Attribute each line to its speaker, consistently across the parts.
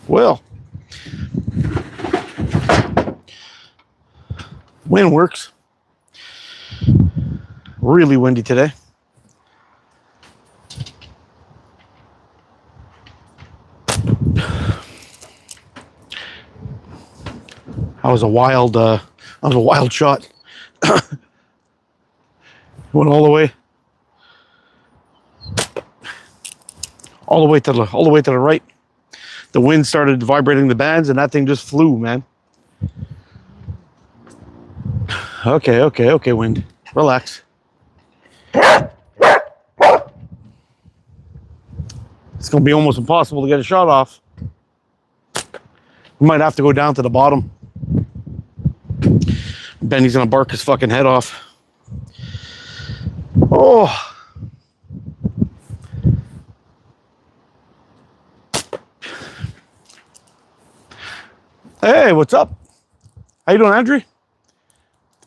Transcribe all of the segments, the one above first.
Speaker 1: Well, wind works. Really windy today. That was a wild shot. Went all the way to the right. The wind started vibrating the bands, and that thing just flew, man. Okay, wind, relax. It's gonna be almost impossible to get a shot off. We might have to go down to the bottom. Benny's gonna bark his fucking head off. Oh. Hey, what's up? How you doing, Andrew?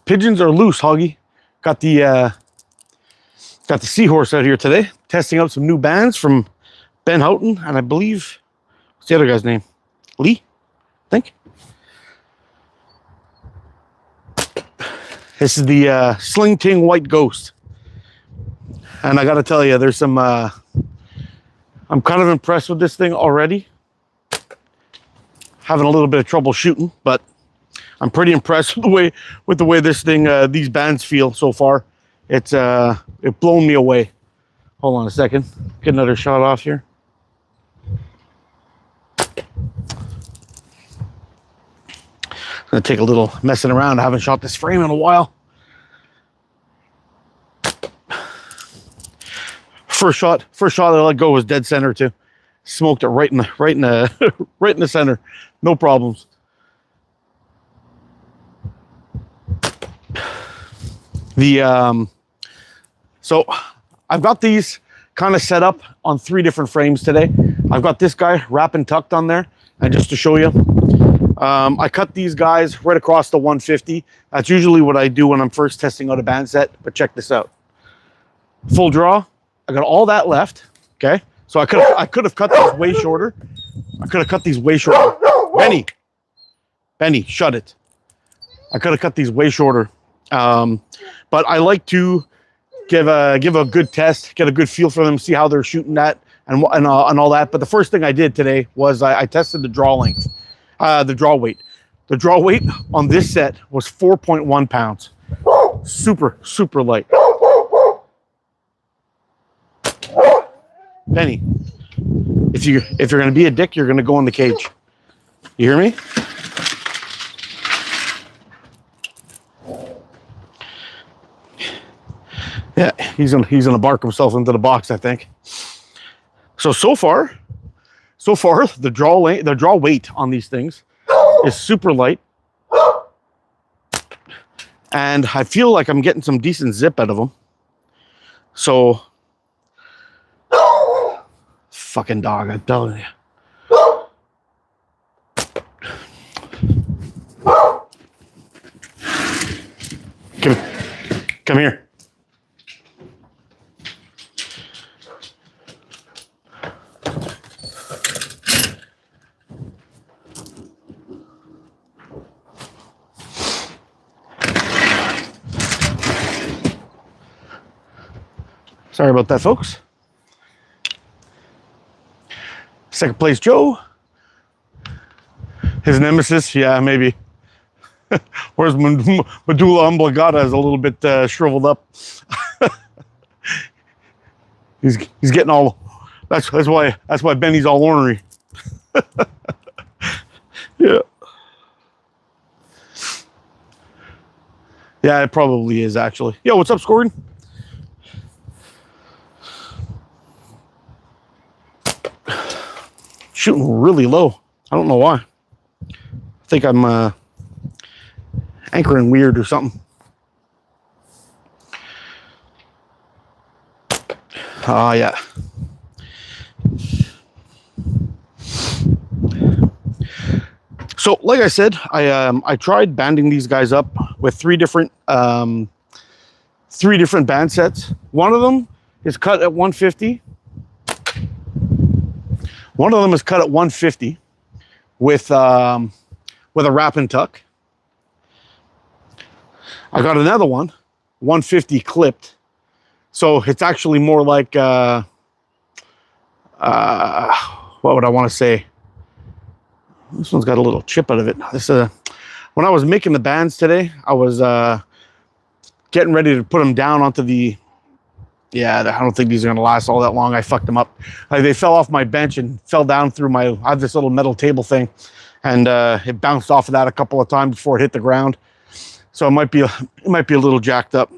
Speaker 1: Pigeons are loose, Hoggy. Got the seahorse out here today, testing out some new bands from Ben Houghton, and I believe, what's the other guy's name? Lee, I think. This is the Sling Ting White Ghost. And I gotta tell you, there's some, I'm kind of impressed with this thing already. Having a little bit of trouble shooting, but I'm pretty impressed with the way this thing, these bands feel so far. It's blown me away. Hold on a second, get another shot off here. Gonna take a little messing around. I haven't shot this frame in a while. First shot I let go was dead center too. Smoked it right in the center. No problems. So I've got these kind of set up on 3 different frames today. I've got this guy wrap and tucked on there, and just to show you, I cut these guys right across the 150. That's usually what I do when I'm first testing out a band set, but check this out. Full draw, I got all that left, okay? So I could have cut these way shorter. I could have cut these way shorter. Benny, shut it. I could have cut these way shorter. But I like to give a good test, get a good feel for them, see how they're shooting at and all that. But the first thing I did today was I tested the draw length, the draw weight. The draw weight on this set was 4.1 pounds. Super light. Penny, if you're gonna be a dick, you're gonna go in the cage. You hear me? Yeah, he's gonna bark himself into the box, I think. So far, the draw weight on these things is super light, and I feel like I'm getting some decent zip out of them. So, fucking dog, I'm telling you. Come here. Sorry about that, folks. Second place, Joe. His nemesis, yeah, maybe. Whereas medulla oblongata is a little bit shriveled up. he's getting all. That's why Benny's all ornery. Yeah. Yeah, it probably is actually. Yo, what's up, Scorin? Shooting really low. I don't know why. I think I'm anchoring weird or something. Oh, yeah. So, like I said, I tried banding these guys up with 3 different band sets. One of them is cut at 150. One of them is cut at 150. with a wrap and tuck. I got another one, 150 clipped. So it's actually more like, what would I want to say? This one's got a little chip out of it. This when I was making the bands today, I was getting ready to put them down onto the, yeah, I don't think these are going to last all that long. I fucked them up. They fell off my bench and fell down through I have this little metal table thing, and it bounced off of that a couple of times before it hit the ground. So it might be a little jacked up.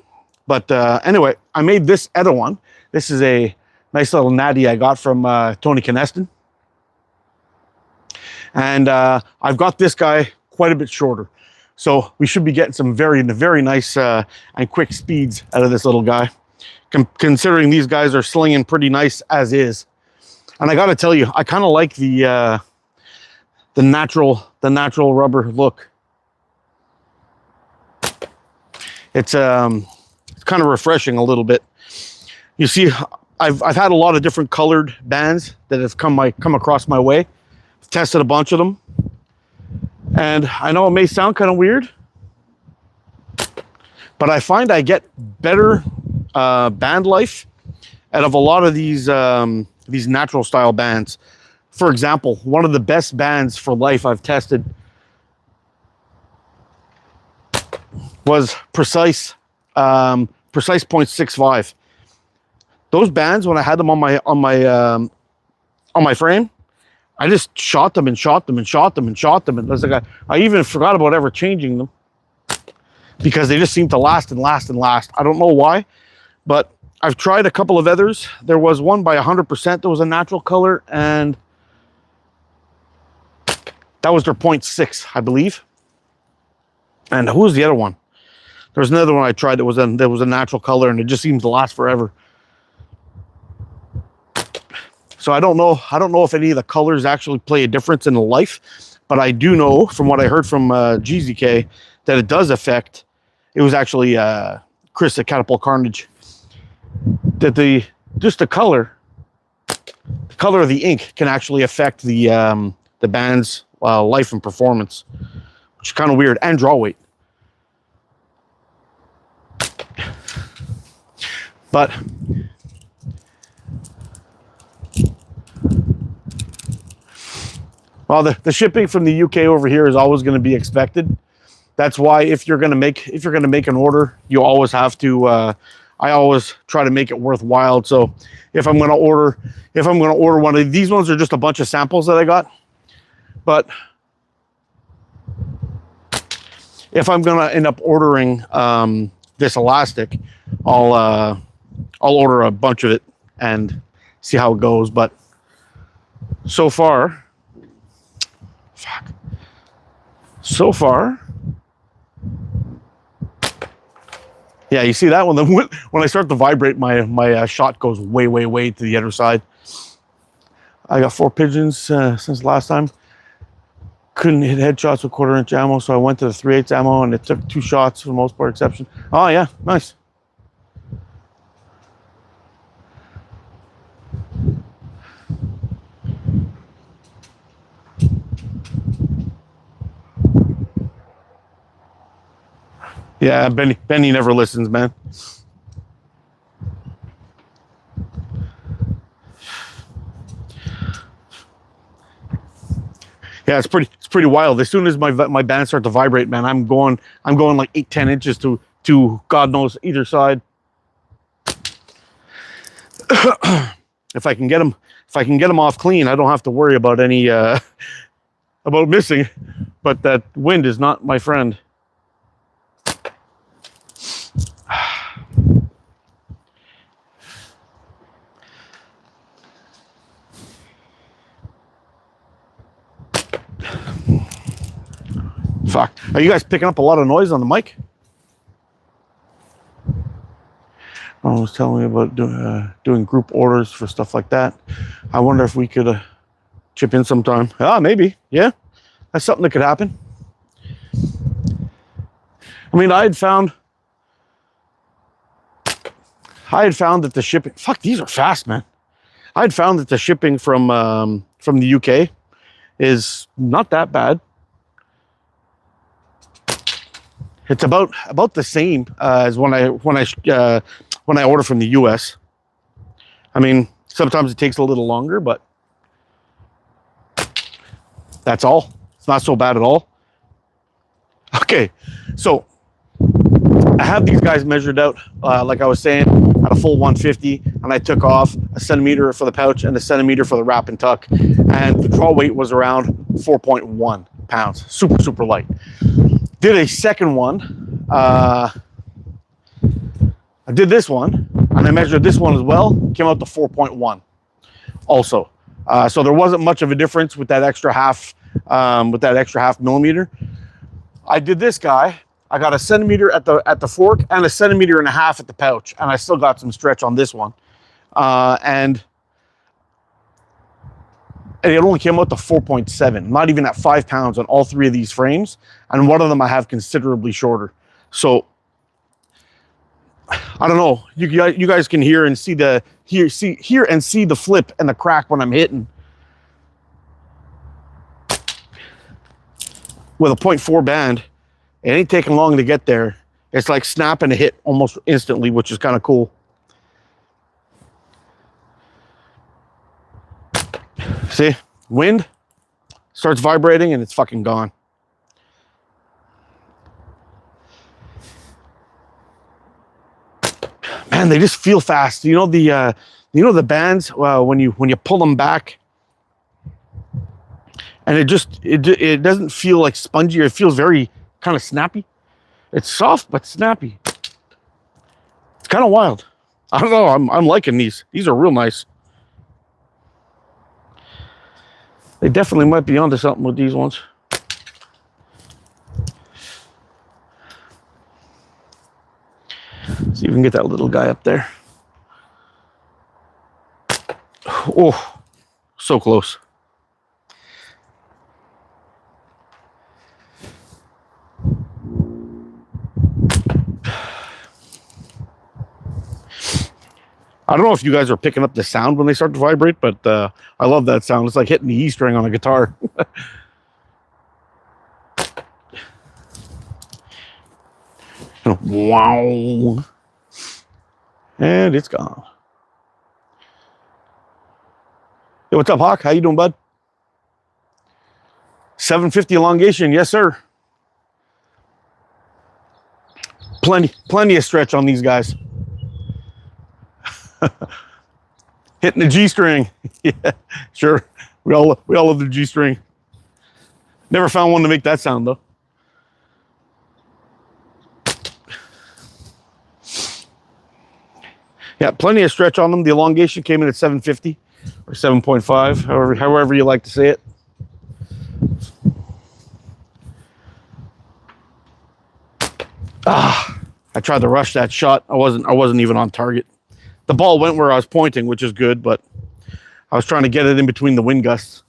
Speaker 1: But anyway, I made this other one. This is a nice little natty I got from Tony Caneston. And I've got this guy quite a bit shorter. So we should be getting some very nice and quick speeds out of this little guy. Considering these guys are slinging pretty nice as is. And I got to tell you, I kind of like the natural rubber look. It's kind of refreshing a little bit. You see, I've had a lot of different colored bands that have come across my way. I've tested a bunch of them, and I know it may sound kind of weird, but I find I get better band life out of a lot of these natural style bands. For example, one of the best bands for life I've tested was Precise 0.65. Those bands, when I had them on my frame, I just shot them and shot them and shot them and shot them, and it was like I even forgot about ever changing them because they just seem to last and last and last. I don't know why, but I've tried a couple of others. There was one by 100% that was a natural color, and that was their 0.6, I believe. And who was the other one? There was another one I tried that was a natural color, and it just seems to last forever. So I don't know if any of the colors actually play a difference in the life, but I do know from what I heard from GZK that it does affect. It was actually Chris at Catapult Carnage, that the color of the ink can actually affect the band's life and performance, which is kind of weird, and draw weight. But well, the shipping from the UK over here is always going to be expected. That's why if you're going to make an order, you always have to. I always try to make it worthwhile. So if I'm going to order one of these ones, are just a bunch of samples that I got. But if I'm going to end up ordering this elastic, I'll order a bunch of it and see how it goes. But so far, yeah, you see that one? When I start to vibrate, my shot goes way to the other side. I got 4 pigeons since last time. Couldn't hit headshots with 1/4-inch ammo, so I went to the 3/8 ammo, and it took 2 shots for the most part, exception. Oh yeah, nice. Yeah, Benny never listens, man. Yeah, it's pretty wild. As soon as my bands start to vibrate, man, I'm going like 8-10 inches to God knows either side. If I can get them off clean, I don't have to worry about any about missing. But that wind is not my friend. Fuck. Are you guys picking up a lot of noise on the mic? I was telling me about doing group orders for stuff like that. I wonder if we could chip in sometime. Ah, maybe. Yeah, that's something that could happen. I mean, I had found that the shipping. Fuck, these are fast, man. I had found that the shipping from the UK is not that bad. It's about the same as when I order from the US. I mean, sometimes it takes a little longer, but that's all. It's not so bad at all. Okay, so I have these guys measured out, like I was saying, at a full 150, and I took off a centimeter for the pouch and a centimeter for the wrap and tuck, and the draw weight was around 4.1 pounds, super, super light. Did a second one. I did this one, and I measured this one as well, came out to 4.1 also. So there wasn't much of a difference with that extra half, millimeter. I did this guy. I got a centimeter at the fork and a centimeter and a half at the pouch, and I still got some stretch on this one. And it only came out to 4.7, not even at 5 pounds on all three of these frames. And one of them I have considerably shorter. So I don't know. You guys can hear and see the hear and see the flip and the crack when I'm hitting. With a 0.4 band, it ain't taking long to get there. It's like snapping a hit almost instantly, which is kind of cool. See, wind starts vibrating and it's fucking gone. Man, they just feel fast. You know the bands when you pull them back, and it doesn't feel like spongy. It feels very kind of snappy. It's soft but snappy. It's kind of wild. I don't know. I'm liking these. These are real nice. They definitely might be onto something with these ones. See if we can get that little guy up there. Oh, so close. I don't know if you guys are picking up the sound when they start to vibrate, but I love that sound. It's like hitting the E string on a guitar. Wow. And it's gone. Hey, what's up, Hawk? How you doing, bud? 750 elongation, yes, sir. Plenty of stretch on these guys. Hitting the G string. Yeah, sure. We all love the G string. Never found one to make that sound though. Yeah, plenty of stretch on them. The elongation came in at 750 or 7.5, however you like to say it. I tried to rush that shot. I wasn't even on target. The ball went where I was pointing, which is good, but I was trying to get it in between the wind gusts.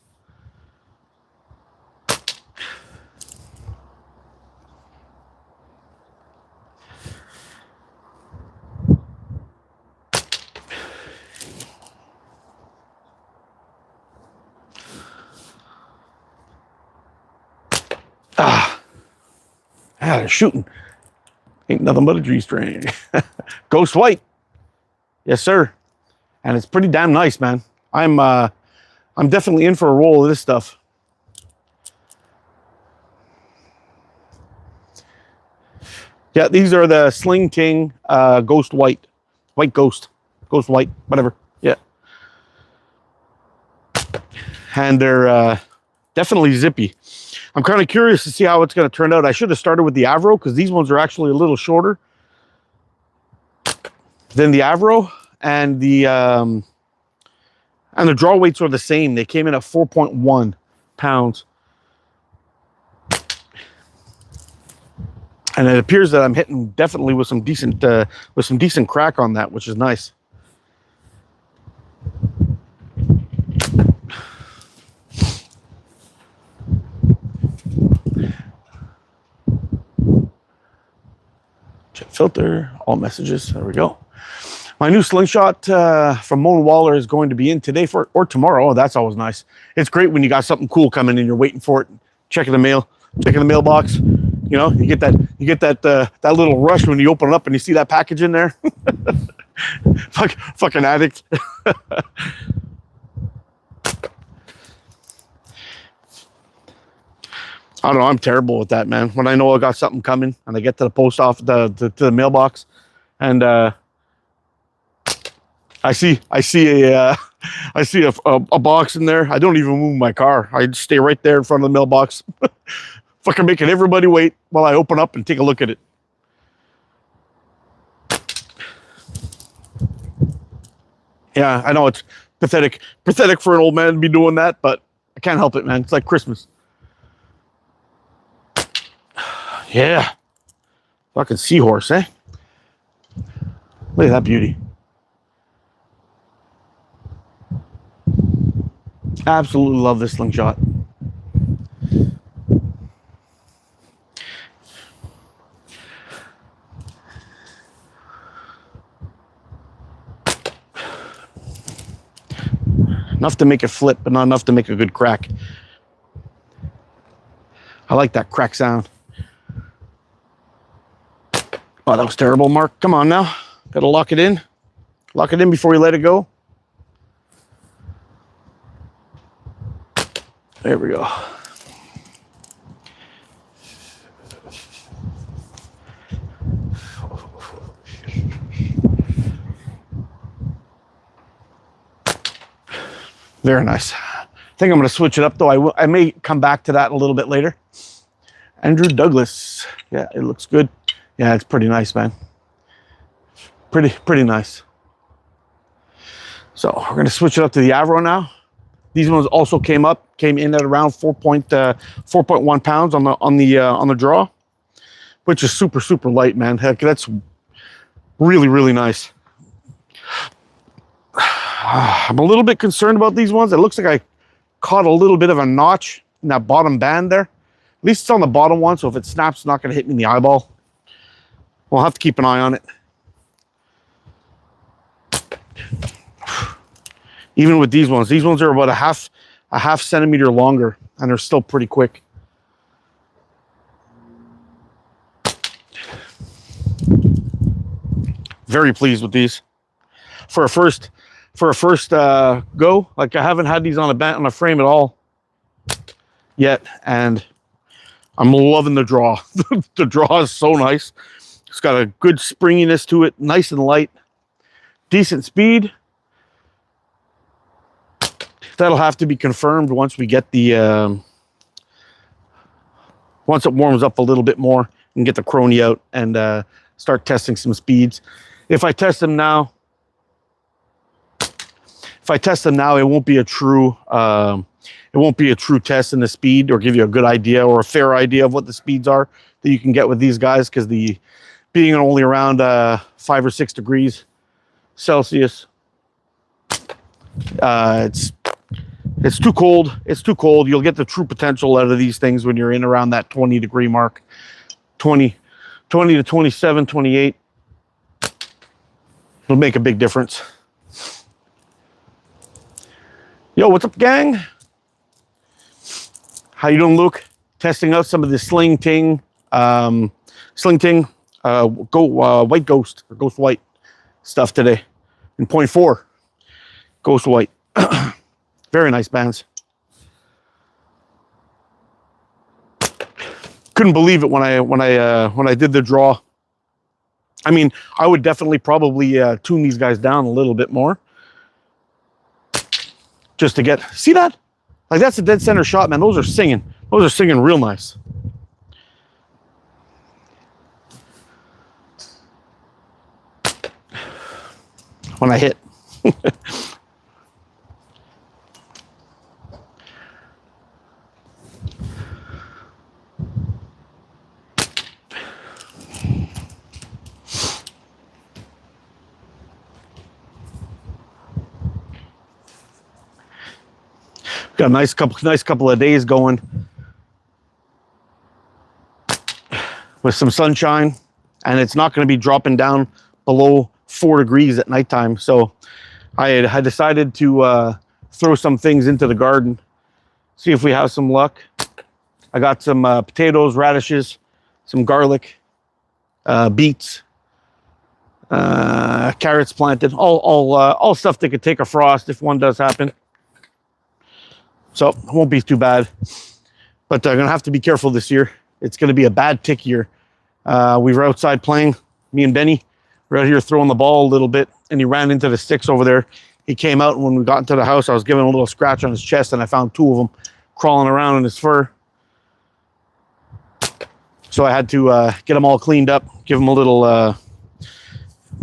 Speaker 1: They're shooting. Ain't nothing but a G string. Ghost white. Yes, sir. And it's pretty damn nice, man. I'm definitely in for a roll of this stuff. Yeah, these are the Sling Ting Ghost White. White Ghost. Ghost White, whatever. Yeah. And they're definitely zippy. I'm kind of curious to see how it's going to turn out. I should have started with the Avro because these ones are actually a little shorter than the Avro, and the draw weights are the same. They came in at 4.1 pounds. And it appears that I'm hitting definitely with some decent crack on that, which is nice. Check filter, all messages. There we go. My new slingshot from Mona Waller is going to be in today or tomorrow. Oh, that's always nice. It's great when you got something cool coming and you're waiting for it, checking the mail, checking the mailbox. You know, you get that little rush when you open it up and you see that package in there. Fucking addict. I don't know. I'm terrible with that, man. When I know I got something coming and I get to the post office, to the mailbox, and I see a box in there. I don't even move my car. I just stay right there in front of the mailbox, fucking making everybody wait while I open up and take a look at it. Yeah, I know it's pathetic for an old man to be doing that, but I can't help it, man. It's like Christmas. Yeah. Fucking seahorse, eh? Look at that beauty. Absolutely love this slingshot. Enough to make it flip, but not enough to make a good crack. I like that crack sound. Oh, that was terrible, Mark. Come on now. Gotta lock it in. Lock it in before we let it go. There we go. Very nice. I think I'm going to switch it up, though. I may come back to that a little bit later. Andrew Douglas. Yeah, it looks good. Yeah, it's pretty nice, man. Pretty nice. So we're going to switch it up to the Avro now. These ones also came in at around 4.1 pounds on the draw, which is super light, man. Heck, that's really nice. I'm a little bit concerned about these ones. It looks like I caught a little bit of a notch in that bottom band there. At least it's on the bottom one, so if it snaps, it's not going to hit me in the eyeball. We'll have to keep an eye on it. Even with these ones are about a half centimeter longer, and they're still pretty quick. Very pleased with these. For a first go, like I haven't had these on a frame at all yet, and I'm loving the draw. The draw is so nice. It's got a good springiness to it, nice and light, decent speed. That'll have to be confirmed once we get the once it warms up a little bit more and get the Crony out and start testing some speeds. If I test them now, it won't be a true test in the speed or give you a good idea or a fair idea of what the speeds are that you can get with these guys, because being only around 5 or 6 degrees Celsius, it's too cold. It's too cold. You'll get the true potential out of these things when you're in around that 20 degree mark, 20 to 27, 28. It'll make a big difference. Yo, what's up, gang? How you doing, Luke? Testing out some of the Sling ting, White Ghost or Ghost White stuff today in 0.4 Ghost White. Very nice bands. Couldn't believe it when I did the draw. I mean, I would definitely probably tune these guys down a little bit more, just to see that? Like, that's a dead center shot, man. Those are singing real nice. When I hit. Got a nice couple of days going with some sunshine, and it's not going to be dropping down below 4 degrees at nighttime. So I had decided to throw some things into the garden, see if we have some luck. I got some potatoes, radishes, some garlic, beets, carrots planted, all stuff that could take a frost if one does happen. So it won't be too bad, but I'm gonna have to be careful this year. It's gonna be a bad tick year. We were outside playing, me and Benny. We're out here throwing the ball a little bit, and he ran into the sticks over there. He came out, and when we got into the house, I was giving him a little scratch on his chest, and I found 2 of them crawling around in his fur. So I had to get them all cleaned up, give them a little,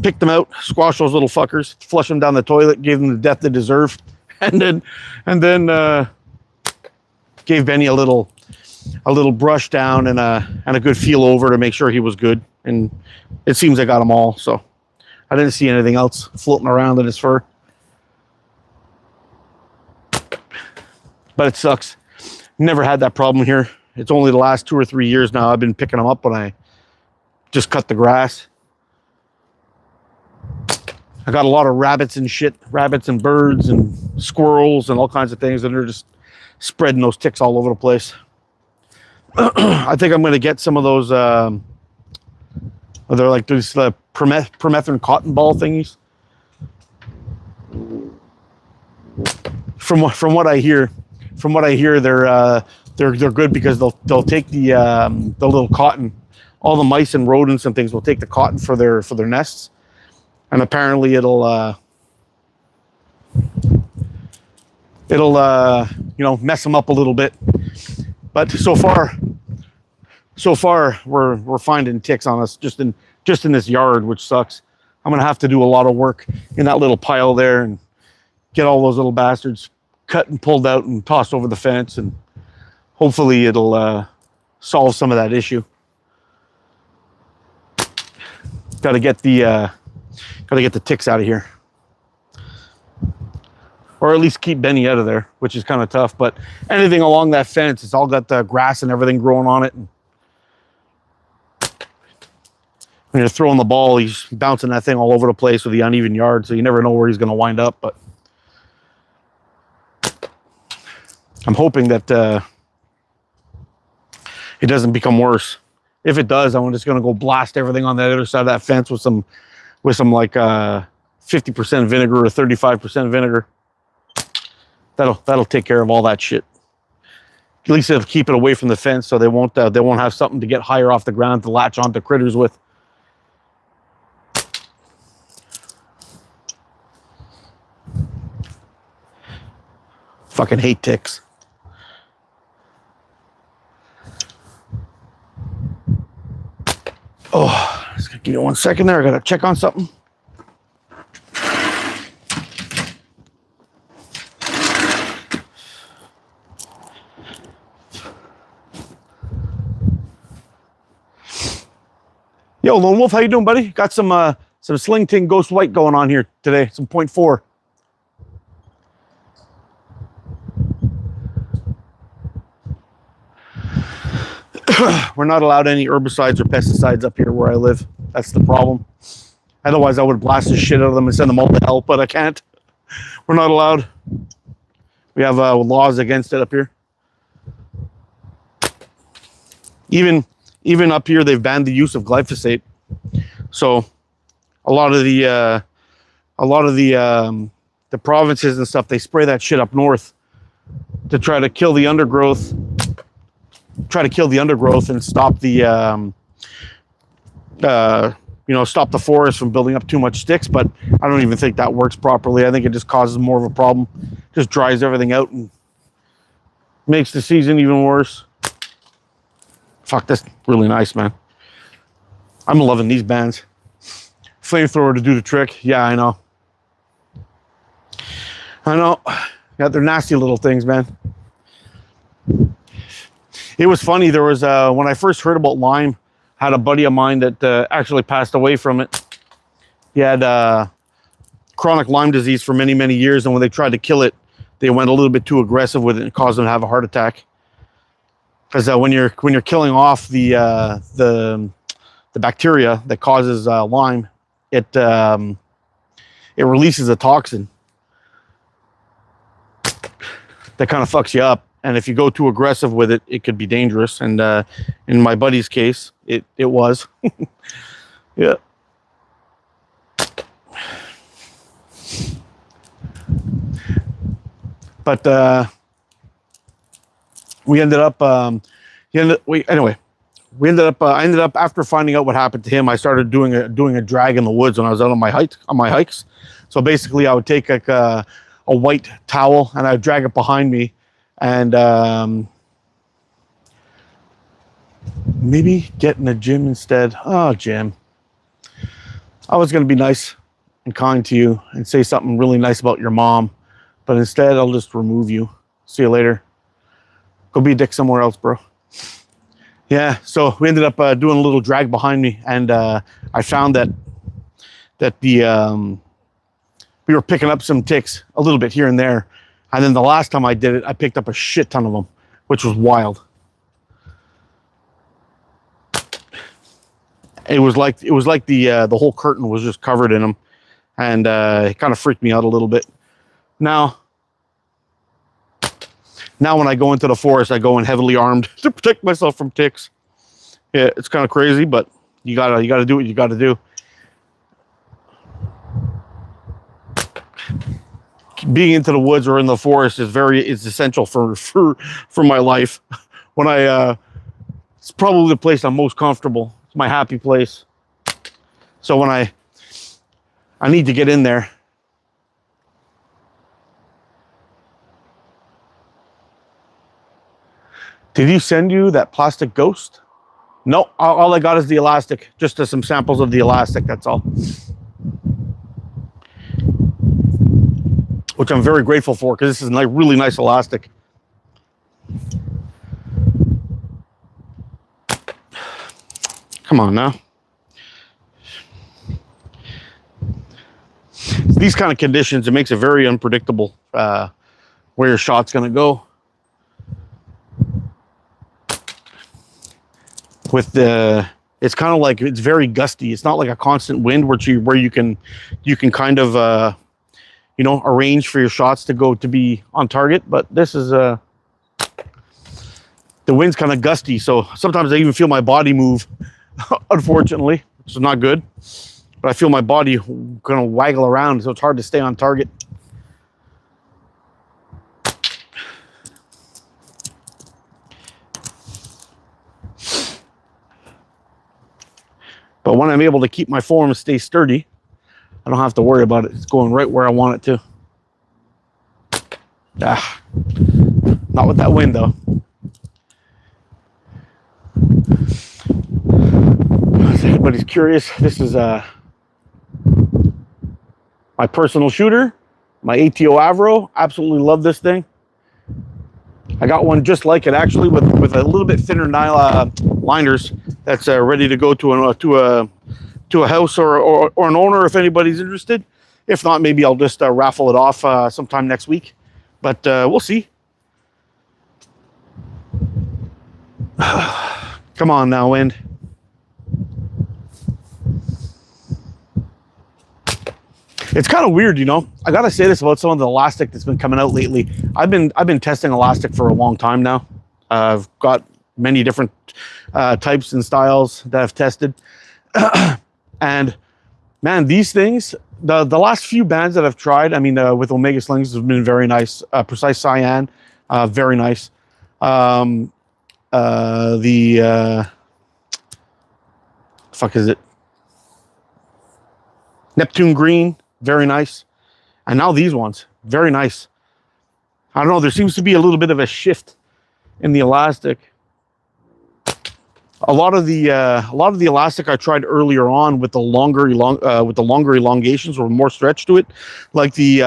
Speaker 1: pick them out, squash those little fuckers, flush them down the toilet, gave them the death they deserve, and then gave Benny a little brush down and a good feel over to make sure he was good. And it seems I got them all, so I didn't see anything else floating around in his fur. But it sucks. Never had that problem here. It's only the last 2 or 3 years now I've been picking them up when I just cut the grass. I got a lot of rabbits and shit, rabbits and birds and squirrels and all kinds of things, and they're just spreading those ticks all over the place. I think I'm going to get some of those, they're like these permethrin cotton ball thingies. From what I hear, they're good because they'll take the little cotton, all the mice and rodents and things will take the cotton for their nests, and apparently it'll you know, mess them up a little bit. But so far we're finding ticks on us just in this yard, which sucks. I'm gonna have to do a lot of work in that little pile there and get all those little bastards cut and pulled out and tossed over the fence, and hopefully it'll solve some of that issue. Got to get the ticks out of here, or at least keep Benny out of there, which is kind of tough. But anything along that fence, it's all got the grass and everything growing on it. And when you're throwing the ball, he's bouncing that thing all over the place with the uneven yard, so you never know where he's going to wind up. But I'm hoping that it doesn't become worse. If it does, I'm just going to go blast everything on the other side of that fence with some like 50% vinegar or 35% vinegar. That'll take care of all that shit. At least it'll keep it away from the fence, so they won't have something to get higher off the ground to latch onto critters with. Fucking hate ticks. Oh, just gonna give you 1 second there. I gotta check on something. Yo, Lone Wolf, how you doing, buddy? Got some Sling Ting Ghost White going on here today. Some 0.4. We're not allowed any herbicides or pesticides up here where I live. That's the problem. Otherwise, I would blast the shit out of them and send them all to hell, but I can't. We're not allowed. We have laws against it up here. Even up here, they've banned the use of glyphosate. So a lot of the provinces and stuff, they spray that shit up north to try to kill the undergrowth. And stop the stop the forest from building up too much sticks. But I don't even think that works properly. I think it just causes more of a problem, just dries everything out and makes the season even worse. Fuck, that's really nice, man. I'm loving these bands. Flamethrower to do the trick. Yeah, I know. Yeah, they're nasty little things, man. It was funny. There was when I first heard about Lyme, I had a buddy of mine that actually passed away from it. He had chronic Lyme disease for many, many years, and when they tried to kill it, they went a little bit too aggressive with it and caused him to have a heart attack. Because when you're killing off the bacteria that causes Lyme, it releases a toxin that kind of fucks you up. And if you go too aggressive with it, it could be dangerous. And in my buddy's case, it was. Yeah. But we ended up, we ended up, I ended up, after finding out what happened to him, I started doing a drag in the woods when I was out on my hikes. So basically I would take like a white towel and I would drag it behind me, and maybe get in the gym instead. Oh, Jim, I was going to be nice and kind to you and say something really nice about your mom, but instead I'll just remove you. See you later. Go be a dick somewhere else, bro. Yeah, so we ended up doing a little drag behind me, and I found that we were picking up some ticks a little bit here and there, and then the last time I did it, I picked up a shit ton of them, which was wild. It was like the whole curtain was just covered in them, and it kind of freaked me out a little bit. Now when I go into the forest, I go in heavily armed to protect myself from ticks. Yeah, it's kind of crazy, but you gotta do what you gotta do. Being into the woods or in the forest is essential for my life. When it's probably the place I'm most comfortable. It's my happy place. So when I need to get in there. Did he send you that plastic ghost? No, all I got is the elastic. Just some samples of the elastic, that's all. Which I'm very grateful for, because this is like really nice elastic. Come on now. These kind of conditions, it makes it very unpredictable where your shot's gonna go. With it's kind of like, it's very gusty. It's not like a constant wind where you can kind of arrange for your shots to be on target. But this is the wind's kind of gusty, so sometimes I even feel my body move. Unfortunately, which is not good. But I feel my body kind of waggle around, so it's hard to stay on target. But when I'm able to keep my form and stay sturdy, I don't have to worry about it. It's going right where I want it to. Not with that wind, though. If anybody's curious, this is my personal shooter, my ATO Avro. Absolutely love this thing. I got one just like it, actually, with a little bit thinner nylon liners. That's ready to go to a house or an owner if anybody's interested. If not, maybe I'll just raffle it off sometime next week. But we'll see. Come on now, wind. It's kind of weird, I gotta say this about some of the elastic that's been coming out lately. I've been testing elastic for a long time now. I've got many different types and styles that I've tested. And man, these things, the last few bands that I've tried, I mean, with Omega Slings have been very nice. Precise Cyan, very nice. Fuck is it? Neptune Green, very nice. And now these ones, very nice. I don't know, there seems to be a little bit of a shift in the elastic. A lot of the elastic I tried earlier on with the longer elongations or more stretch to it, like the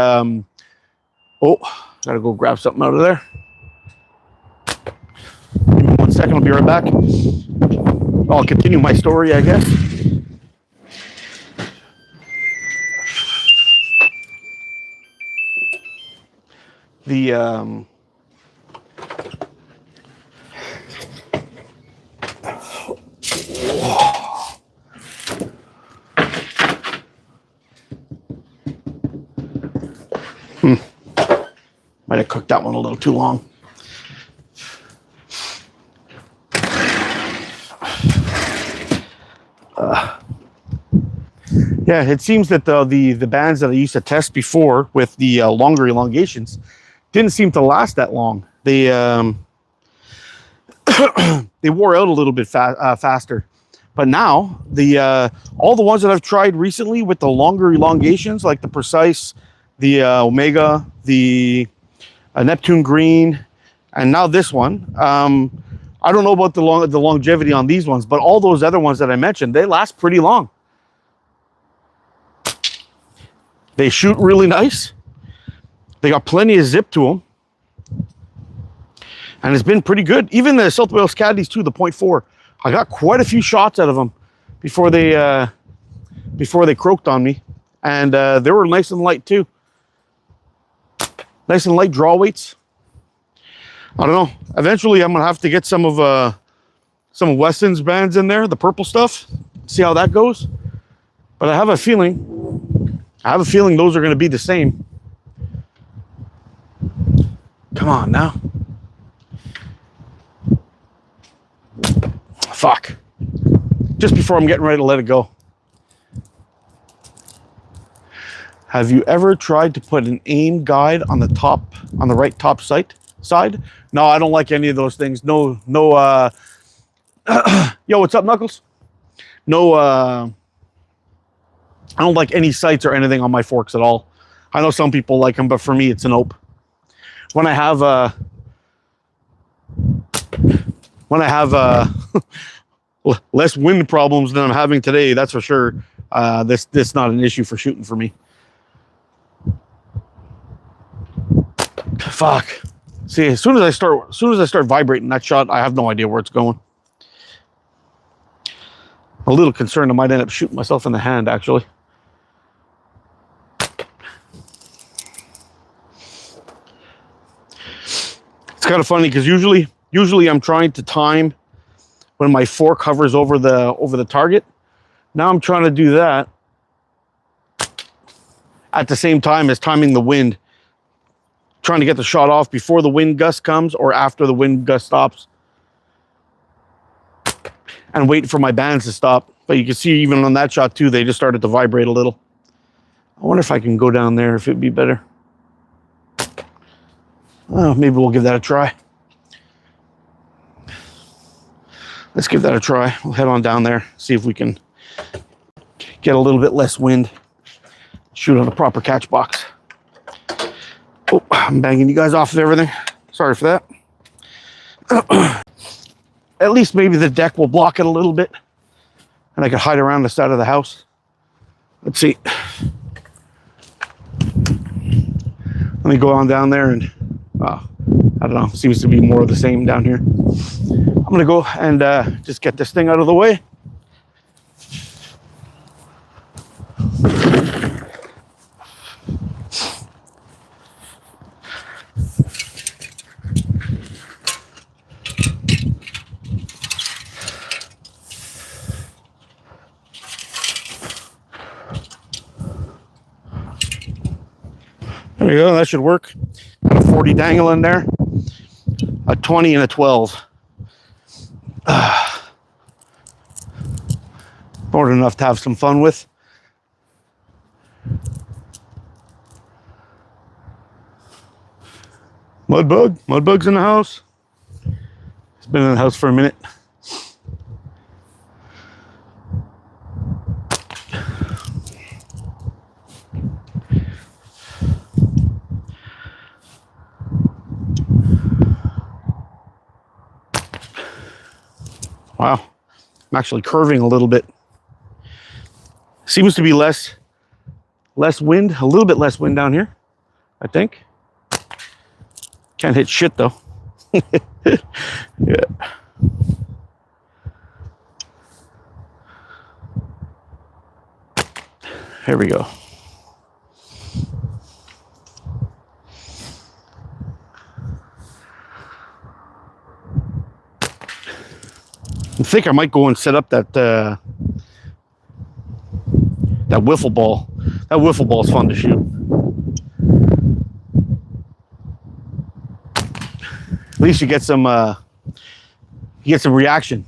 Speaker 1: gotta go grab something out of there. Give me 1 second, I'll be right back. I'll continue my story, I guess. Might have cooked that one a little too long. Yeah, it seems that the bands that I used to test before with the longer elongations didn't seem to last that long. They they wore out a little bit faster. But now all the ones that I've tried recently with the longer elongations, like the Precise, the Omega, the Neptune Green, and now this one. I don't know about the longevity on these ones, but all those other ones that I mentioned, they last pretty long. They shoot really nice. They got plenty of zip to them. And it's been pretty good. Even the South Wales Caddies too, the 0.4. I got quite a few shots out of them before they croaked on me. And they were nice and light too. Nice and light draw weights. I don't know. Eventually I'm gonna have to get some of Weston's bands in there, the purple stuff. See how that goes. But I have a feeling those are going to be the same. Come on now. Fuck. Just before I'm getting ready to let it go. Have you ever tried to put an aim guide on the right top side? No, I don't like any of those things. No, yo, what's up, Knuckles? No, I don't like any sights or anything on my forks at all. I know some people like them, but for me, it's a nope. When I have less wind problems than I'm having today, that's for sure. This not an issue for shooting for me. Fuck. See, as soon as I start vibrating that shot, I have no idea where it's going. A little concerned I might end up shooting myself in the hand, actually. It's kind of funny because usually I'm trying to time when my fork hovers over the target. Now I'm trying to do that at the same time as timing the wind. Trying to get the shot off before the wind gust comes or after the wind gust stops. And waiting for my bands to stop. But you can see even on that shot too, they just started to vibrate a little. I wonder if I can go down there, if it'd be better. Oh, maybe we'll give that a try. Let's give that a try. We'll head on down there, see if we can get a little bit less wind. Shoot on a proper catch box. Oh, I'm banging you guys off of everything. Sorry for that. At least maybe the deck will block it a little bit and I can hide around the side of the house. Let's see. Let me go on down there and I don't know, seems to be more of the same down here. I'm gonna go and just get this thing out of the way. There we go, that should work. Got a 40 dangle in there, a 20 and a 12. More than enough to have some fun with. Mudbug's in the house. He's been in the house for a minute. Wow, I'm actually curving a little bit. Seems to be less wind, a little bit less wind down here, I think. Can't hit shit though. Yeah. Here we go. I think I might go and set up that wiffle ball. That wiffle ball is fun to shoot. least you get some reaction.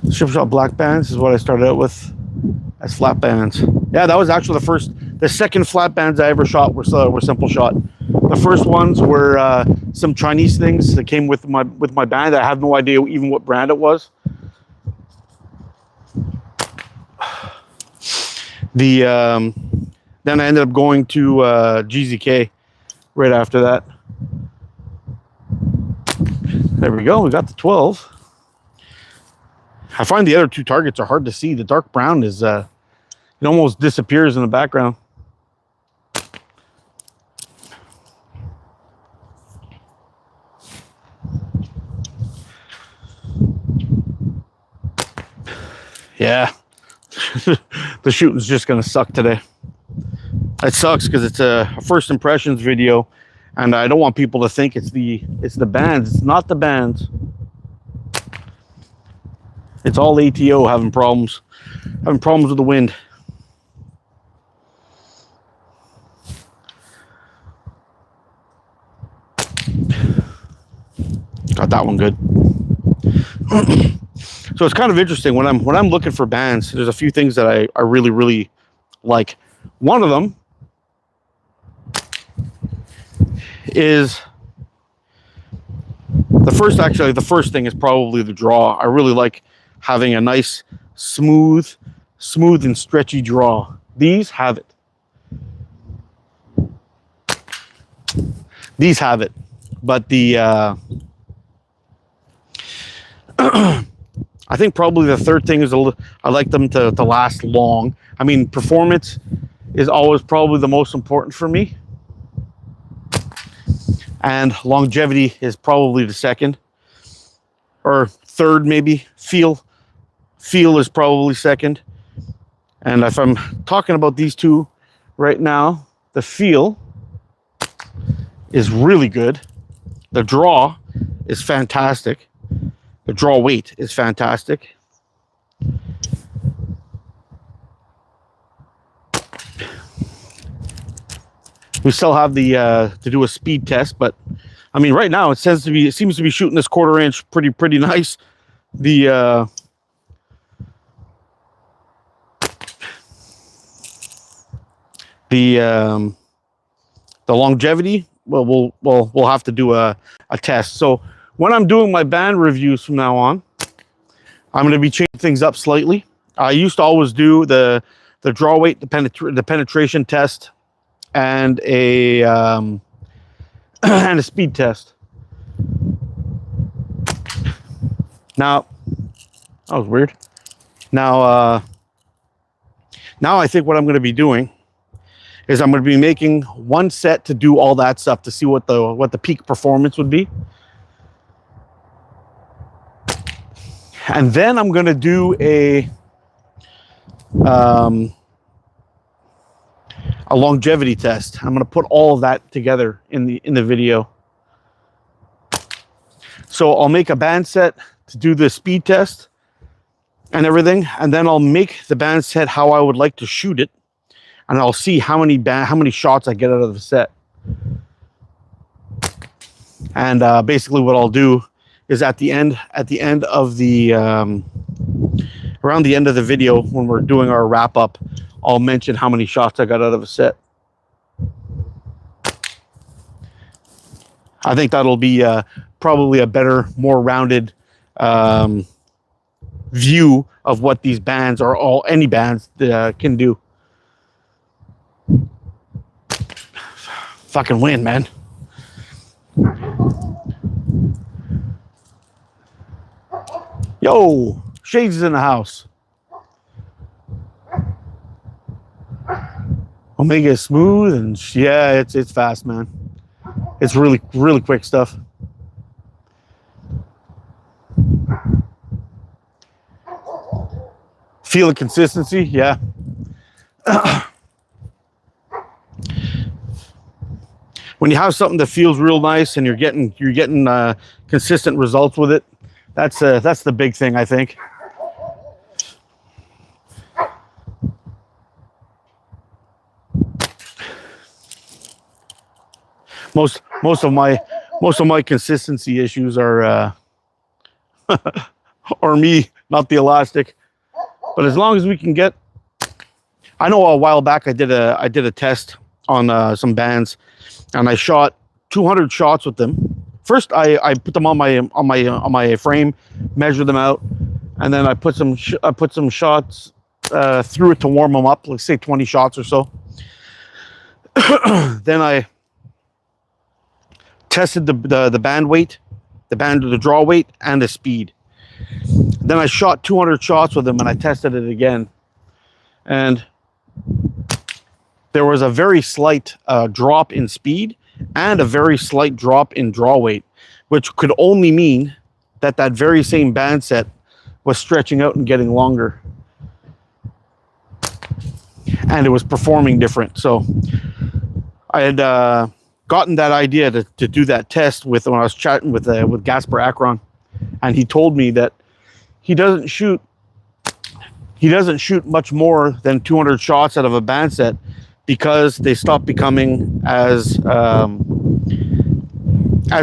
Speaker 1: Strip shot black bands is what I started out with as flat bands. Yeah, that was actually the second flat bands I ever shot were simple shot. The first ones were some Chinese things that came with my band. I have no idea even what brand it was. Then I ended up going to GZK right after that. There we go. We got the 12. I find the other two targets are hard to see. The dark brown is it almost disappears in the background. Yeah, the shooting's just gonna suck today. It sucks because it's a first impressions video, and I don't want people to think it's the bands. It's not the bands. It's all ATO having problems with the wind. Got that one good. So it's kind of interesting when I'm looking for bands. There's a few things that I really like. One of them is the first thing is probably the draw. I really like having a nice smooth and stretchy draw. These have it. These have it. But the I think probably the third thing is I like them to last long. I mean, performance is always probably the most important for me. And longevity is probably the second. Or third, maybe. Feel is probably second. And if I'm talking about these two right now, the feel is really good. The draw is fantastic. The draw weight is fantastic. We still have the to do a speed test, but I mean, right now it seems to be shooting this 1/4 inch pretty nice. The longevity, well, we'll have to do a test. So when I'm doing my band reviews from now on, I'm going to be changing things up slightly. I used to always do the draw weight, the penetration test, and a and a speed test. Now, that was weird. Now I think what I'm going to be doing is I'm going to be making one set to do all that stuff to see what the peak performance would be. And then I'm going to do a longevity test. I'm going to put all of that together in the video. So I'll make a band set to do the speed test and everything, and then I'll make the band set how I would like to shoot it, and I'll see how many shots I get out of the set. And basically what I'll do is at the end of the around the end of the video, when we're doing our wrap up, I'll mention how many shots I got out of a set. I think that'll be probably a better, more rounded view of what these bands, or any bands can do. Fucking win, man. Yo, Shades is in the house. Omega is smooth, and yeah, it's fast, man. It's really quick stuff. Feel the consistency, yeah. When you have something that feels real nice and you're getting consistent results with it, that's the big thing, I think. Most of my consistency issues are or me, not the elastic. But as long as we can get, I know a while back I did a test on some bands, and I shot 200 shots with them. First, I put them on my frame, measured them out, and then I put some shots through it to warm them up, let's say 20 shots or so. Then I tested the band weight, the draw weight, and the speed. Then I shot 200 shots with them, and I tested it again, and there was a very slight drop in speed and a very slight drop in draw weight, which could only mean that that very same band set was stretching out and getting longer, and it was performing different. So I had gotten that idea to do that test when I was chatting with Gasper Akron, and he told me that he doesn't shoot much more than 200 shots out of a band set because they stop becoming as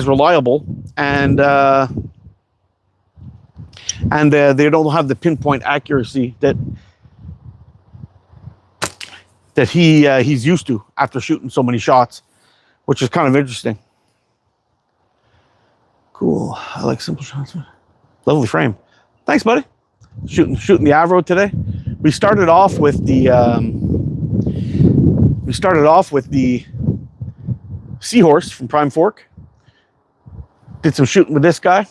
Speaker 1: reliable, and they don't have the pinpoint accuracy that he's used to after shooting so many shots, which is kind of interesting. Cool. I like simple shots. Lovely frame. Thanks, buddy. Shooting the Avro today. We started off with the Seahorse from Prime Fork. Did some shooting with this guy.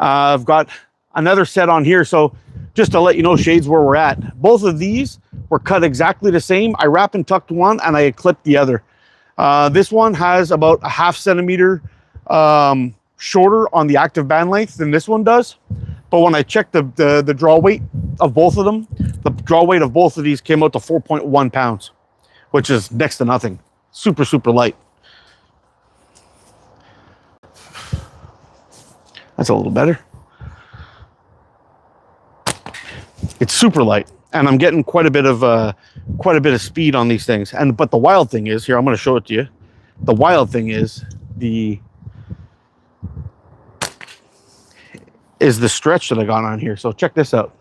Speaker 1: I've got another set on here, so just to let you know, shades, where we're at. Both of these were cut exactly the same. I wrap and tucked one, and I clipped the other. This one has about a ½ centimeter shorter on the active band length than this one does. But when I checked the draw weight of both of them, the draw weight of both of these came out to 4.1 pounds, which is next to nothing. Super, super light. That's a little better. It's super light, and I'm getting quite a bit of speed on these things. But the wild thing is, here, I'm going to show it to you. The wild thing is the stretch that I got on here. So check this out.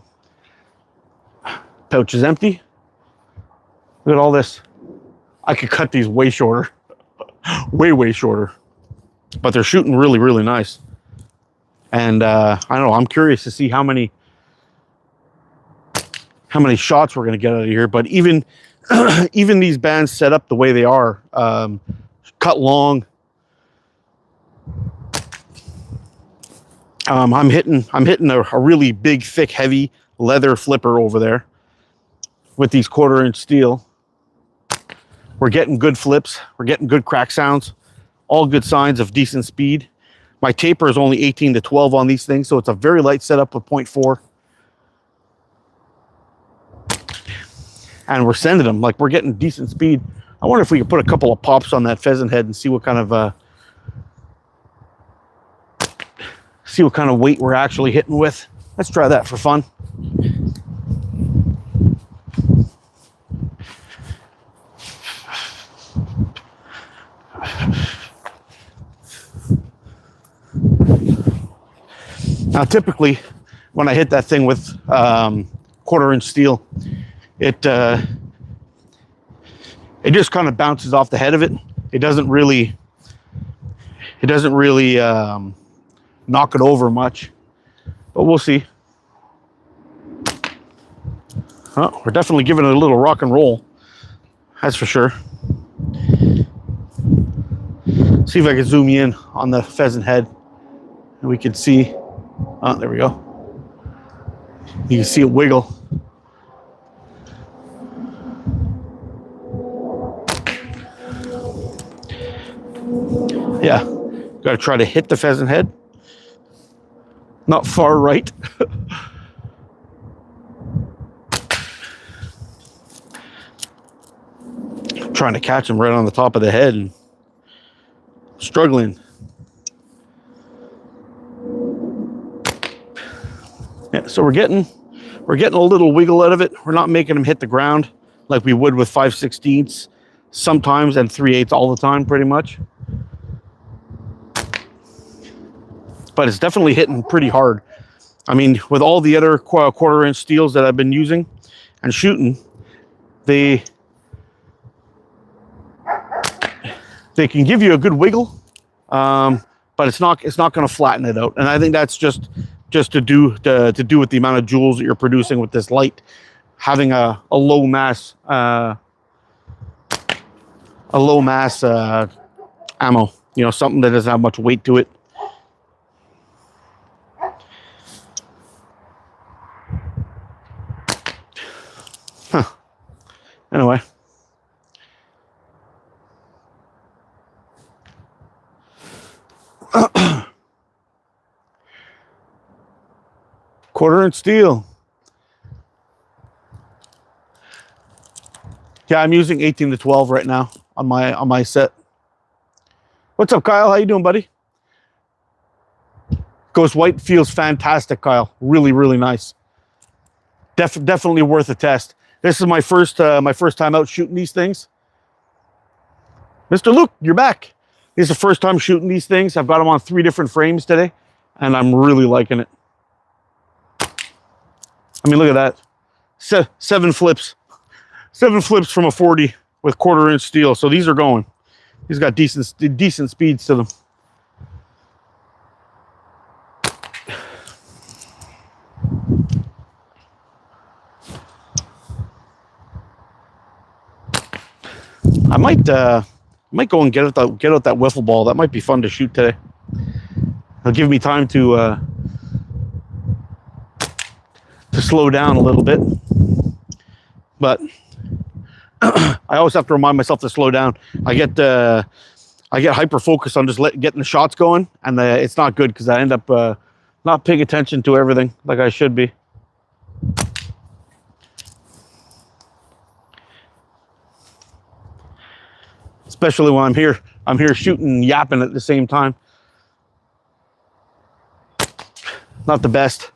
Speaker 1: Pouch is empty. Look at all this. I could cut these way shorter, way shorter, but they're shooting really, really nice. And I don't know, I'm curious to see how many shots we're going to get out of here. But even these bands set up the way they are, cut long, I'm hitting a really big, thick, heavy leather flipper over there with these 1/4 inch steel. We're getting good flips. We're getting good crack sounds. All good signs of decent speed. My taper is only 18 to 12 on these things, so it's a very light setup with 0.4. And we're sending them, like, we're getting decent speed. I wonder if we could put a couple of pops on that pheasant head and see what kind of weight we're actually hitting with. Let's try that for fun. Now, typically, when I hit that thing with 1/4 inch steel, it just kind of bounces off the head of it. It doesn't really knock it over much, but we'll see. Oh, we're definitely giving it a little rock and roll, that's for sure. See if I can zoom in on the pheasant head, and we can see. Oh, there we go. You can see it wiggle. Yeah, got to try to hit the pheasant head. Not far right. Trying to catch him right on the top of the head and struggling. Yeah, so we're getting a little wiggle out of it. We're not making him hit the ground like we would with 5/16 sometimes and 3/8 all the time, pretty much. But it's definitely hitting pretty hard. I mean, with all the other 1/4-inch steels that I've been using and shooting, they can give you a good wiggle, but it's not going to flatten it out. And I think that's just to do with the amount of joules that you're producing with this light, having a low mass ammo. You know, something that doesn't have much weight to it. Huh. Anyway. Quarter-inch steel. Yeah, I'm using 18 to 12 right now on my set. What's up, Kyle? How you doing, buddy? Ghost White feels fantastic, Kyle. Really, really nice. Definitely worth a test. This is my first time out shooting these things. Mr. Luke, you're back. This is the first time shooting these things. I've got them on 3 different frames today, and I'm really liking it. I mean, look at that. 7 flips. 7 flips from a 40 with 1/4-inch steel. So these are going. These got decent speeds to them. I might go and get out that wiffle ball. That might be fun to shoot today. It'll give me time to slow down a little bit. But I always have to remind myself to slow down. I get hyper focused on just getting the shots going, and it's not good because I end up not paying attention to everything like I should be. Especially when I'm here shooting and yapping at the same time. Not the best.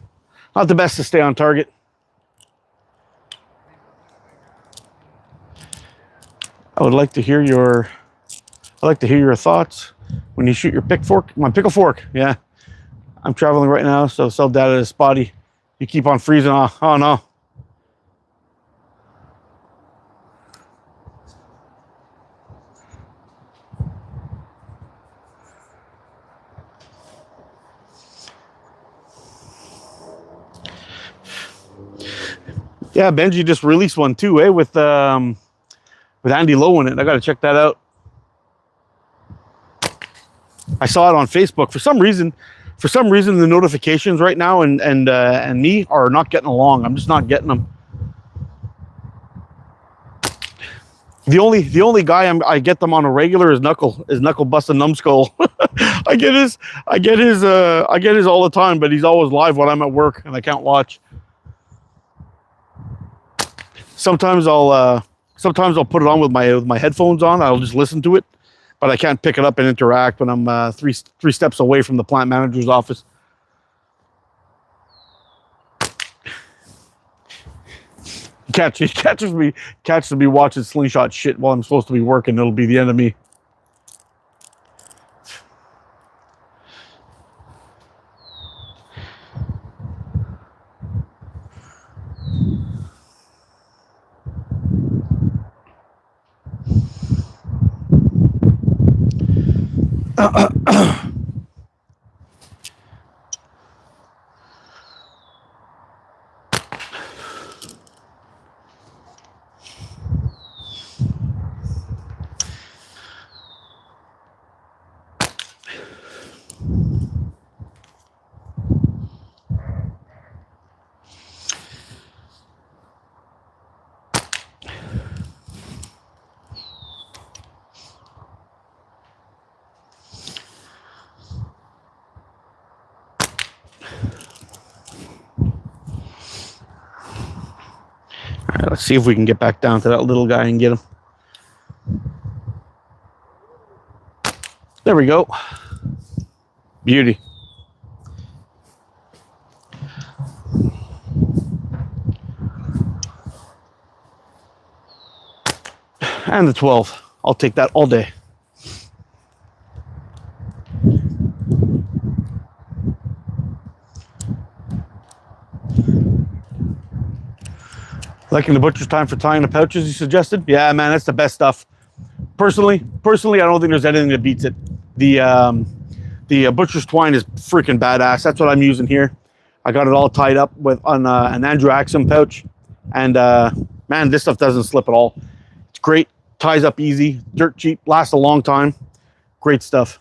Speaker 1: Not the best to stay on target. I would like to hear your thoughts when you shoot your my pickle fork. Yeah. I'm traveling right now, so cell data is spotty. You keep on freezing off. Oh no. Yeah, Benji just released one too, with Andy Lowe in it. I got to check that out. I saw it on Facebook. For some reason, the notifications right now and me are not getting along. I'm just not getting them. The only guy I get them on a regular is Knuckle Bustin' Numbskull. I get his all the time, but he's always live when I'm at work and I can't watch. Sometimes I'll put it on with my headphones on. I'll just listen to it, but I can't pick it up and interact when I'm three steps away from the plant manager's office. Catches me watching slingshot shit while I'm supposed to be working. It'll be the end of me. Let's see if we can get back down to that little guy and get him. There we go. Beauty. And the 12. I'll take that all day. Liking the butcher's time for tying the pouches you suggested? Yeah, man, that's the best stuff. Personally, I don't think there's anything that beats it. The butcher's twine is freaking badass. That's what I'm using here. I got it all tied up with on an Andrew Axum pouch, and man, this stuff doesn't slip at all. It's great, ties up easy, dirt cheap, lasts a long time. Great stuff.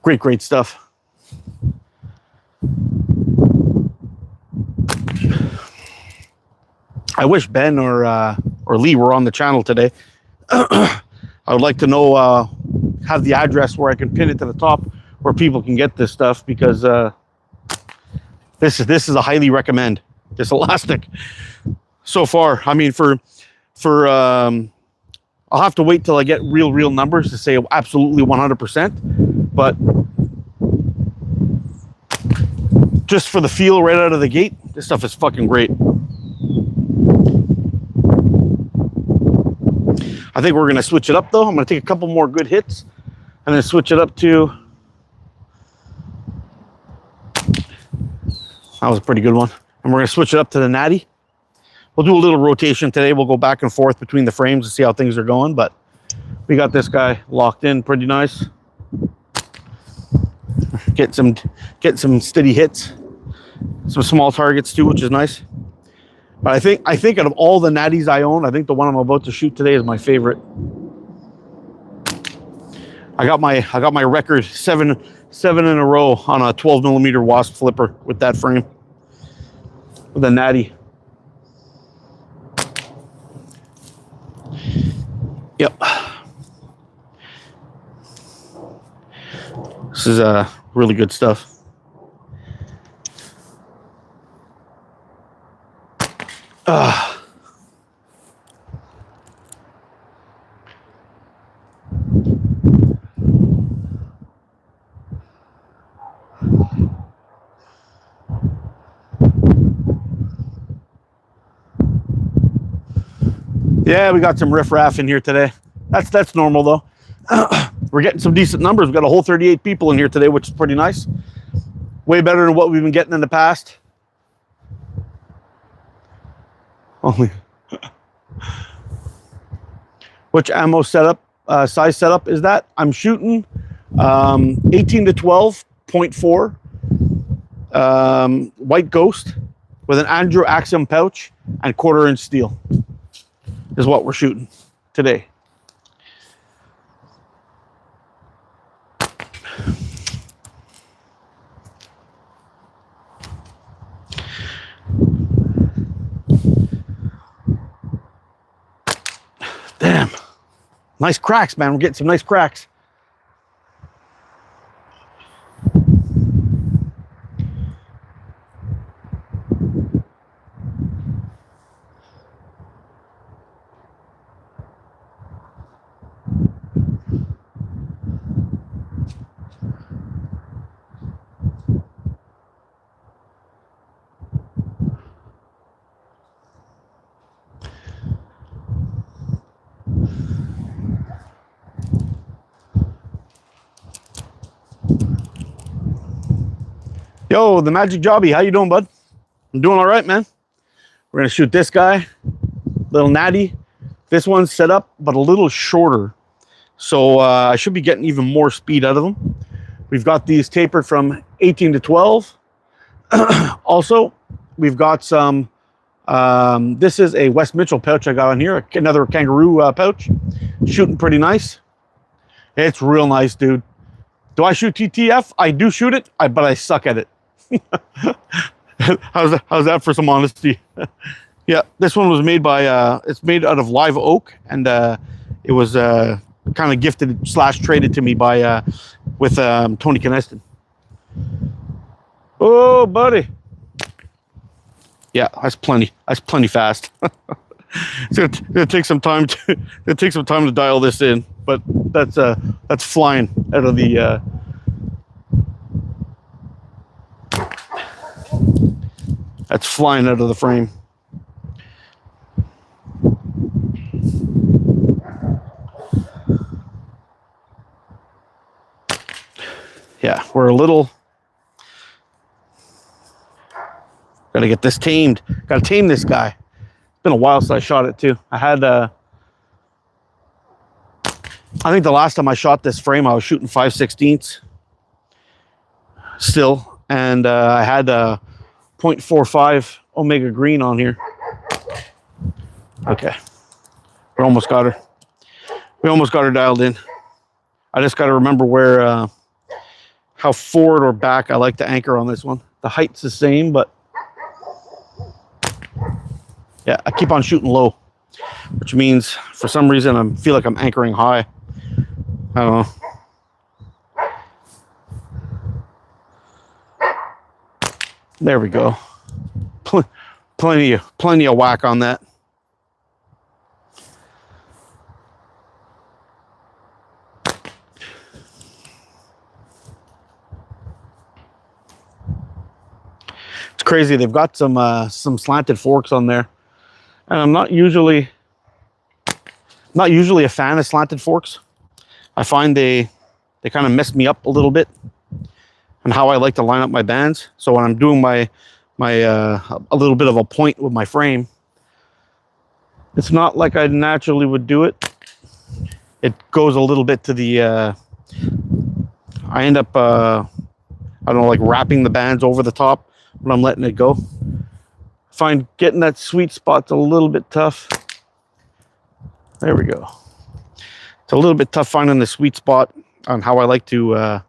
Speaker 1: Great stuff. I wish Ben or Lee were on the channel today. I would like to know, have the address where I can pin it to the top where people can get this stuff, because this is a highly recommend. This elastic so far. I mean, for I'll have to wait till I get real numbers to say absolutely 100%, but just for the feel right out of the gate, this stuff is fucking great. I think we're going to switch it up, though. I'm going to take a couple more good hits and then switch it up to... That was a pretty good one. And we're going to switch it up to the natty. We'll do a little rotation today. We'll go back and forth between the frames to see how things are going, but we got this guy locked in pretty nice. Get some steady hits. Some small targets, too, which is nice. But I think out of all the natties I own, I think the one I'm about to shoot today is my favorite. I got my record seven in a row on a 12mm wasp flipper with that frame, with a natty. Yep. This is really good stuff. Yeah, we got some riffraff in here today. That's normal though. We're getting some decent numbers. We've got a whole 38 people in here today, which is pretty nice. Way better than what we've been getting in the past. Only. Which ammo setup, size setup is that? I'm shooting 18 to 12.4 white ghost with an Andrew Axum pouch and 1/4" steel is what we're shooting today. Damn. Nice cracks, man. We're getting some nice cracks. Yo, the Magic Jobby, how you doing, bud? I'm doing all right, man. We're gonna shoot this guy, little natty. This one's set up, but a little shorter. So I should be getting even more speed out of them. We've got these tapered from 18 to 12. Also, we've got some, this is a West Mitchell pouch I got on here, another kangaroo pouch. Shooting pretty nice. It's real nice, dude. Do I shoot TTF? I do shoot it, but I suck at it. How's that for some honesty? Yeah, this one was made by, it's made out of live oak, and it was kind of gifted / traded to me by, with Tony Caneston. Oh, buddy. Yeah, that's plenty. That's plenty fast. It's gonna take some time to dial this in, but that's flying out of the. That's flying out of the frame. we're a little... Gotta get this tamed. Gotta tame this guy. It's been a while since I shot it too. I had... I think the last time I shot this frame, I was shooting 5/16 still. And I had a 0.45 Omega Green on here. Okay. We almost got her. We almost got her dialed in. I just got to remember where, how forward or back I like to anchor on this one. The height's the same, but yeah, I keep on shooting low, which means for some reason I feel like I'm anchoring high. I don't know. There we go. Plenty of whack on that. It's crazy. They've got some slanted forks on there, and I'm not usually a fan of slanted forks. I find they kind of mess me up a little bit and how I like to line up my bands. So when I'm doing a little bit of a point with my frame, it's not like I naturally would do it. It goes a little bit to the, I end up, I don't know, like wrapping the bands over the top when I'm letting it go. Find getting that sweet spot's a little bit tough. There we go. It's a little bit tough finding the sweet spot on how I like to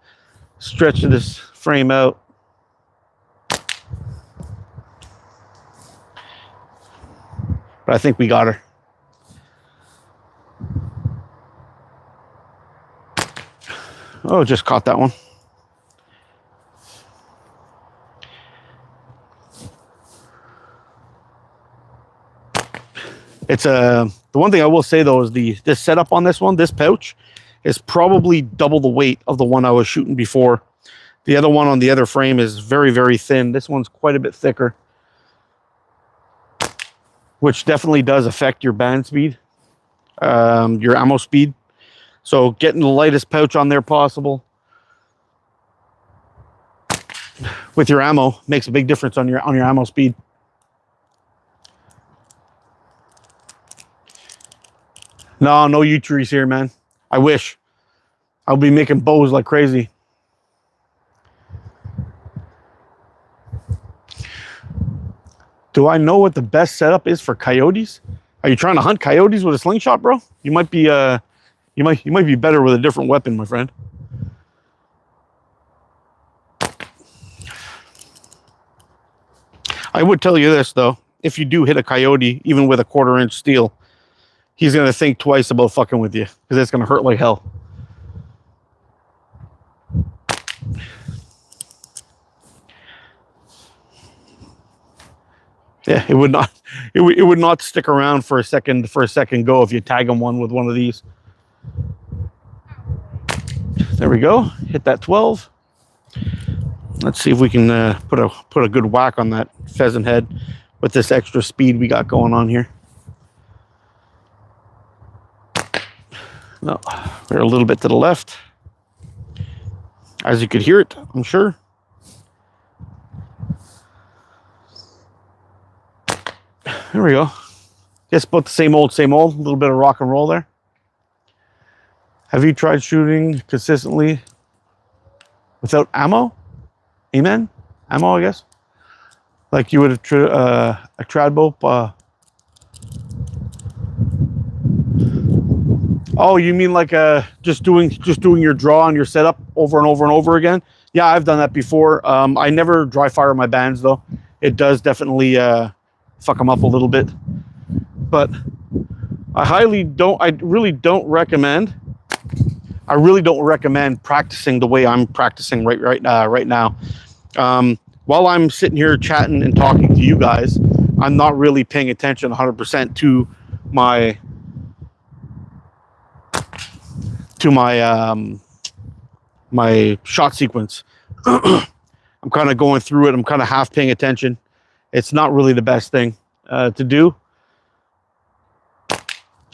Speaker 1: stretch this frame out. But I think we got her. Oh, just caught that one. It's the one thing I will say though is this setup on this one, this pouch, is probably double the weight of the one I was shooting before. The other one on the other frame is very, very thin. This one's quite a bit thicker, which definitely does affect your band speed, your ammo speed. So getting the lightest pouch on there possible with your ammo makes a big difference on your ammo speed. No yew trees here, man. I wish. I'll be making bows like crazy. Do I know what the best setup is for coyotes? Are you trying to hunt coyotes with a slingshot, bro? You might be you might be better with a different weapon, my friend. I would tell you this though, if you do hit a coyote, even with a 1/4 inch steel, he's gonna think twice about fucking with you because it's gonna hurt like hell. Yeah, it would not. It would not stick around for a second go if you tag him one with one of these. There we go. Hit that 12. Let's see if we can put a good whack on that pheasant head with this extra speed we got going on here. No, we're a little bit to the left, as you could hear it, I'm sure. There we go. Guess about the same old, a little bit of rock and roll there. Have you tried shooting consistently without ammo? Amen? Ammo, I guess. Like you would have a trad bow. Oh, you mean like just doing your draw on your setup over and over and over again? Yeah, I've done that before. I never dry fire my bands though. It does definitely fuck them up a little bit, but I really don't recommend practicing the way I'm practicing right now. While I'm sitting here chatting and talking to you guys, I'm not really paying attention 100% to my my shot sequence. I'm kind of going through it. I'm kind of half paying attention. It's not really the best thing to do,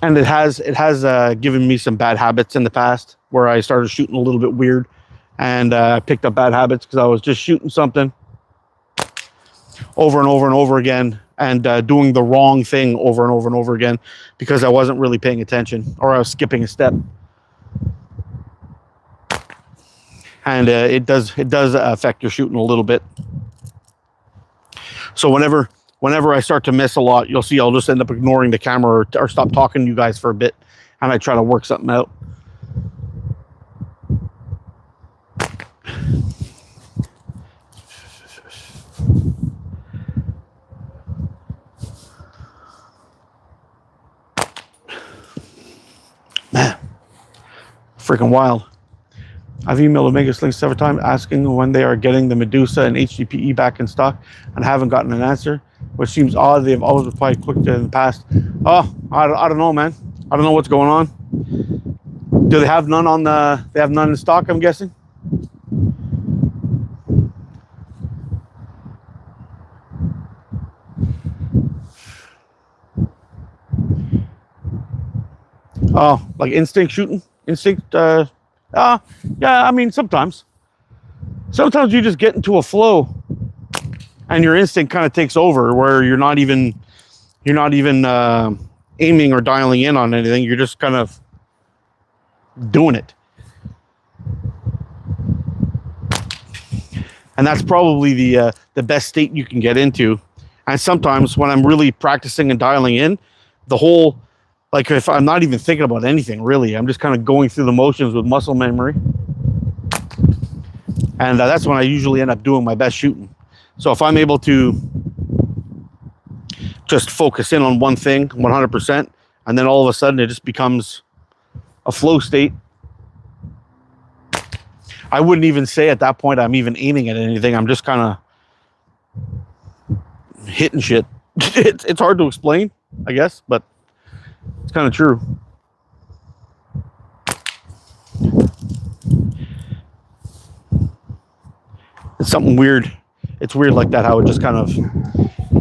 Speaker 1: and it has given me some bad habits in the past where I started shooting a little bit weird And I picked up bad habits because I was just shooting something over and over and over again, and doing the wrong thing over and over and over again because I wasn't really paying attention, or I was skipping a step. And it does affect your shooting a little bit. So whenever I start to miss a lot, you'll see I'll just end up ignoring the camera, or stop talking to you guys for a bit, and I try to work something out. Man, freaking wild. I've emailed Omega Sling several times asking when they are getting the Medusa and HDPE back in stock, and haven't gotten an answer, which seems odd. They have always replied quickly in the past. Oh, I don't know, man. I don't know what's going on. Do they have none on the? They have none in stock, I'm guessing. Oh, like instinct shooting? Instinct, yeah, I mean, sometimes you just get into a flow and your instinct kind of takes over, where you're not even aiming or dialing in on anything. You're just kind of doing it. And that's probably the best state you can get into. And sometimes when I'm really practicing and dialing in, the whole, like if I'm not even thinking about anything really, I'm just kind of going through the motions with muscle memory. And that's when I usually end up doing my best shooting. So if I'm able to just focus in on one thing 100%, and then all of a sudden it just becomes a flow state, I wouldn't even say at that point I'm even aiming at anything. I'm just kind of hitting shit. It's hard to explain, I guess, but it's kind of true. It's something weird. It's weird like that, how it just kind of,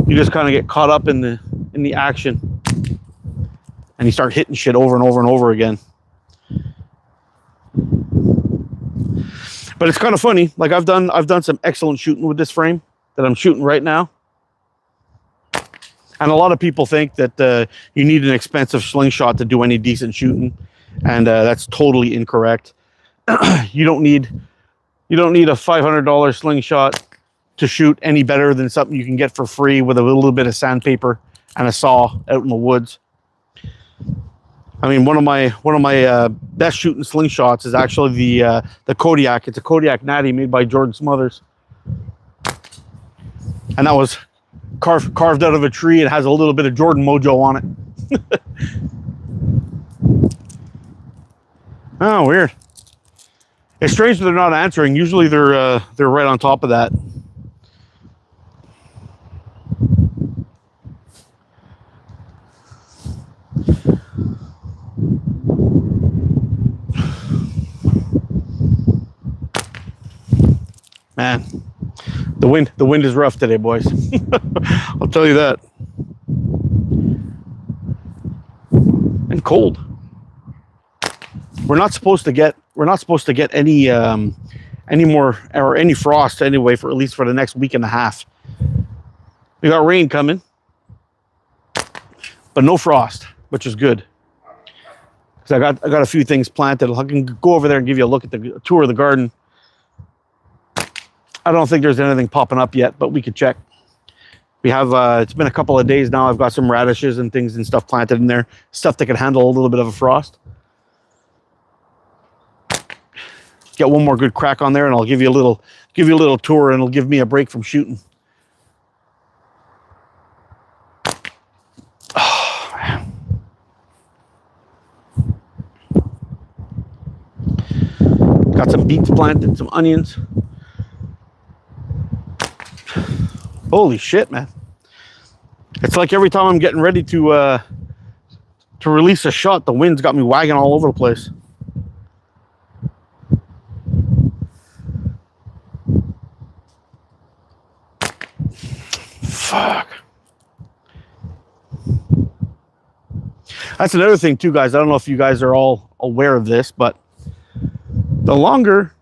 Speaker 1: you just kind of get caught up in the action, and you start hitting shit over and over and over again. But it's kind of funny. Like I've done some excellent shooting with this frame that I'm shooting right now. And a lot of people think that you need an expensive slingshot to do any decent shooting, and that's totally incorrect. You don't need a $500 slingshot to shoot any better than something you can get for free with a little bit of sandpaper and a saw out in the woods. I mean, one of my best shooting slingshots is actually the Kodiak. It's a Kodiak Natty made by Jordan Smothers, and that was carved out of a tree. It has a little bit of Jordan mojo on it. Oh, weird. It's strange that they're not answering. Usually they're right on top of that. Man, the wind is rough today, boys. I'll tell you that. And cold. We're not supposed to get any more, or any frost anyway, for at least for the next week and a half. We got rain coming, but no frost, which is good. Because I got a few things planted. I can go over there and give you a look at the tour of the garden. I don't think there's anything popping up yet, but we could check. We have, it's been a couple of days now. I've got some radishes and things and stuff planted in there. Stuff that can handle a little bit of a frost. Get one more good crack on there, and I'll give you a little tour, and it'll give me a break from shooting. Oh, man. Got some beets planted, some onions. Holy shit, man. It's like every time I'm getting ready to release a shot, the wind's got me wagging all over the place. Fuck. That's another thing too, guys. I don't know if you guys are all aware of this, but the longer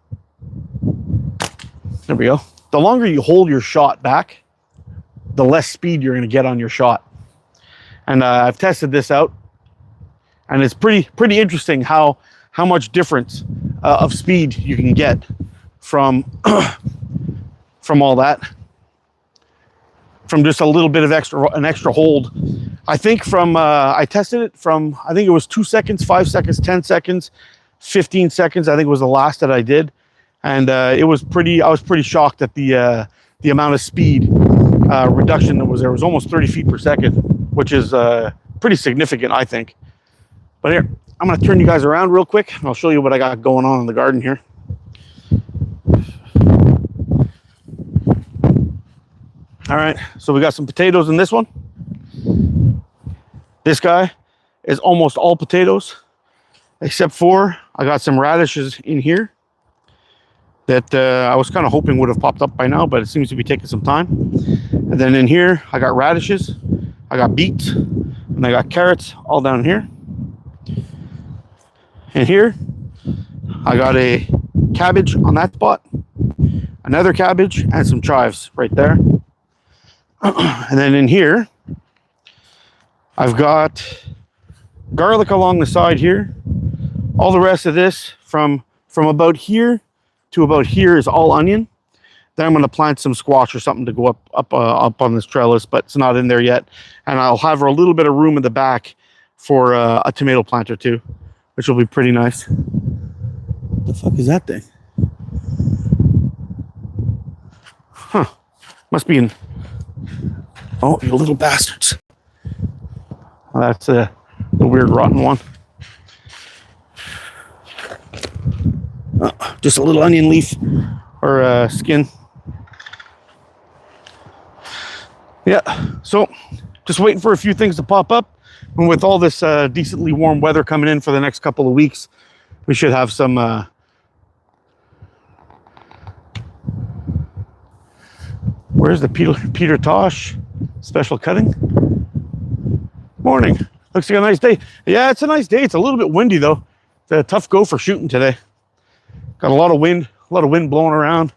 Speaker 1: There we go. The longer you hold your shot back, the less speed you're going to get on your shot. And I've tested this out, and it's pretty interesting how much difference of speed you can get from from all that, from just a little bit of an extra hold. I think from I tested it from, I think it was 2 seconds, 5 seconds, 10 seconds, 15 seconds. I think was the last that I did, and it was pretty. I was pretty shocked at the amount of speed reduction that was there. It was almost 30 feet per second, which is pretty significant, I think. But here, I'm going to turn you guys around real quick, and I'll show you what I got going on in the garden here. All right, so we got some potatoes in this one. This guy is almost all potatoes, except for I got some radishes in here that I was kind of hoping would have popped up by now, but it seems to be taking some time. And then in here, I got radishes, I got beets, and I got carrots all down here. And here, I got a cabbage on that spot, another cabbage, and some chives right there. And then in here, I've got garlic along the side here. All the rest of this from about here to about here is all onion. Then I'm going to plant some squash or something to go up on this trellis, but it's not in there yet. And I'll have a little bit of room in the back for a tomato plant or two, which will be pretty nice. What the fuck is that thing? Huh. Must be in... Oh, you little bastards. Well, that's the weird rotten one. Just a little onion leaf or skin. Yeah, so just waiting for a few things to pop up. And with all this decently warm weather coming in for the next couple of weeks, we should have some... Where's the Peter Tosh special cutting? Morning. Looks like a nice day. Yeah, it's a nice day. It's a little bit windy though. It's a tough go for shooting today. Got a lot of wind blowing around.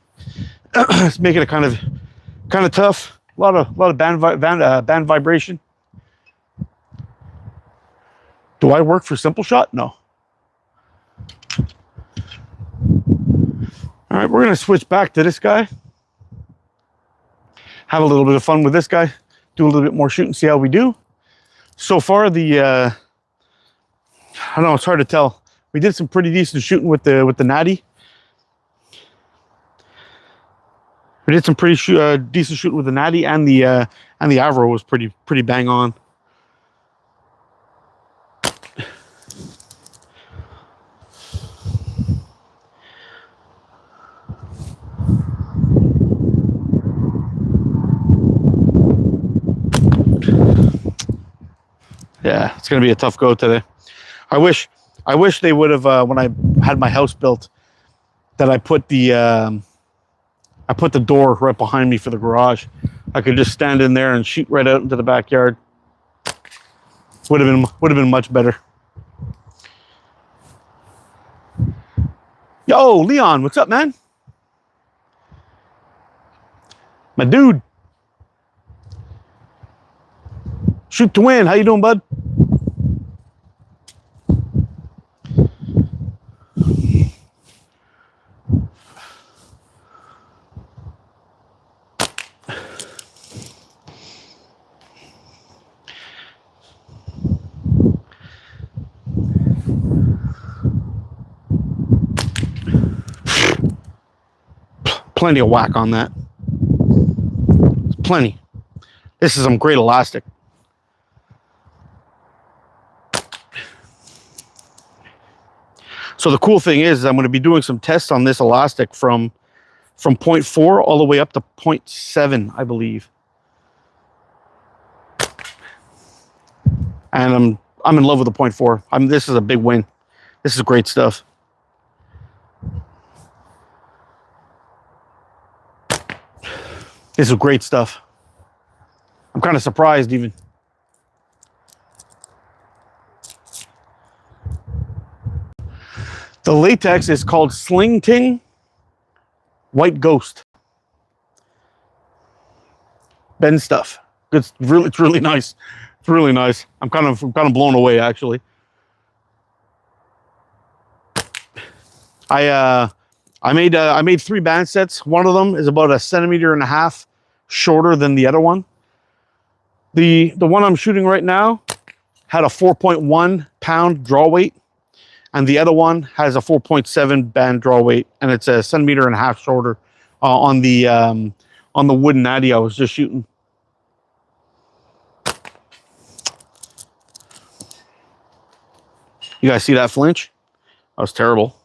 Speaker 1: It's making it kind of tough. A lot of band vibration. Do I work for Simple Shot? No. All right, we're gonna switch back to this guy. Have a little bit of fun with this guy. Do a little bit more shooting, see how we do. So far, I don't know, it's hard to tell. We did some pretty decent shooting with the natty. We did some pretty decent shooting with the natty, and the Avro was pretty bang on. Yeah, it's gonna be a tough go today. I wish they would have when I had my house built, that I put the door right behind me for the garage. I could just stand in there and shoot right out into the backyard. Would have been much better. Yo, Leon, what's up, man? My dude. Shoot to win. How you doing, bud? Plenty of whack on that. Plenty. This is some great elastic. So the cool thing is I'm going to be doing some tests on this elastic from 0.4 all the way up to 0.7, I believe. And I'm in love with the 0.4. This is a big win. This is great stuff. This is great stuff. I'm kind of surprised even. The latex is called Sling Ting White Ghost. bend stuff. It's really nice. It's really nice. I'm kind of blown away actually. I made 3 band sets. One of them is about 1.5 centimeters shorter than the other one. The one I'm shooting right now had a 4.1 pound draw weight, and the other one has a 4.7 band draw weight, and it's 1.5 centimeters shorter on the wooden natty I was just shooting. You guys see that flinch? That was terrible.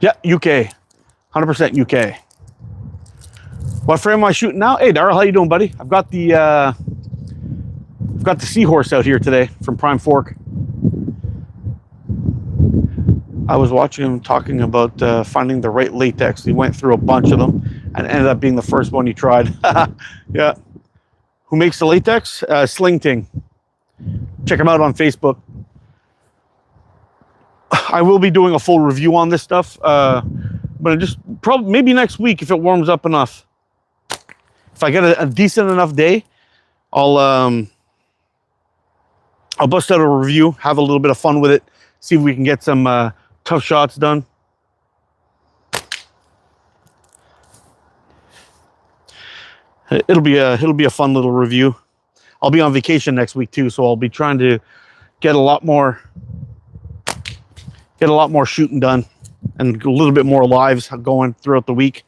Speaker 1: Yeah, UK. 100% UK. What frame am I shooting now? Hey, Darryl, how you doing, buddy? I've got the Seahorse out here today from Prime Fork. I was watching him talking about finding the right latex. He went through a bunch of them and ended up being the first one he tried. Yeah. Who makes the latex? Sling Ting. Check him out on Facebook. I will be doing a full review on this stuff, but just probably maybe next week if it warms up enough. If I get a decent enough day, I'll bust out a review, have a little bit of fun with it, see if we can get some tough shots done. It'll be a fun little review. I'll be on vacation next week too, so I'll be trying to get a lot more shooting done and a little bit more lives going throughout the week.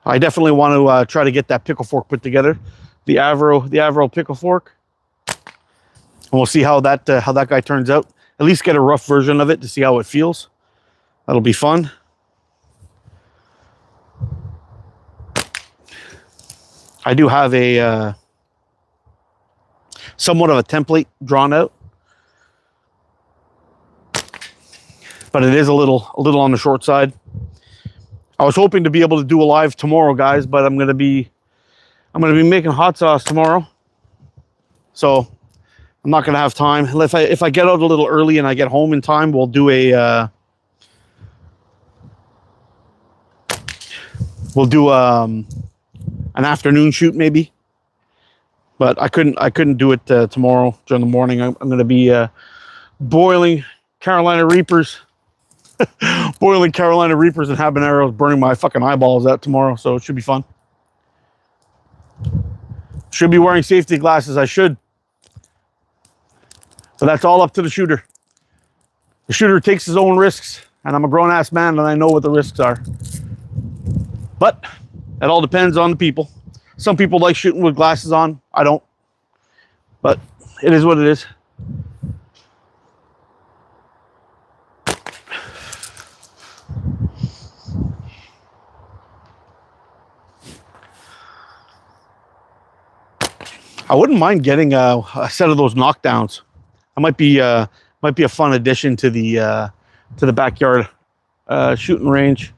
Speaker 1: I definitely want to try to get that pickle fork put together, the Avro pickle fork, and we'll see how that guy turns out. At least get a rough version of it to see how it feels. That'll be fun. I do have a somewhat of a template drawn out, but it is a little on the short side. I was hoping to be able to do a live tomorrow, guys, but I'm gonna be making hot sauce tomorrow, so I'm not gonna have time. If I get out a little early and I get home in time, we'll do an afternoon shoot maybe. But I couldn't do it tomorrow during the morning. I'm gonna be boiling Carolina Reapers. Boiling Carolina Reapers and habaneros, burning my fucking eyeballs out tomorrow, so it should be fun. Should be wearing safety glasses, I should. So that's all up to the shooter. The shooter takes his own risks, and I'm a grown-ass man and I know what the risks are. But it all depends on the people. Some people like shooting with glasses on, I don't. But it is what it is. I wouldn't mind getting a set of those knockdowns. That might be a fun addition to the backyard shooting range.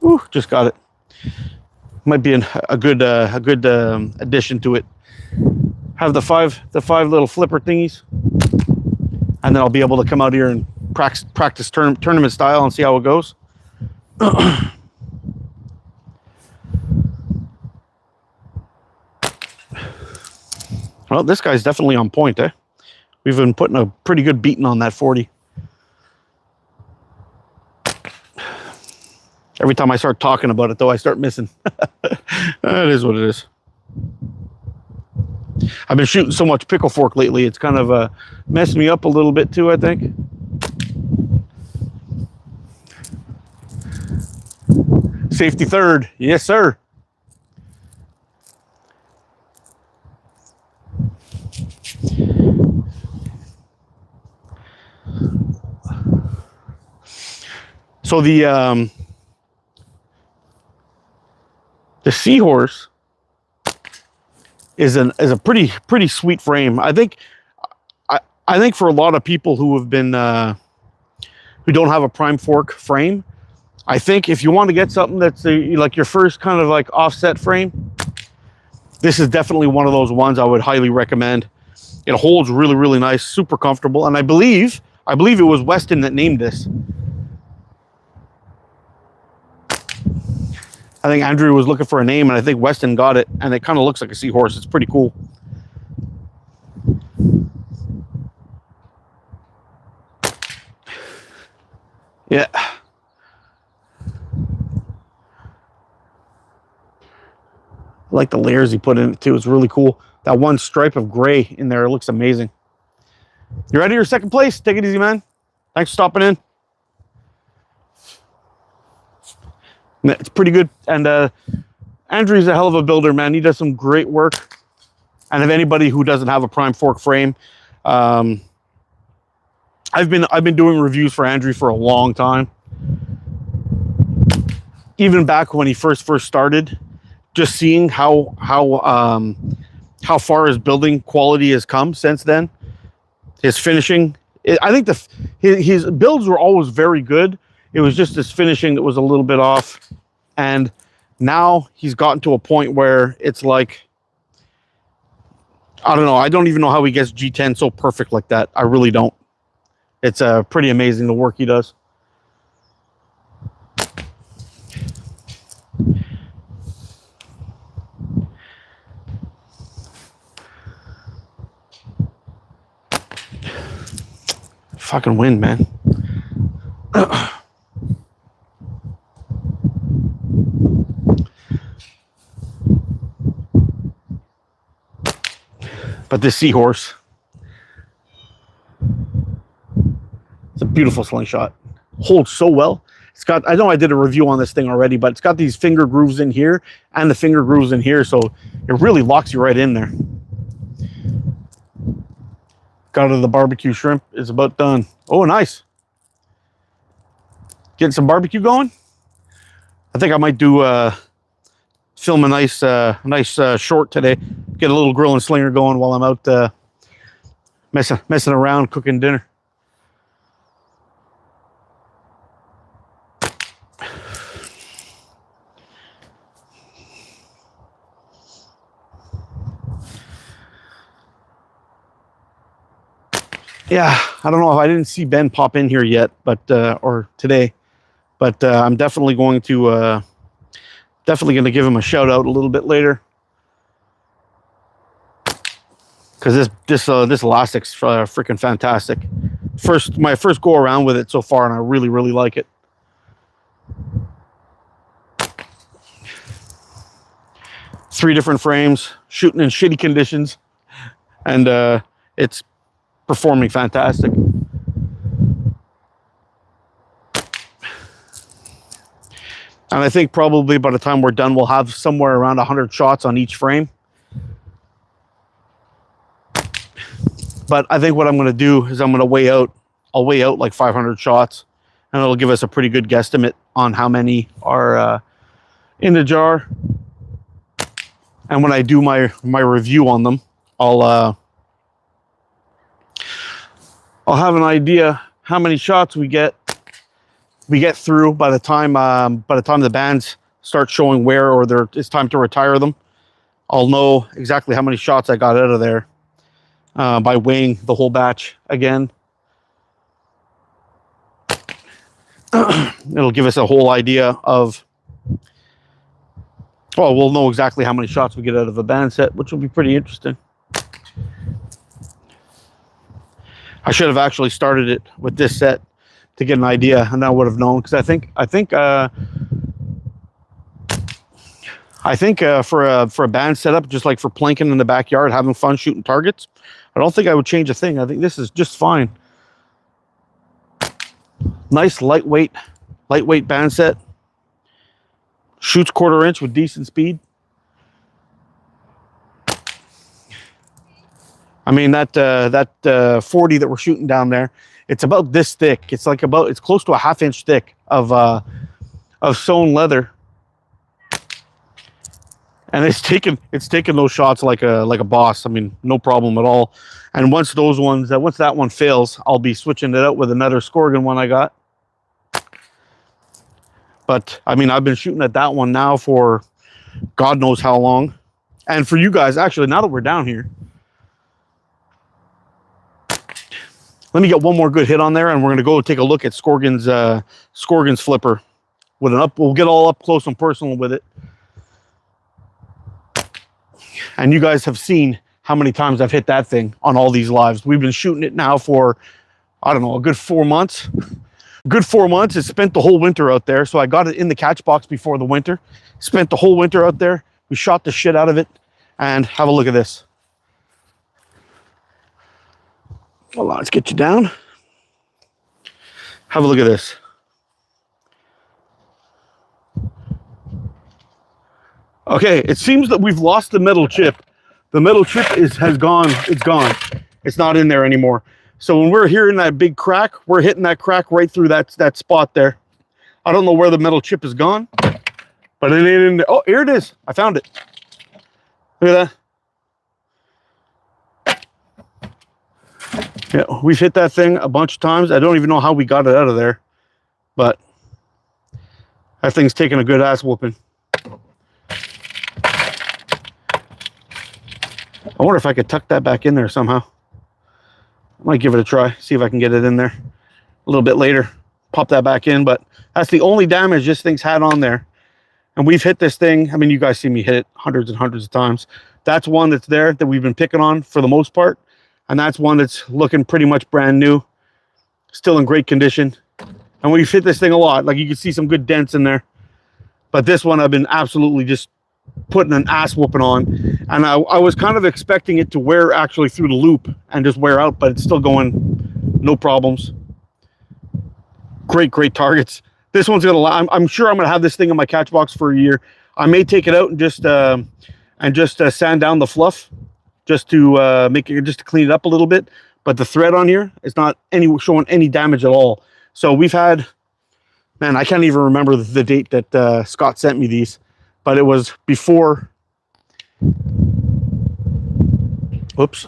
Speaker 1: Ooh, just got it. Might be a good addition to it. Have the five little flipper thingies, and then I'll be able to come out here and practice tournament style and see how it goes. Well, this guy's definitely on point, eh? We've been putting a pretty good beating on that 40. Every time I start talking about it, though, I start missing. It is what it is. I've been shooting so much pickle fork lately, it's kind of messed me up a little bit, too, I think. Safety third. Yes, sir. So the Seahorse is a pretty sweet frame. I think for a lot of people who have been who don't have a prime fork frame, I think if you want to get something that's like your first kind of like offset frame, this is definitely one of those ones I would highly recommend. It holds really, really nice, super comfortable. And I believe it was Weston that named this. I think Andrew was looking for a name, and I think Weston got it, and it kind of looks like a seahorse. It's pretty cool. Yeah. I like the layers he put in it too. It's really cool. That one stripe of gray in there, it looks amazing. You ready for your second place? Take it easy, man. Thanks for stopping in. It's pretty good. And Andrew's a hell of a builder, man. He does some great work. And if anybody who doesn't have a prime fork frame, I've been doing reviews for Andrew for a long time. Even back when he first started, just seeing how far his building quality has come since then. His finishing, I think his builds were always very good. It was just his finishing that was a little bit off. And now he's gotten to a point where it's like, I don't know. I don't even know how he gets G10 so perfect like that. I really don't. It's pretty amazing the work he does. Fucking wind, man. But this seahorse, it's a beautiful slingshot. Holds so well. It's got, I know I did a review on this thing already, but it's got these finger grooves in here and the finger grooves in here, so it really locks you right in there. Got of the barbecue shrimp is about done. Oh, nice. Getting some barbecue going. I think I might do film a nice short today. Get a little grill and slinger going while I'm out messing around cooking dinner. Yeah, I don't know if I didn't see Ben pop in here yet, but or today, but I'm definitely going to give him a shout out a little bit later, because this elastic's freaking fantastic. My first go around with it so far, and I really like it. Three different frames, shooting in shitty conditions, and it's performing fantastic. And I think probably by the time we're done, we'll have somewhere around 100 shots on each frame. But I think what I'm going to do is I'm going to weigh out. I'll weigh out like 500 shots, and it'll give us a pretty good guesstimate on how many are in the jar. And when I do my review on them, I'll have an idea how many shots we get through by the time the bands start showing wear, or it's time to retire them. I'll know exactly how many shots I got out of there by weighing the whole batch again. It'll give us a whole idea of, well, we'll know exactly how many shots we get out of a band set, which will be pretty interesting. I should have actually started it with this set to get an idea, and I would have known, because I think for a band setup, just like for planking in the backyard, having fun shooting targets, I don't think I would change a thing. I think this is just fine. Nice lightweight band set. Shoots 1/4 inch with decent speed. I mean, that 40 that we're shooting down there, it's about this thick. It's close to a 1/2 inch thick of sewn leather, and it's taken those shots like a boss. I mean, no problem at all. And once that one fails, I'll be switching it out with another Scorgan one I got. But I mean, I've been shooting at that one now for God knows how long. And for you guys, actually, now that we're down here, let me get one more good hit on there, and we're going to go take a look at Scorgan's flipper with an up. We'll get all up close and personal with it. And you guys have seen how many times I've hit that thing on all these lives. We've been shooting it now for, I don't know, a good 4 months. Good 4 months. It spent the whole winter out there. So I got it in the catch box before the winter. Spent the whole winter out there. We shot the shit out of it. And have a look at this. Hold on, let's get you down. Have a look at this. Okay, it seems that we've lost the metal chip. The metal chip has gone. It's gone. It's not in there anymore. So when we're hearing that big crack, we're hitting that crack right through that spot there. I don't know where the metal chip is gone, but it ain't in there. Oh, here it is. I found it. Look at that. Yeah, we've hit that thing a bunch of times. I don't even know how we got it out of there, but that thing's taking a good ass whooping. I wonder if I could tuck that back in there somehow. I might give it a try, see if I can get it in there a little bit later. Pop that back in, but that's the only damage this thing's had on there. And we've hit this thing. I mean, you guys see me hit it hundreds and hundreds of times. That's one that's there that we've been picking on for the most part. And that's one that's looking pretty much brand new. Still in great condition. And we've hit this thing a lot. Like you can see some good dents in there. But this one I've been absolutely just putting an ass whooping on. And I was kind of expecting it to wear actually through the loop and just wear out, but it's still going, no problems. Great targets. This one's gonna, I'm sure I'm gonna have this thing in my catch box for a year. I may take it out and just sand down the fluff, just to make it, just to clean it up a little bit. But the thread on here is not showing any damage at all. So we've had, man, I can't even remember the date that Scott sent me these, but it was before. Whoops.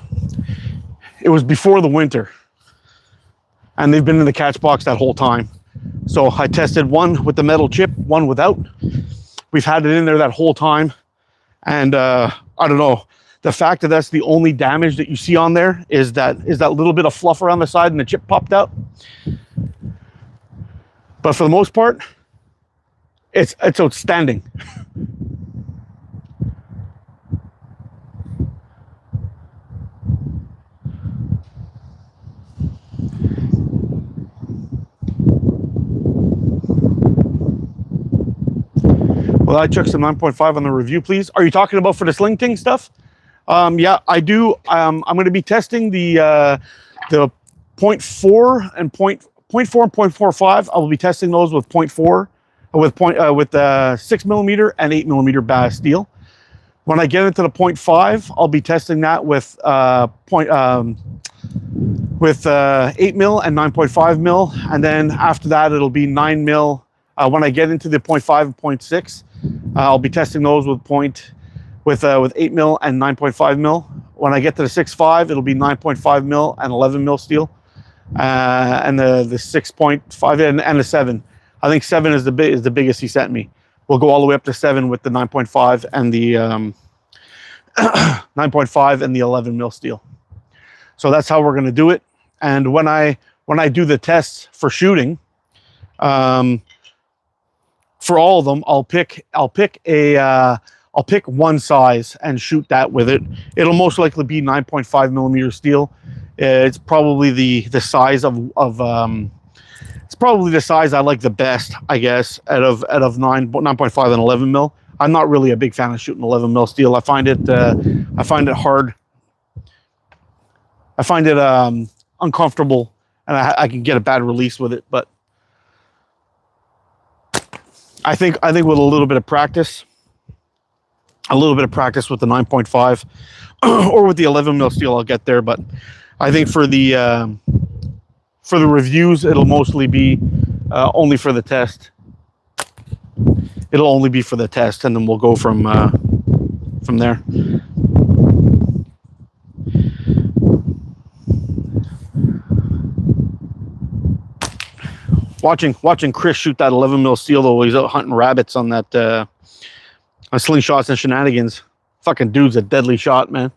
Speaker 1: It was before the winter, and they've been in the catch box that whole time. So I tested one with the metal chip, one without. We've had it in there that whole time. And I don't know, the fact that that's the only damage that you see on there is that little bit of fluff around the side and the chip popped out. But for the most part, it's outstanding. Well, I checked some 9.5 on the review, please. Are you talking about for the Sling ting stuff? Yeah, I do. I'm going to be testing the 0.4 and 0.45. I will be testing those with 0.4, with 6 millimeter and 8 millimeter bass steel. When I get into the 0.5, I'll be testing that with 8 mil and 9.5 mil, and then after that it'll be 9 mil. When I get into the 0.5 and 0.6, I'll be testing those with 8 mil and 9.5 mil. When I get to the 6.5, it'll be 9.5 mil and 11 mil steel, and the 6.5 and the 7. I think 7 is the biggest he sent me. We'll go all the way up to 7 with the 9.5 and the 9.5 and the 11 mil steel. So that's how we're going to do it. And when I do the tests for shooting, for all of them, I'll pick one size and shoot that with it. It'll most likely be 9.5 millimeter steel. It's probably the size it's probably the size I like the best, I guess, out of 9.5 and 11 mil. I'm not really a big fan of shooting 11 mil steel. I find it hard. I find it uncomfortable, and I can get a bad release with it. But I think with a little bit of practice, with the 9.5 or with the 11 mil steel, I'll get there. But I think for the reviews, it'll mostly be only for the test. It'll only be for the test, and then we'll go from there. Watching Chris shoot that 11 mil steel though, he's out hunting rabbits on that on slingshots and shenanigans. Fucking dude's a deadly shot, man.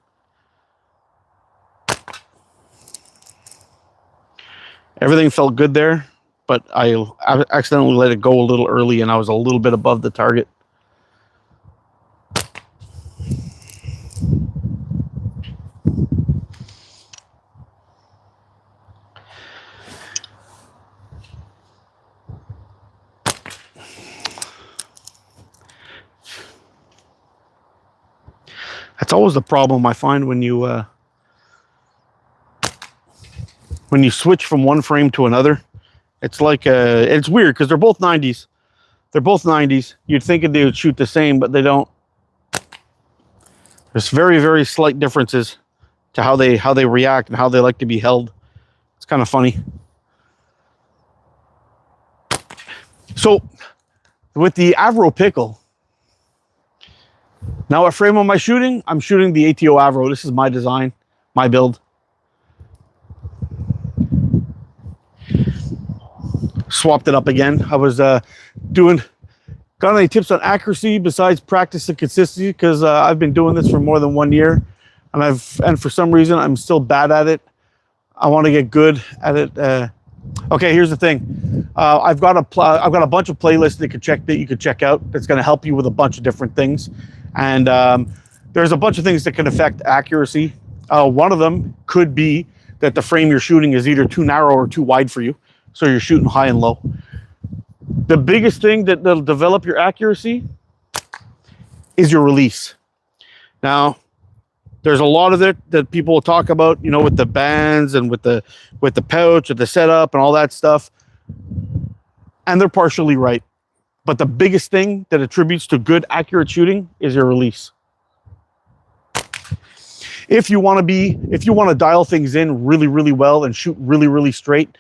Speaker 1: Everything felt good there, but I accidentally let it go a little early and I was a little bit above the target. That's always the problem I find when you switch from one frame to another. It's like it's weird because they're both 90s. They're both 90s. You'd think they would shoot the same, but they don't. There's very, very slight differences to how they react and how they like to be held. It's kind of funny. So with the Avro Pickle, now what frame am I shooting? I'm shooting the ATO Avro. This is my design, my build. Swapped it up again. I was got any tips on accuracy besides practice and consistency? Because I've been doing this for more than 1 year, and for some reason I'm still bad at it. I want to get good at it. Okay, here's the thing. I've got a bunch of playlists that you could check out. That's going to help you with a bunch of different things, and there's a bunch of things that can affect accuracy. One of them could be that the frame you're shooting is either too narrow or too wide for you. So you're shooting high and low. The biggest thing that'll develop your accuracy is your release. Now, there's a lot of it that people will talk about, you know, with the bands and with the pouch or the setup and all that stuff. And they're partially right. But the biggest thing that attributes to good, accurate shooting is your release. If you want to dial things in really, really well and shoot really, really straight,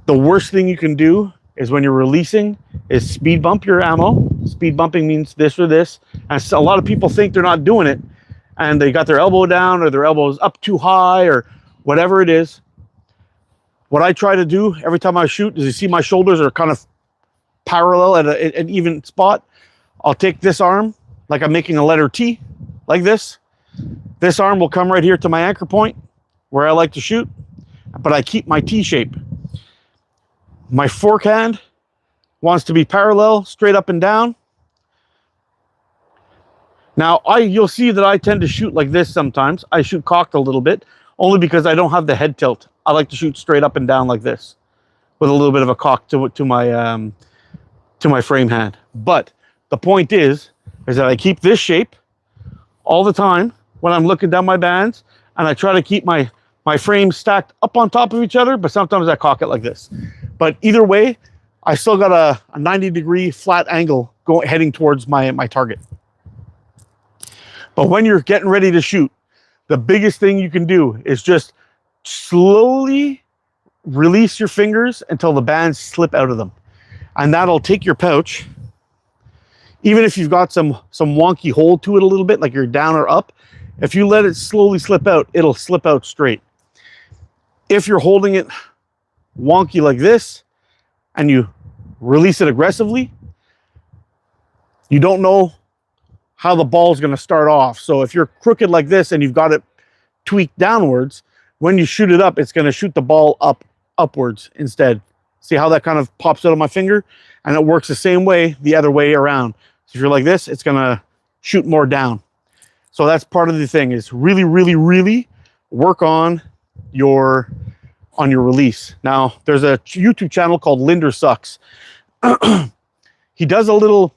Speaker 1: the worst thing you can do is when you're releasing is speed bump your ammo. Speed bumping means this or this. And so a lot of people think they're not doing it and they got their elbow down or their elbows up too high or whatever it is. What I try to do every time I shoot is, you see my shoulders are kind of parallel at an even spot. I'll take this arm like I'm making a letter T, like this. This arm will come right here to my anchor point where I like to shoot, but I keep my T shape. My forehand wants to be parallel, straight up and down. Now, you'll see that I tend to shoot like this sometimes. I shoot cocked a little bit, only because I don't have the head tilt. I like to shoot straight up and down like this, with a little bit of a cock to my frame hand. But the point is that I keep this shape all the time when I'm looking down my bands, and I try to keep my frames stacked up on top of each other, but sometimes I cock it like this. But either way, I still got a 90-degree flat angle heading towards my target. But when you're getting ready to shoot, the biggest thing you can do is just slowly release your fingers until the bands slip out of them. And that'll take your pouch, even if you've got some wonky hold to it a little bit, like you're down or up, if you let it slowly slip out, it'll slip out straight. If you're holding it wonky like this and you release it aggressively, you don't know how the ball is going to start off. So if you're crooked like this and you've got it tweaked downwards, when you shoot it up, it's going to shoot the ball upwards instead. See how that kind of pops out of my finger? And it works the same way the other way around. So if you're like this, it's going to shoot more down. So that's part of the thing, is really, really, really work on your release. Now, there's a YouTube channel called Linder Sucks. He does a little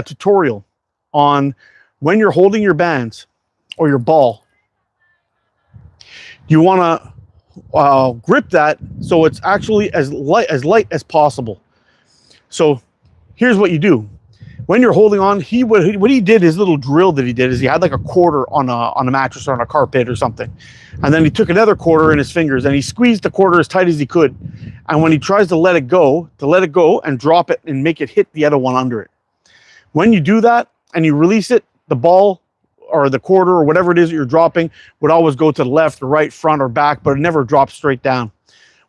Speaker 1: tutorial on when you're holding your bands or your ball. You want to grip that so it's actually as light as possible. So here's what you do. When you're holding on, what he did, his little drill that he did, is he had like a quarter on a mattress or on a carpet or something. And then he took another quarter in his fingers and he squeezed the quarter as tight as he could. And when he tries to let it go and drop it and make it hit the other one under it. When you do that and you release it, the ball or the quarter or whatever it is that you're dropping would always go to the left or right, front or back, but it never drops straight down.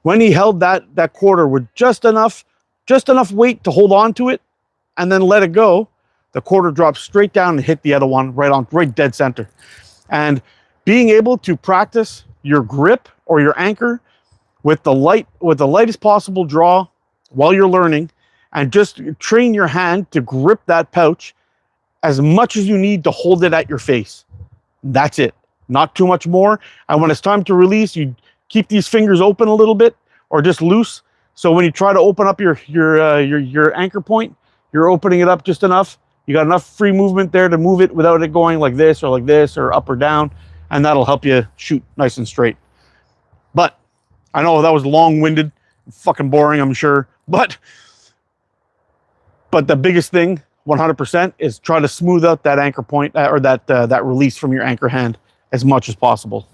Speaker 1: When he held that quarter with just enough weight to hold on to it and then let it go, the quarter dropped straight down and hit the other one right dead center. And being able to practice your grip or your anchor with the lightest possible draw while you're learning, and just train your hand to grip that pouch as much as you need to hold it at your face. That's it. Not too much more. And when it's time to release, you keep these fingers open a little bit or just loose. So when you try to open up your anchor point, you're opening it up just enough. You got enough free movement there to move it without it going like this or up or down, and that'll help you shoot nice and straight. But I know that was long-winded, fucking boring, I'm sure. But the biggest thing, 100%, is try to smooth out that anchor point or that release from your anchor hand as much as possible.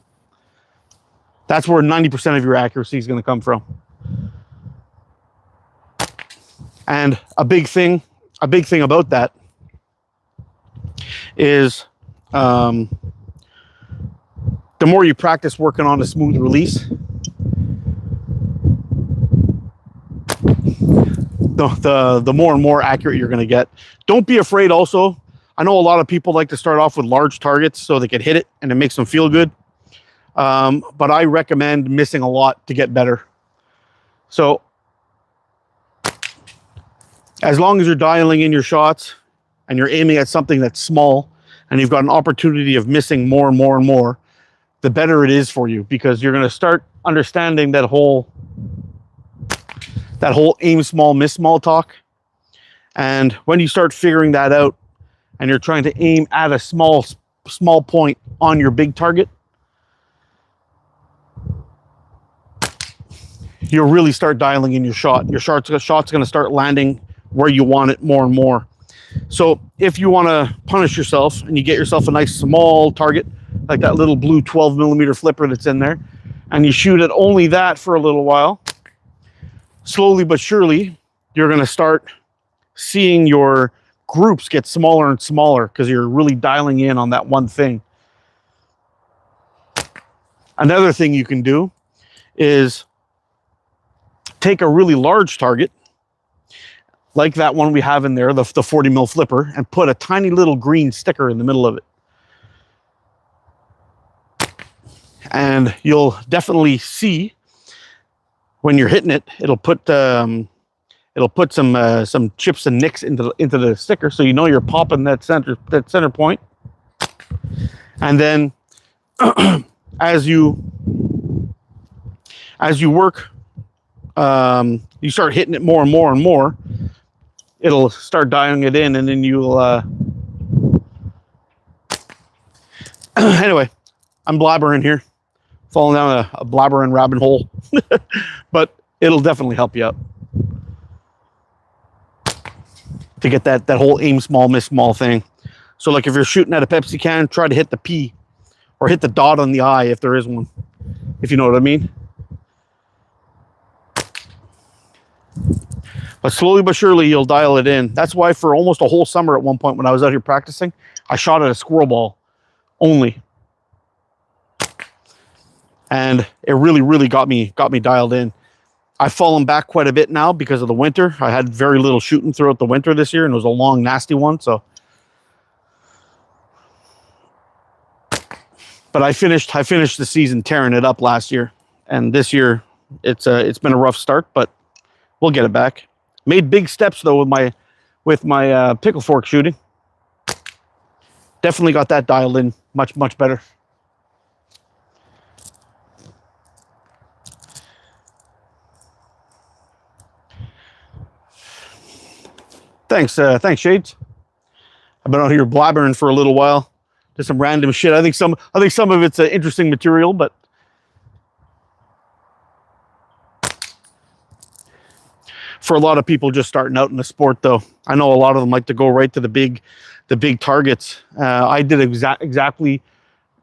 Speaker 1: That's where 90% of your accuracy is going to come from. And a big thing about that is the more you practice working on a smooth release, the more and more accurate you're going to get. Don't be afraid also. I know a lot of people like to start off with large targets so they can hit it and it makes them feel good. But I recommend missing a lot to get better. So as long as you're dialing in your shots and you're aiming at something that's small and you've got an opportunity of missing more and more and more, the better it is for you, because you're going to start understanding that whole aim small, miss small talk. And when you start figuring that out and you're trying to aim at a small point on your big target, you'll really start dialing in your shot. Your shot's going to start landing where you want it more and more. So if you want to punish yourself and you get yourself a nice small target, like that little blue 12mm flipper that's in there, and you shoot at only that for a little while, slowly but surely, you're going to start seeing your groups get smaller and smaller because you're really dialing in on that one thing. Another thing you can do is take a really large target, like that one we have in there, the 40mm flipper, and put a tiny little green sticker in the middle of it. And you'll definitely see when you're hitting it, it'll put some chips and nicks into the sticker, so you know you're popping that center point. And then as you work, you start hitting it more and more and more, it'll start dialing it in, and then you'll anyway, I'm blabbering here, falling down a blabbering rabbit hole. But it'll definitely help you out to get that whole aim small, miss small thing. So like if you're shooting at a Pepsi can, try to hit the P or hit the dot on the I if there is one, if you know what I mean. But slowly but surely you'll dial it in. That's why for almost a whole summer at one point when I was out here practicing, I shot at a squirrel ball only. And it really got me dialed in. I've fallen back quite a bit now because of the winter. I had very little shooting throughout the winter this year, and it was a long, nasty one. So, but I finished the season tearing it up last year, and this year it's been a rough start, but we'll get it back. Made big steps though with my pickle fork shooting. Definitely got that dialed in much better. Thanks, Shades. I've been out here blabbering for a little while, just some random shit. I think some of it's interesting material, but for a lot of people just starting out in the sport, though, I know a lot of them like to go right to the big targets. I did exactly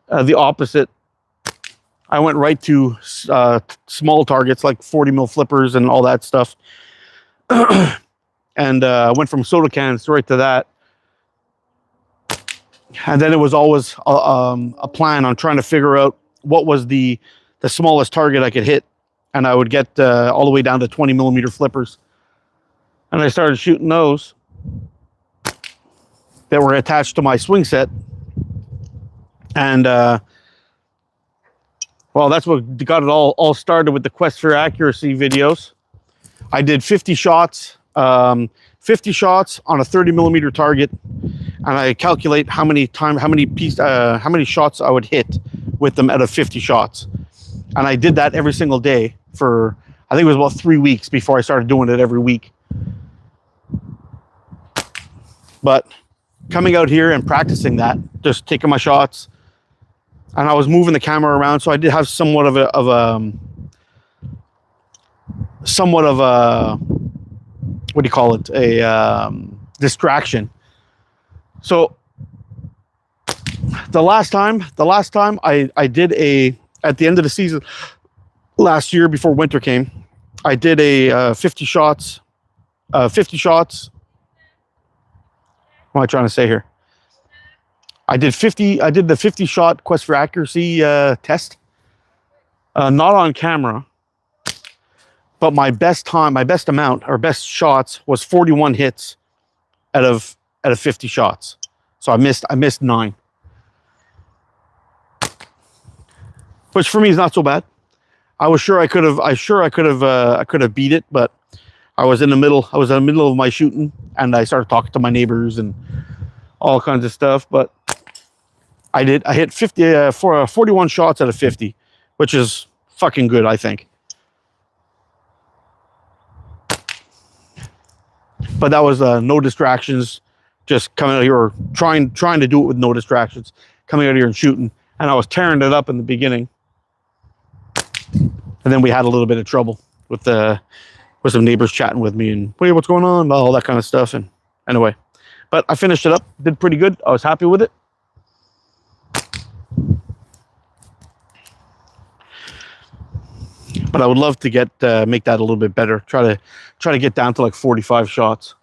Speaker 1: the opposite. I went right to small targets like 40mm flippers and all that stuff. And went from soda cans right to that. And then it was always a plan on trying to figure out what was the smallest target I could hit and I would get all the way down to 20 millimeter flippers. And I started shooting those that were attached to my swing set. And well, that's what got it all started with the quest for accuracy videos. I did 50 shots on a 30 millimeter target, and I calculate how many shots I would hit with them out of 50 shots. And I did that every single day for, I think it was about 3 weeks before I started doing it every week. But coming out here and practicing that, just taking my shots, and I was moving the camera around, so I did have somewhat of a what do you call it? A distraction. So the last time I did at the end of the season last year before winter came, I did a 50 shots. What am I trying to say here? I did the 50 shot quest for accuracy test. Not on camera, but my best shots was 41 hits out of 50 shots. So I missed 9. Which for me is not so bad. I could have beat it, but I was in the middle of my shooting, and I started talking to my neighbors and all kinds of stuff. But I hit 41 shots out of 50, which is fucking good, I think. But that was no distractions, just coming out here, or trying to do it with no distractions, coming out here and shooting. And I was tearing it up in the beginning, and then we had a little bit of trouble with some neighbors chatting with me and, hey, what's going on, all that kind of stuff. And anyway, but I finished it up, did pretty good. I was happy with it. But I would love to make that a little bit better. Try to get down to like 45 shots.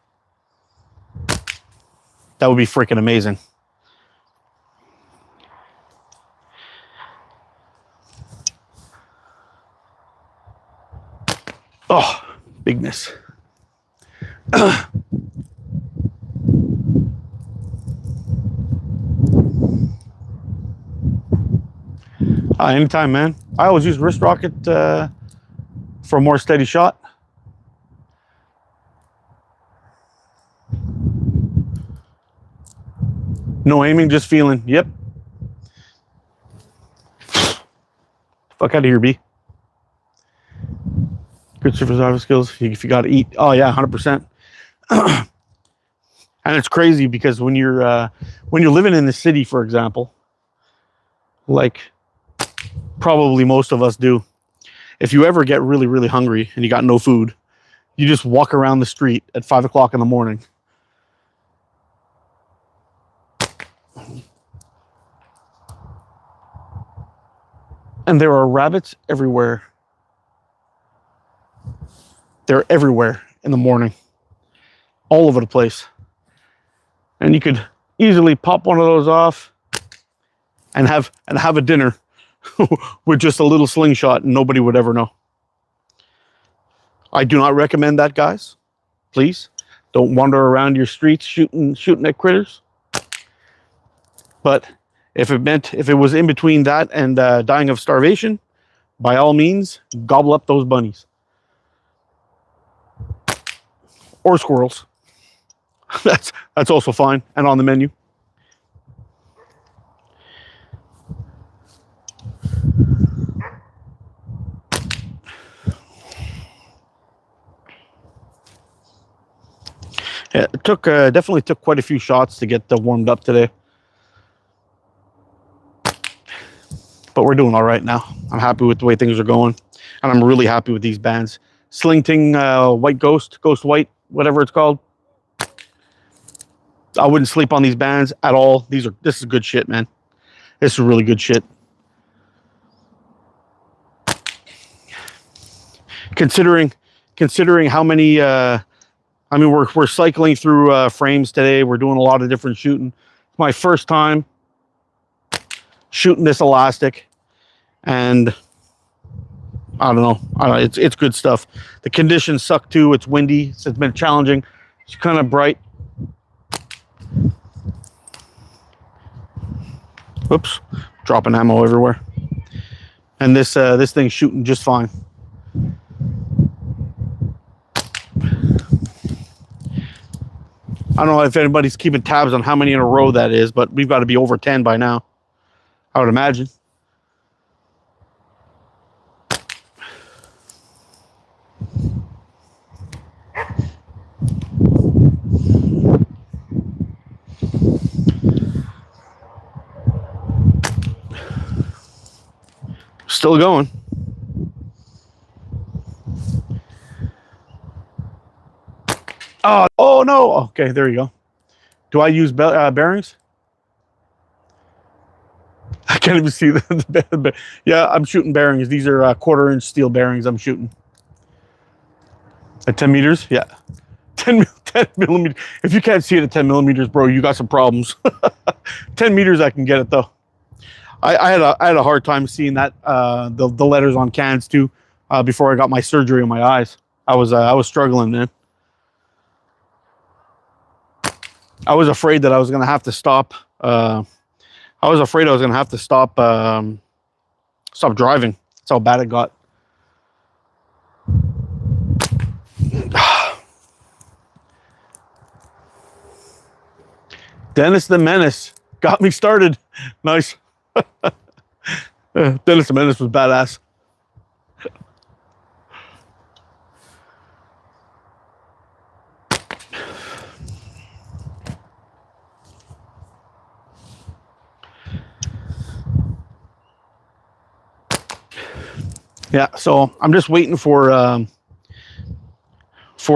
Speaker 1: That would be freaking amazing. Oh, bigness. Anytime, man. I always use wrist rocket for a more steady shot. No aiming, just feeling. Yep. Fuck out of here, B. Good survival skills if you got to eat. Oh yeah, 100%. And it's crazy because when you're living in the city, for example, like probably most of us do, if you ever get really, really hungry and you got no food, you just walk around the street at 5 o'clock in the morning. And there are rabbits everywhere. They're everywhere in the morning, all over the place. And you could easily pop one of those off and have a dinner with just a little slingshot, and nobody would ever know. I do not recommend that, guys. Please don't wander around your streets shooting at critters. But if it was in between that and dying of starvation, by all means, gobble up those bunnies. Or squirrels. That's also fine and on the menu. Yeah, it definitely took quite a few shots to get warmed up today. But we're doing all right now. I'm happy with the way things are going, and I'm really happy with these bands. Sling, ting, White Ghost White, whatever it's called. I wouldn't sleep on these bands at all. This is good shit, man. This is really good shit. Considering how many, I mean, we're cycling through frames today. We're doing a lot of different shooting. It's my first time shooting this elastic, and I don't know. It's good stuff. The conditions suck too. It's windy. It's been challenging. It's kind of bright. Oops, dropping ammo everywhere. And this thing's shooting just fine. I don't know if anybody's keeping tabs on how many in a row that is, but we've got to be over 10 by now, I would imagine. Still going. Oh no. Okay, there you go. Do I use bearings? I can't even see the yeah, I'm shooting bearings. These are 1/4-inch steel bearings I'm shooting. At 10 meters? Yeah. 10 millimeters. If you can't see it at 10 millimeters, bro, you got some problems. 10 meters I can get it though. I had a hard time seeing that the letters on cans too before I got my surgery on my eyes. I was struggling, man. I was afraid that I was gonna have to stop. I was afraid I was gonna have to stop driving. That's how bad it got. Dennis the Menace got me started. Nice. Dennis the Menace was badass. Yeah, so I'm just waiting for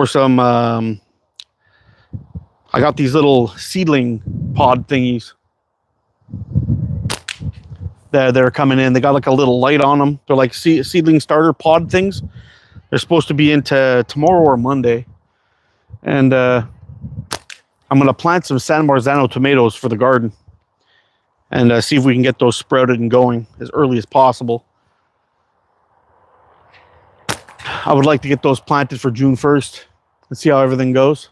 Speaker 1: some. I got these little seedling pod thingies. They're coming in. They got like a little light on them. They're like seedling starter pod things. They're supposed to be into tomorrow or Monday, and I'm gonna plant some San Marzano tomatoes for the garden, and see if we can get those sprouted and going as early as possible. I would like to get those planted for June 1st and see how everything goes.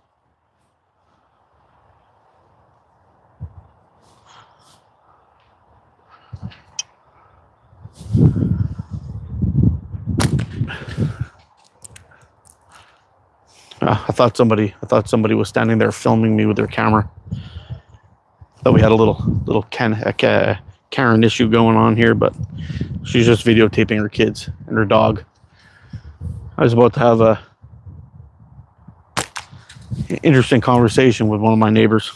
Speaker 1: I thought somebody was standing there filming me with their camera. Thought we had a little Karen issue going on here, but she's just videotaping her kids and her dog. I was about to have a interesting conversation with one of my neighbors.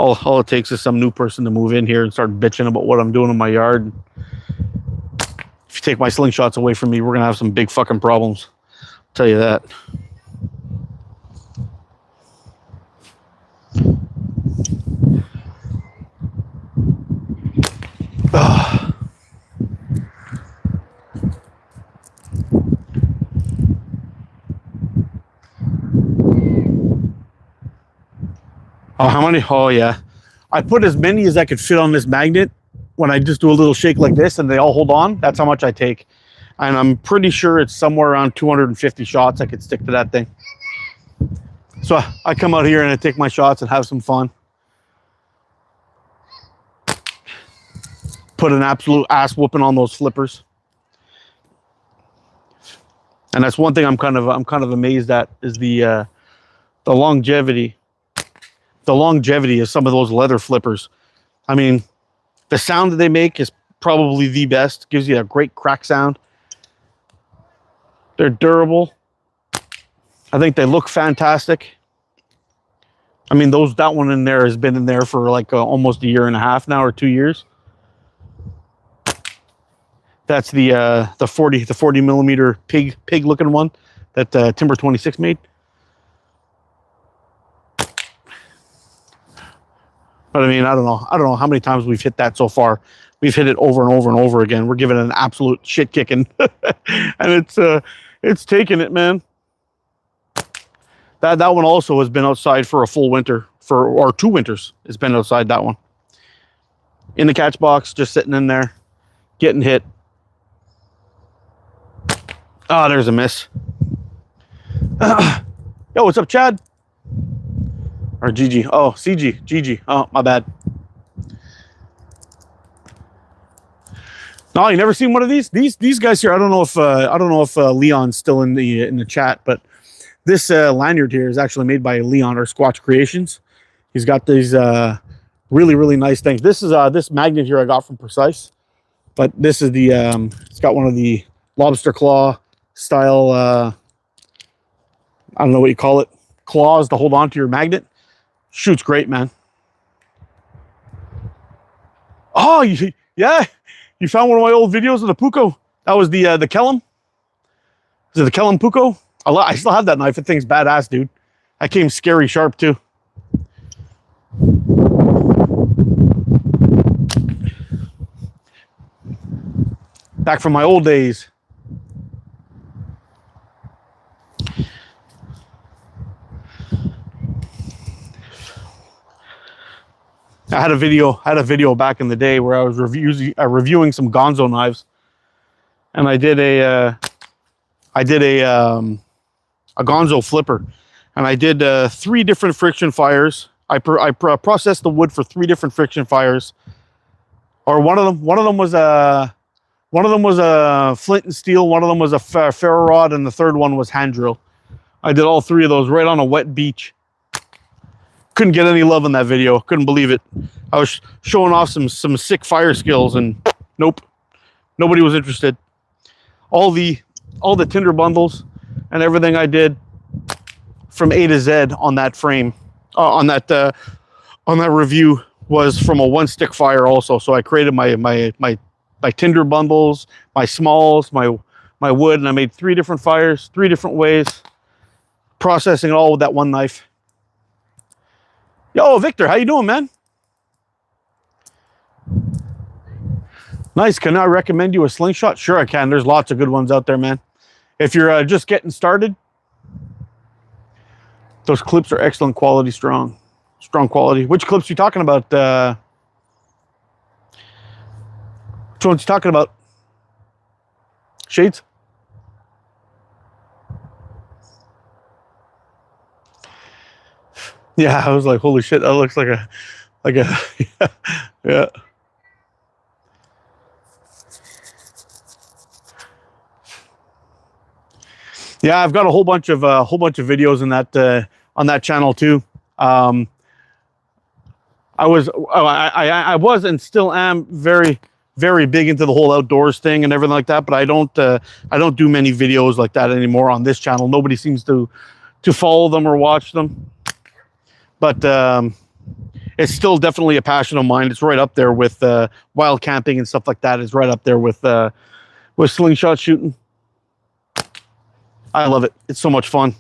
Speaker 1: all it takes is some new person to move in here and start bitching about what I'm doing in my yard. If you take my slingshots away from me, we're gonna have some big fucking problems. I'll tell you that. Oh, how many? Oh, yeah. I put as many as I could fit on this magnet when I just do a little shake like this and they all hold on. That's how much I take. And I'm pretty sure it's somewhere around 250 shots I could stick to that thing. So I come out here and I take my shots and have some fun. Put an absolute ass whooping on those flippers. And that's one thing I'm kind of amazed at is the longevity. The longevity of some of those leather flippers. I mean, the sound that they make is probably the best. Gives you a great crack sound. They're durable. I think they look fantastic. I mean, that one in there has been in there for like almost a year and a half now, or 2 years. That's the 40 millimeter pig looking one that Timber 26 made. But I mean, I don't know how many times we've hit that so far. We've hit it over and over and over again. We're giving it an absolute shit kicking, and it's taking it, man. That one also has been outside for a full winter, or 2 winters. It's been outside, that one. In the catch box, just sitting in there. getting hit. Oh, there's a miss. Yo, what's up, Chad? Or GG. Oh, CG. GG. Oh, my bad. No, you never seen one of these? These guys here. I don't know if Leon's still in the chat, but this lanyard here is actually made by Leon or Squatch Creations. He's got these really nice things. This is this magnet here I got from Precise, but this is the it's got one of the lobster claw style. I don't know what you call it. Claws to hold on to your magnet. Shoots great, man. Oh, yeah. You found one of my old videos of the Puko. That was the Kellum. Is it the Kellum Puko? I still have that knife. That thing's badass, dude. That came scary sharp, too. Back from my old days. I had a video back in the day where I was reviewing some Gonzo knives, and I did a Gonzo flipper, and I did 3 different friction fires. I processed the wood for 3 different friction fires, or one of them was a flint and steel, one of them was a ferro rod, and the third one was hand drill. I did all 3 of those right on a wet beach. Couldn't get any love in that video. Couldn't believe it. I was showing off some sick fire skills, and nope, nobody was interested. All the tinder bundles and everything I did from A to Z on that frame, on that review was from a 1-stick fire also. So I created my tinder bundles, my smalls, my wood, and I made 3 different fires, 3 different ways, processing it all with that one knife. Yo, Victor, how you doing, man? Nice. Can I recommend you a slingshot? Sure, I can. There's lots of good ones out there, man. If you're just getting started, those clips are excellent quality, strong quality. Which clips you talking about? Which ones you talking about? Shades? Yeah, I was like, holy shit, that looks like a yeah. Yeah, I've got a whole bunch of videos in that on that channel too. I was and still am very big into the whole outdoors thing and everything like that, but I don't do many videos like that anymore on this channel. Nobody seems to follow them or watch them. But it's still definitely a passion of mine. It's right up there with wild camping and stuff like that. It's right up there with slingshot shooting. I love it. It's so much fun.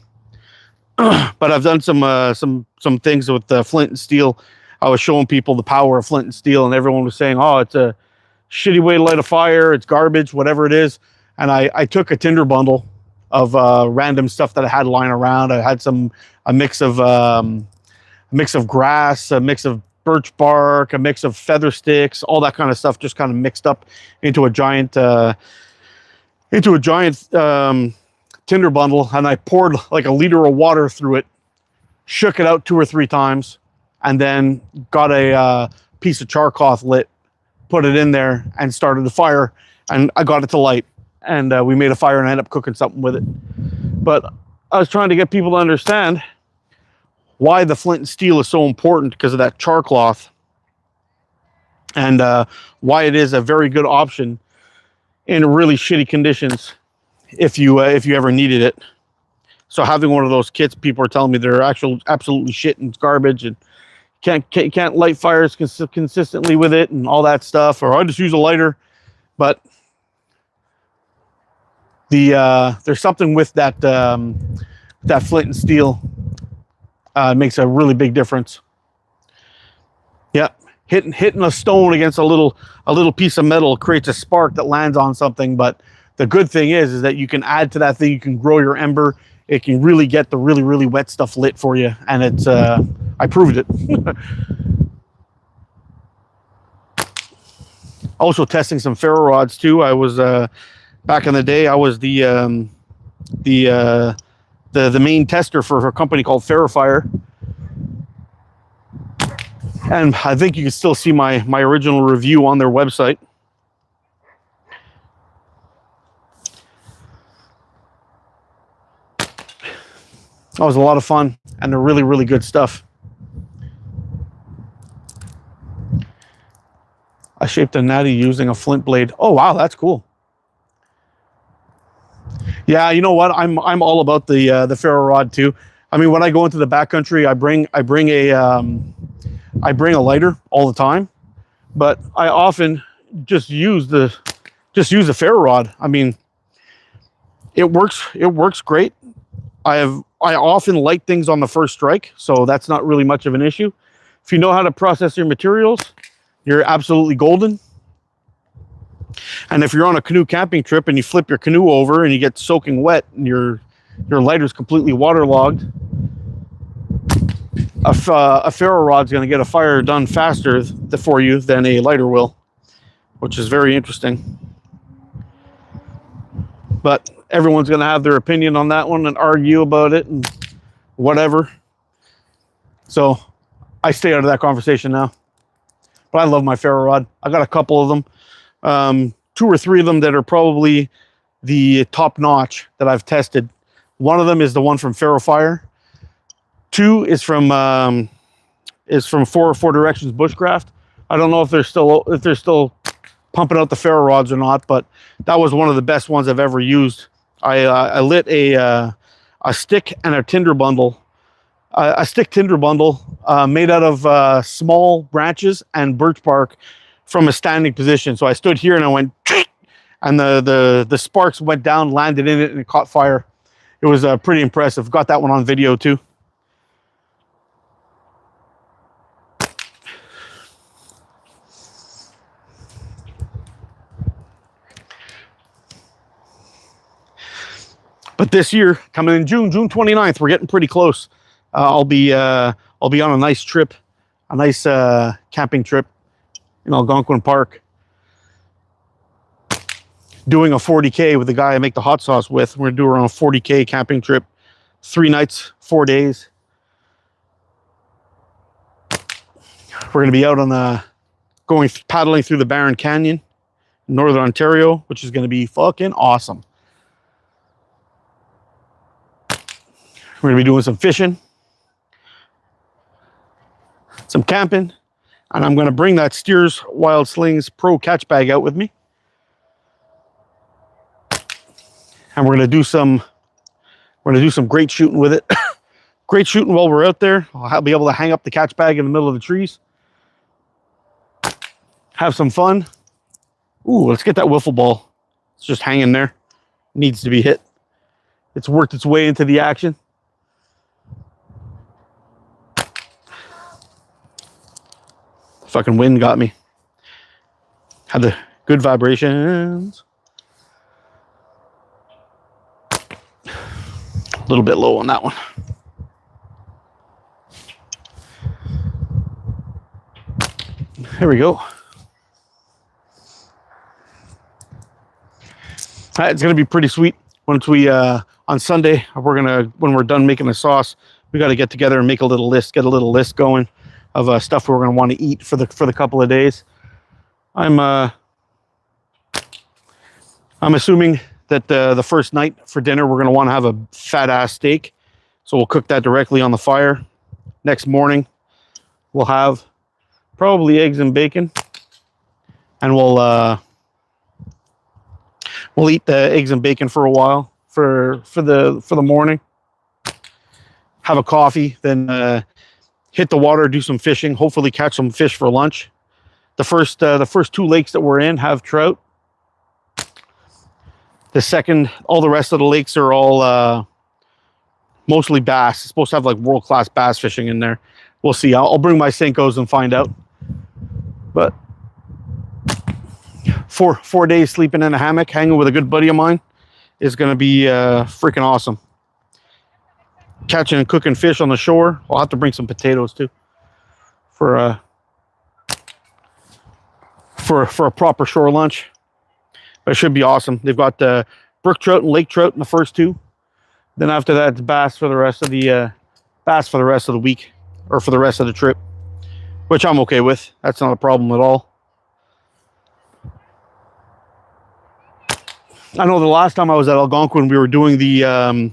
Speaker 1: But I've done some things with flint and steel. I was showing people the power of flint and steel, and everyone was saying, "Oh, it's a shitty way to light a fire. It's garbage, whatever it is." And I took a tinder bundle of random stuff that I had lying around. I had a mix of grass, a mix of birch bark, a mix of feather sticks, all that kind of stuff, just kind of mixed up into a giant tinder bundle. And I poured like a liter of water through it, shook it out 2 or 3 times, and then got a piece of char cloth lit, put it in there, and started the fire. And I got it to light, and we made a fire, and I ended up cooking something with it. But I was trying to get people to understand why the flint and steel is so important, because of that char cloth, and why it is a very good option in really shitty conditions if you ever needed it. So having one of those kits, people are telling me they're absolutely shit and it's garbage, and can't light fires consistently with it and all that stuff, or I just use a lighter. But there's something with that that flint and steel. It makes a really big difference. Yeah, hitting a stone against a little piece of metal creates a spark that lands on something. But the good thing is that you can add to that thing. You can grow your ember. It can really get the really wet stuff lit for you. And it's I proved it. Also testing some ferro rods too. I was back in the day. I was the main tester for a company called Ferrofire, and I think you can still see my original review on their website. That was a lot of fun, and they're really, really good stuff. I shaped a natty using a flint blade. Oh wow, that's cool. Yeah, you know what? I'm all about the ferro rod too. I mean, when I go into the backcountry, I bring a lighter all the time, but I often just use the ferro rod. I mean, it works great. I often light things on the first strike, so that's not really much of an issue. If you know how to process your materials, you're absolutely golden. And if you're on a canoe camping trip and you flip your canoe over and you get soaking wet and your lighter's completely waterlogged, a ferro rod's going to get a fire done faster for you than a lighter will, which is very interesting. But everyone's going to have their opinion on that one and argue about it and whatever. So I stay out of that conversation now. But I love my ferro rod. I got a couple of them. 2 or 3 of them that are probably the top notch that I've tested. One of them is the one from Ferrofire. 2 is from 4 Directions Bushcraft. I don't know if they're still pumping out the ferro rods or not, but that was one of the best ones I've ever used. I lit a stick and a tinder bundle. A stick tinder bundle made out of small branches and birch bark from a standing position. So I stood here and I went, and the sparks went down, landed in it, and it caught fire. It was pretty impressive. Got that one on video too. But this year, coming in June 29th, we're getting pretty close. I'll be on a nice trip, a nice camping trip in Algonquin Park, doing a 40K with the guy I make the hot sauce with. We're gonna do around a 40K camping trip, 3 nights, 4 days. We're gonna be out on paddling through the Barron Canyon in Northern Ontario, which is gonna be fucking awesome. We're gonna be doing some fishing, some camping, and I'm gonna bring that Steers Wild Slings Pro catch bag out with me. And we're gonna do some great shooting with it. Great shooting while we're out there. I'll be able to hang up the catch bag in the middle of the trees. Have some fun. Ooh, let's get that wiffle ball. It's just hanging there. Needs to be hit. It's worked its way into the action. Fucking wind got me. Had the good vibrations. A little bit low on that one. There we go. It's gonna be pretty sweet. Once we on Sunday, when we're done making the sauce, we got to get together and make a little list, get a little list going of stuff we're gonna want to eat for the couple of days. I'm assuming that the first night for dinner we're gonna want to have a fat ass steak, so we'll cook that directly on the fire. Next morning we'll have probably eggs and bacon, and we'll eat the eggs and bacon for a while for the morning. Have a coffee, then hit the water, do some fishing, hopefully catch some fish for lunch. The first 2 lakes that we're in have trout. All the rest of the lakes are all mostly bass. It's supposed to have like world-class bass fishing in there. We'll see. I'll bring my Senkos and find out. But 4 days sleeping in a hammock, hanging with a good buddy of mine, is going to be freaking awesome. Catching and cooking fish on the shore. I'll have to bring some potatoes too for for a proper shore lunch. But it should be awesome. They've got brook trout and lake trout in the first two. Then after that, it's bass for the rest of the week, or for the rest of the trip, which I'm okay with. That's not a problem at all. I know the last time I was at Algonquin, we were doing the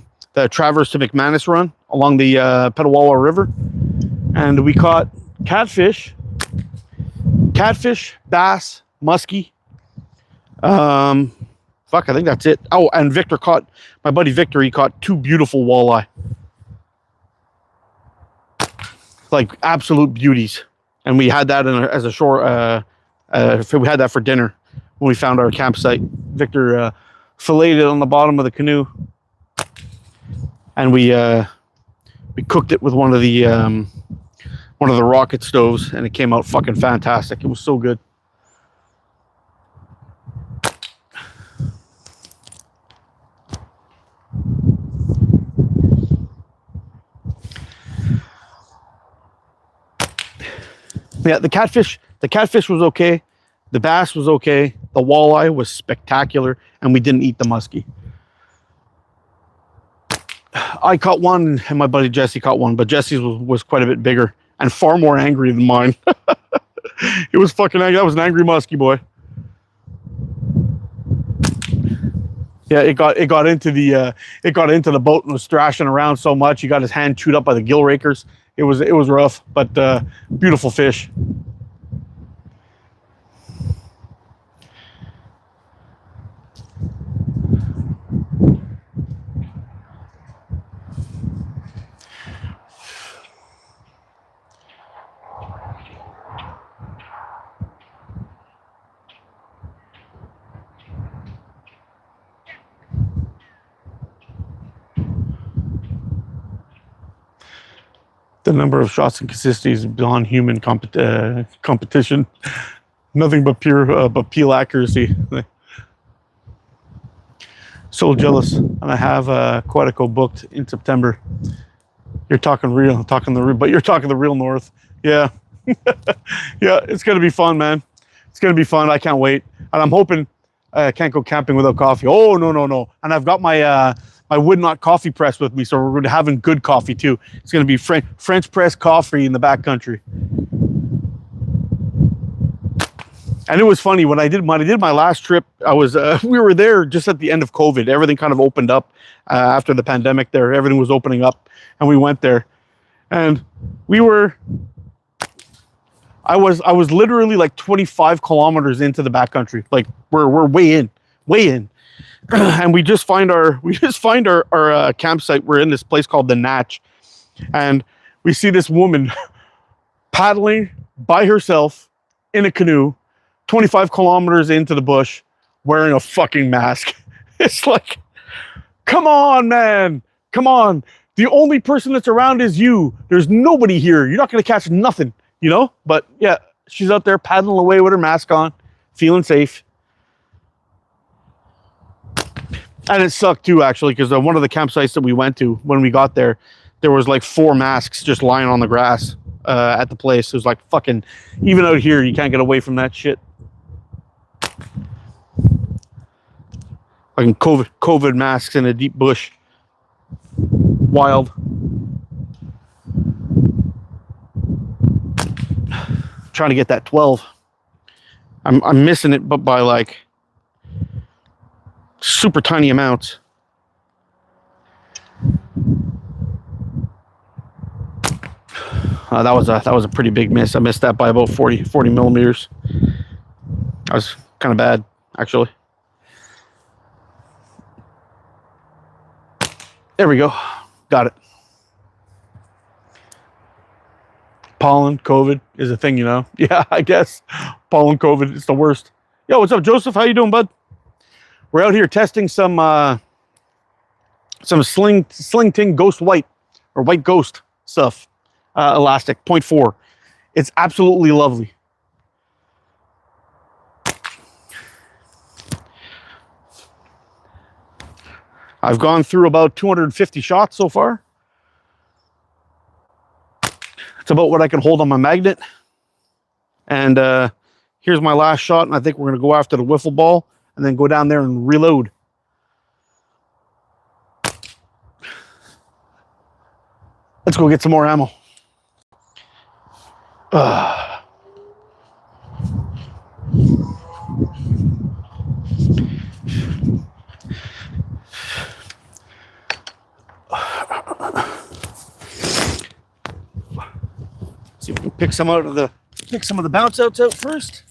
Speaker 1: Traverse to McManus run along the Petawawa River, and we caught catfish, bass, muskie. Fuck, I think that's it. Oh, and my buddy Victor, he caught 2 beautiful walleye. Like absolute beauties. And we had that as a shore, we had that for dinner when we found our campsite. Victor filleted it on the bottom of the canoe. And we cooked it with one of the rocket stoves, and it came out fucking fantastic. It was so good. Yeah, the catfish was okay. The bass was okay. The walleye was spectacular, and we didn't eat the muskie. I caught one, and my buddy Jesse caught one, but Jesse's was quite a bit bigger and far more angry than mine. It was fucking angry. That was an angry muskie boy. Yeah, it got into the boat and was thrashing around so much. He got his hand chewed up by the gill rakers. It was rough, but beautiful fish. The number of shots and consistencies beyond human competition. Nothing but pure peel accuracy. So jealous, and I have Quetico booked in September. You're talking the real north. Yeah, yeah, it's gonna be fun, man. It's gonna be fun. I can't wait, and I'm hoping I can't go camping without coffee. Oh no! And I've got my my wood knot coffee press with me, so we're having good coffee too. It's going to be French press coffee in the backcountry. And it was funny when I did my last trip. I was we were there just at the end of COVID. Everything kind of opened up after the pandemic. There, everything was opening up, and we went there, and we were. I was literally like 25 kilometers into the backcountry. Like we're way in. And we just find our campsite. We're in this place called the Natch, and we see this woman paddling by herself in a canoe 25 kilometers into the bush wearing a fucking mask. It's like, come on, man, come on. The only person that's around is you. There's nobody here. You're not going to catch nothing, you know? But yeah, she's out there paddling away with her mask on, feeling safe. And it sucked too, actually, because one of the campsites that we went to, when we got there, there was like 4 masks just lying on the grass at the place. It was like fucking, even out here, you can't get away from that shit. Fucking COVID masks in a deep bush. Wild. Trying to get that 12. I'm missing it, but by like super tiny amounts. That was a pretty big miss. I missed that by about 40 millimeters. That was kind of bad, actually. There we go. Got it. Pollen, COVID is a thing, you know? Yeah, I guess. Pollen, COVID, it's the worst. Yo, what's up, Joseph? How you doing, bud? We're out here testing some Sling Ting Ghost White, or White Ghost stuff. Elastic, 0.4. It's absolutely lovely. I've gone through about 250 shots so far. It's about what I can hold on my magnet. And Here's my last shot, and I think we're going to go after the wiffle ball and then go down there and reload. Let's go get some more ammo. See if we can pick some of the bounce outs out first.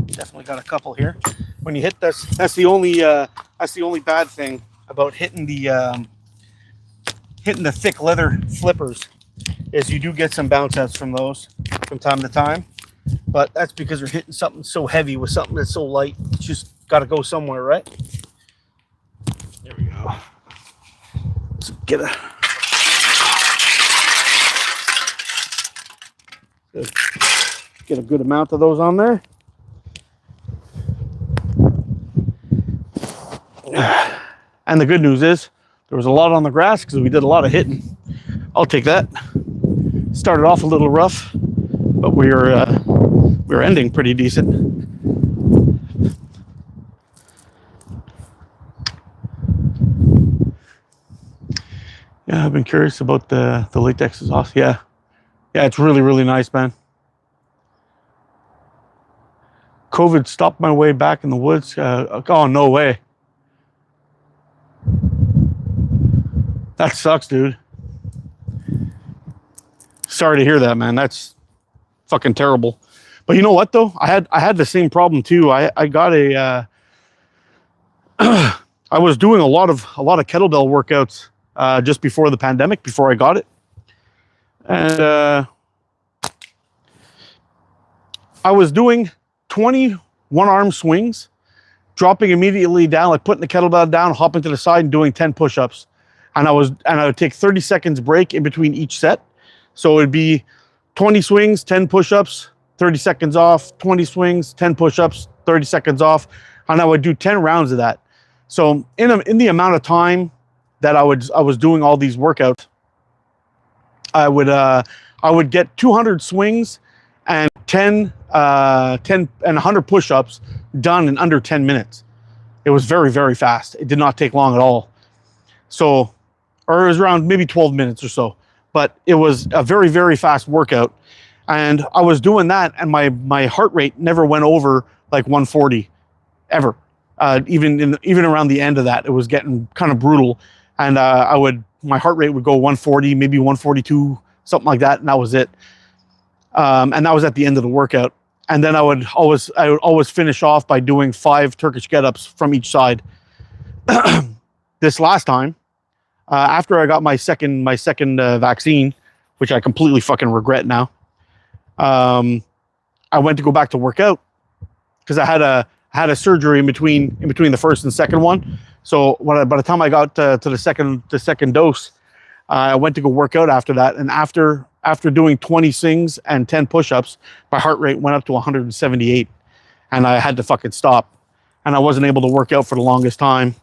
Speaker 1: Definitely got a couple here. When you hit this, that's the only bad thing about hitting the thick leather flippers, is you do get some bounce outs from those from time to time. But that's because you're hitting something so heavy with something that's so light. It's just got to go somewhere, right? There we go. Let's get a good amount of those on there. And the good news is there was a lot on the grass because we did a lot of hitting. I'll take that. Started off a little rough, but we were ending pretty decent. Yeah, I've been curious about the latex exhaust. Yeah, it's really, really nice, man. COVID stopped my way back in the woods. Oh, no way. That sucks, dude. Sorry to hear that, man. That's fucking terrible. But you know what, though? I had the same problem too. I got a I was doing a lot of kettlebell workouts just before the pandemic, before I got it, and I was doing 20 one-arm swings, dropping immediately down, like putting the kettlebell down, hopping to the side, and doing 10 push-ups. And I would take 30 seconds break in between each set. So it'd be 20 swings, 10 push-ups, 30 seconds off, 20 swings, 10 push-ups, 30 seconds off. And I would do 10 rounds of that. So in the amount of time that I was doing all these workouts, I would get 200 swings and 10 and 100 push-ups done in under 10 minutes. It was very, very fast. It did not take long at all. So, or it was around maybe 12 minutes or so, but it was a very, very fast workout. And I was doing that, and my heart rate never went over like 140 ever. Even around the end of that, it was getting kind of brutal. And my heart rate would go 140, maybe 142, something like that, and that was it. And that was at the end of the workout. And then I would always finish off by doing 5 Turkish get-ups from each side. This last time, after I got my second vaccine, which I completely fucking regret now, I went to go back to work out because I had a surgery in between the first and second one. So by the time I got to the second dose, I went to go work out after that. And after doing 20 swings and 10 push-ups, my heart rate went up to 178, and I had to fucking stop. And I wasn't able to work out for the longest time.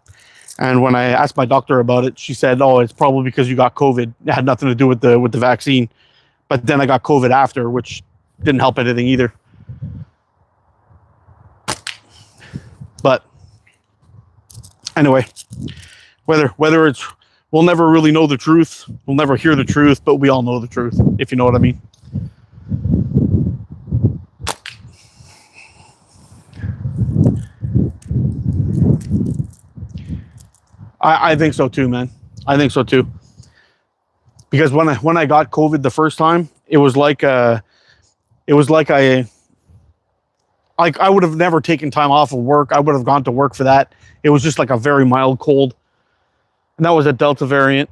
Speaker 1: And when I asked my doctor about it, she said, "Oh, it's probably because you got COVID. It had nothing to do with the vaccine." But then I got COVID after, which didn't help anything either. But anyway, whether it's, we'll never really know the truth. We'll never hear the truth, but we all know the truth, if you know what I mean. I think so too, man. I think so too. Because when I got COVID the first time, it was like I would have never taken time off of work. I would have gone to work for that. It was just like a very mild cold. And that was a Delta variant,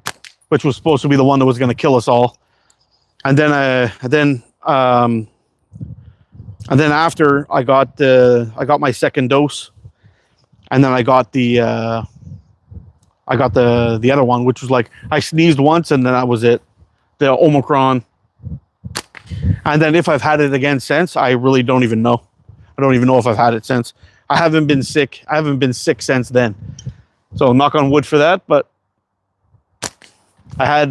Speaker 1: which was supposed to be the one that was going to kill us all. And then after I got my second dose, and then I got the other one, which was like I sneezed once and then that was it, the Omicron. And then if I've had it again since, I really don't even know. I don't even know if I've had it since. I haven't been sick. I haven't been sick since then. So knock on wood for that. But I had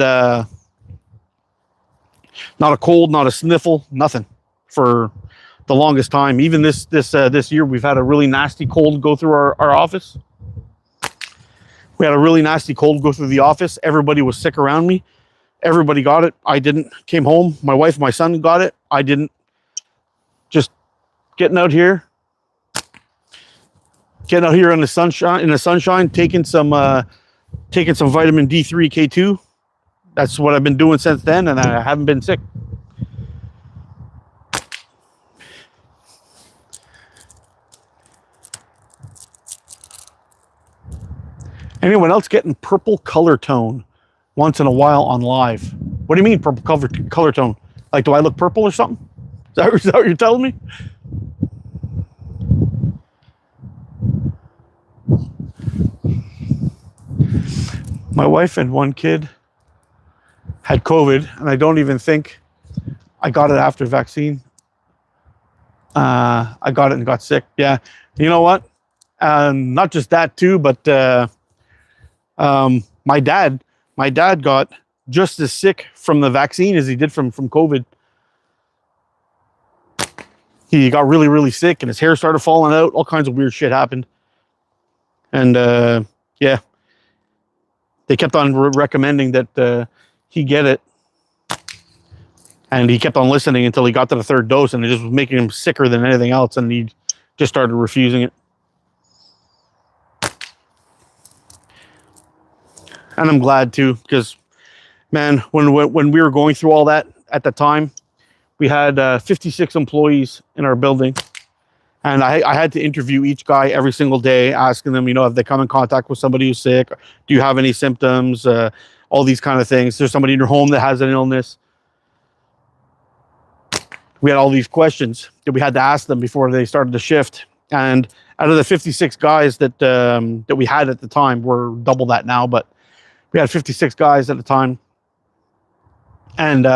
Speaker 1: Not a cold, not a sniffle, nothing for the longest time. Even this year, we've had a really nasty cold go through our office. We had a really nasty cold go through the office. Everybody was sick around me. Everybody got it. I didn't. Came home. My wife and my son got it. I didn't. Just getting out here in the sunshine, taking some vitamin D3, K2. That's what I've been doing since then, and I haven't been sick. Anyone else getting purple color tone once in a while on live? What do you mean purple color tone? Like, do I look purple or something? Is that what you're telling me? My wife and one kid had COVID, and I don't even think I got it after vaccine. I got it and got sick. Yeah, you know what? Not just that too, but my dad got just as sick from the vaccine as he did from COVID. He got really, really sick, and his hair started falling out. All kinds of weird shit happened. And yeah, they kept on recommending that he get it. And he kept on listening until he got to the third dose, and it just was making him sicker than anything else, and he just started refusing it. And I'm glad too, because man, when we were going through all that at the time, we had 56 employees in our building, and I had to interview each guy every single day, asking them, you know, have they come in contact with somebody who's sick? Do you have any symptoms? All these kind of things. There's somebody in your home that has an illness. We had all these questions that we had to ask them before they started the shift. And out of the 56 guys that we had at the time, we're double that now, but we had 56 guys at the time, and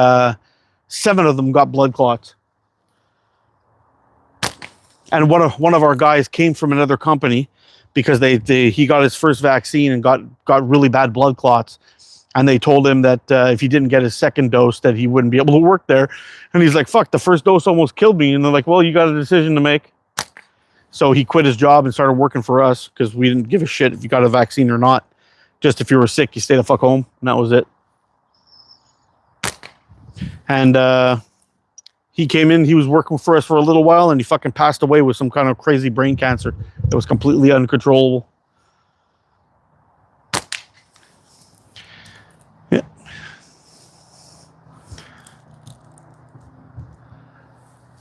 Speaker 1: 7 of them got blood clots. And one of our guys came from another company because he got his first vaccine and got really bad blood clots. And they told him that if he didn't get his second dose, that he wouldn't be able to work there. And he's like, fuck, the first dose almost killed me. And they're like, well, you got a decision to make. So he quit his job and started working for us, because we didn't give a shit if you got a vaccine or not. Just if you were sick, you stay the fuck home. And that was it. And he came in, he was working for us for a little while, and he fucking passed away with some kind of crazy brain cancer that was completely uncontrollable. Yeah.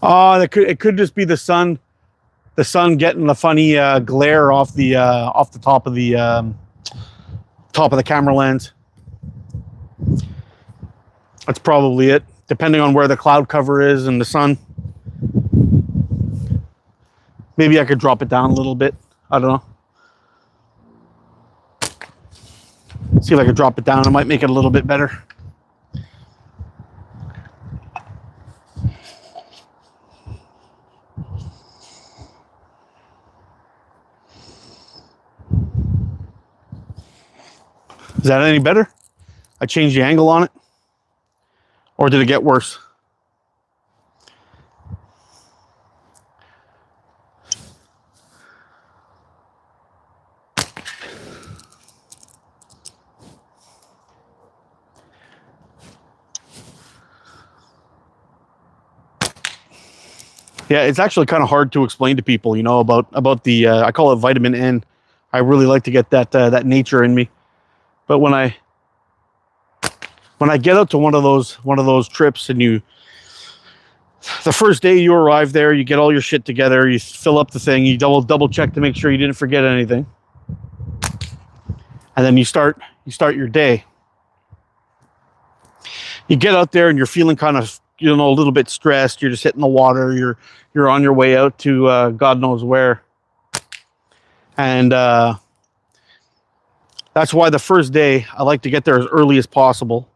Speaker 1: It could just be the sun getting the funny glare off the top of the camera lens. That's probably it, depending on where the cloud cover is and the sun. Maybe I could drop it down a little bit. I don't know. See if I could drop it down. I might make it a little bit better. Is that any better? I changed the angle on it. Or did it get worse? Yeah, it's actually kind of hard to explain to people, you know, about the I call it vitamin N. I really like to get that nature in me. But when I get out to one of those trips, and the first day you arrive there, you get all your shit together, you fill up the thing, you double check to make sure you didn't forget anything, and then you start your day. You get out there and you're feeling kind of, you know, a little bit stressed. You're just hitting the water. You're on your way out to God knows where, and that's why the first day I like to get there as early as possible.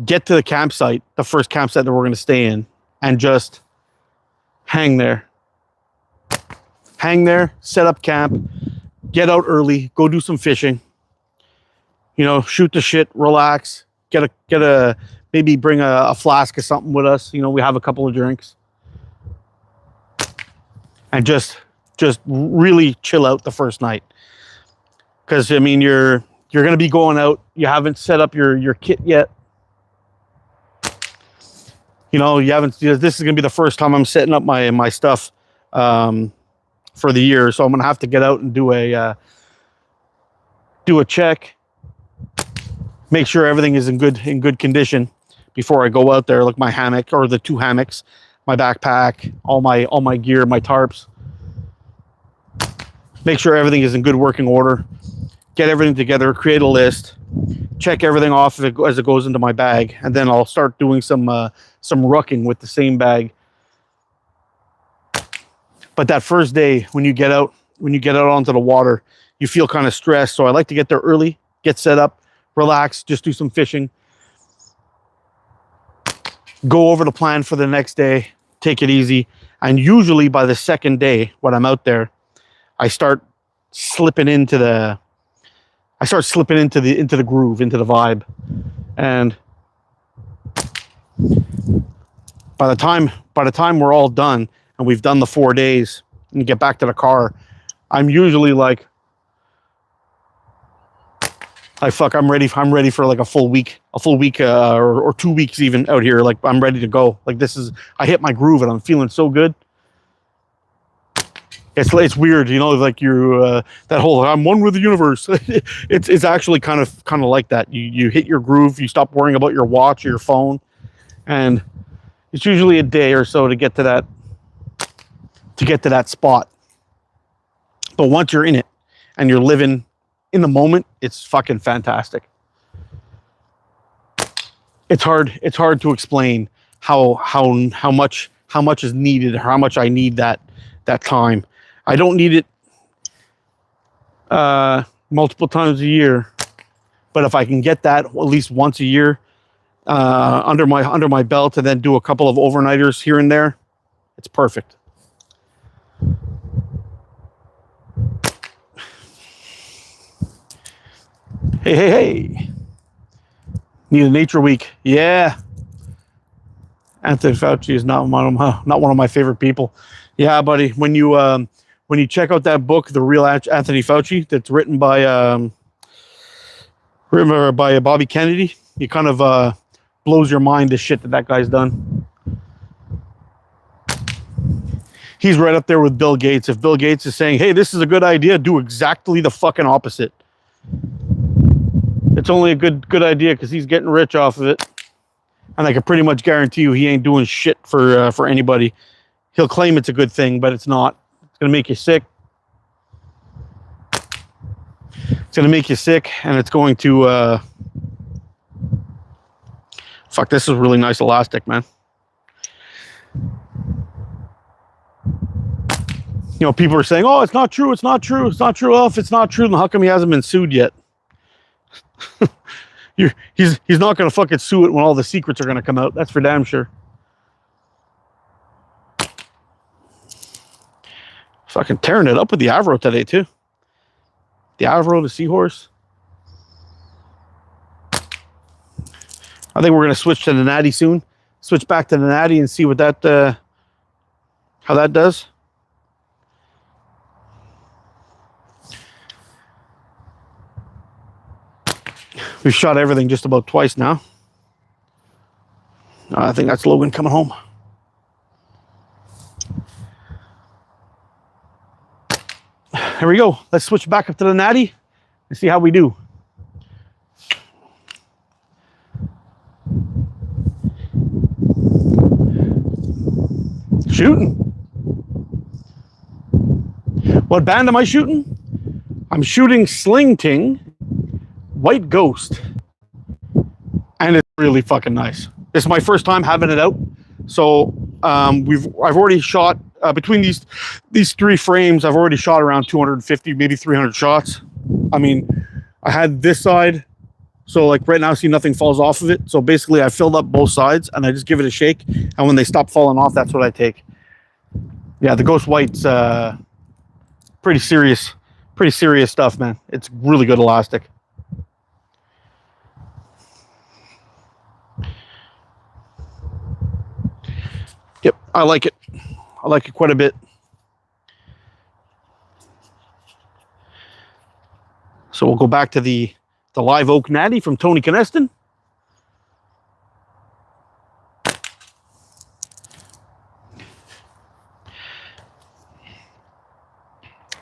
Speaker 1: Get to the campsite, the first campsite that we're going to stay in, and just hang there. Hang there, set up camp, get out early, go do some fishing. You know, shoot the shit, relax, get a maybe bring a flask of something with us. You know, we have a couple of drinks. And just really chill out the first night. Because, I mean, you're going to be going out. You haven't set up your kit yet. You know, this is going to be the first time I'm setting up my stuff for the year. So I'm going to have to get out and do a check. Make sure everything is in good condition before I go out there, like my hammock or the 2 hammocks, my backpack, all my gear, my tarps. Make sure everything is in good working order. Get everything together, create a list, check everything off as it goes into my bag, and then I'll start doing some rucking with the same bag. But that first day when you get out onto the water, you feel kind of stressed. So I like to get there early, get set up, relax, just do some fishing. Go over the plan for the next day, take it easy. And usually by the second day when I'm out there, I start slipping into the groove, into the vibe. And by the time we're all done and we've done the 4 days and get back to the car, I'm usually like I'm ready for like a full week or 2 weeks even out here. Like I'm ready to go. Like I hit my groove and I'm feeling so good. It's weird, you know, like that whole I'm one with the universe. it's actually kind of like that. You hit your groove, you stop worrying about your watch or your phone, and it's usually a day or so to get to that spot. But once you're in it and you're living in the moment, it's fucking fantastic. It's hard to explain how much is needed, or how much I need that time. I don't need it multiple times a year, but if I can get that at least once a year under my belt, and then do a couple of overnighters here and there, it's perfect. Hey. Need a nature week. Yeah. Anthony Fauci is not one of my favorite people. Yeah, buddy. When you check out that book, The Real Anthony Fauci, that's written by Bobby Kennedy, it kind of blows your mind, the shit that guy's done. He's right up there with Bill Gates. If Bill Gates is saying, hey, this is a good idea, do exactly the fucking opposite. It's only a good idea because he's getting rich off of it. And I can pretty much guarantee you he ain't doing shit for anybody. He'll claim it's a good thing, but it's not. It's going to make you sick. It's going to make you sick, and it's going to... Fuck, this is really nice elastic, man. You know, people are saying, oh, it's not true, it's not true, it's not true. Oh, if it's not true, then how come he hasn't been sued yet? He's not going to fucking sue it when all the secrets are going to come out. That's for damn sure. Fucking tearing it up with the Avro today, too. The Avro, the Seahorse. I think we're going to switch to the Natty soon. Switch back to the Natty and see what that, how that does. We've shot everything just about twice now. I think that's Logan coming home. Here we go. Let's switch back up to the Natty and see how we do. Shooting. What band am I shooting? I'm shooting Sling Ting White Ghost, and it's really fucking nice. This is my first time having it out, so I've already shot between these 3 frames. I've already shot around 250, maybe 300 shots. I mean, I had this side, so like right now, see, nothing falls off of it. So basically, I filled up both sides, and I just give it a shake, and when they stop falling off, that's what I take. Yeah, the Ghost White's pretty serious stuff, man. It's really good elastic. I like it. I like it quite a bit. So we'll go back to the live oak natty from Tony Caneston.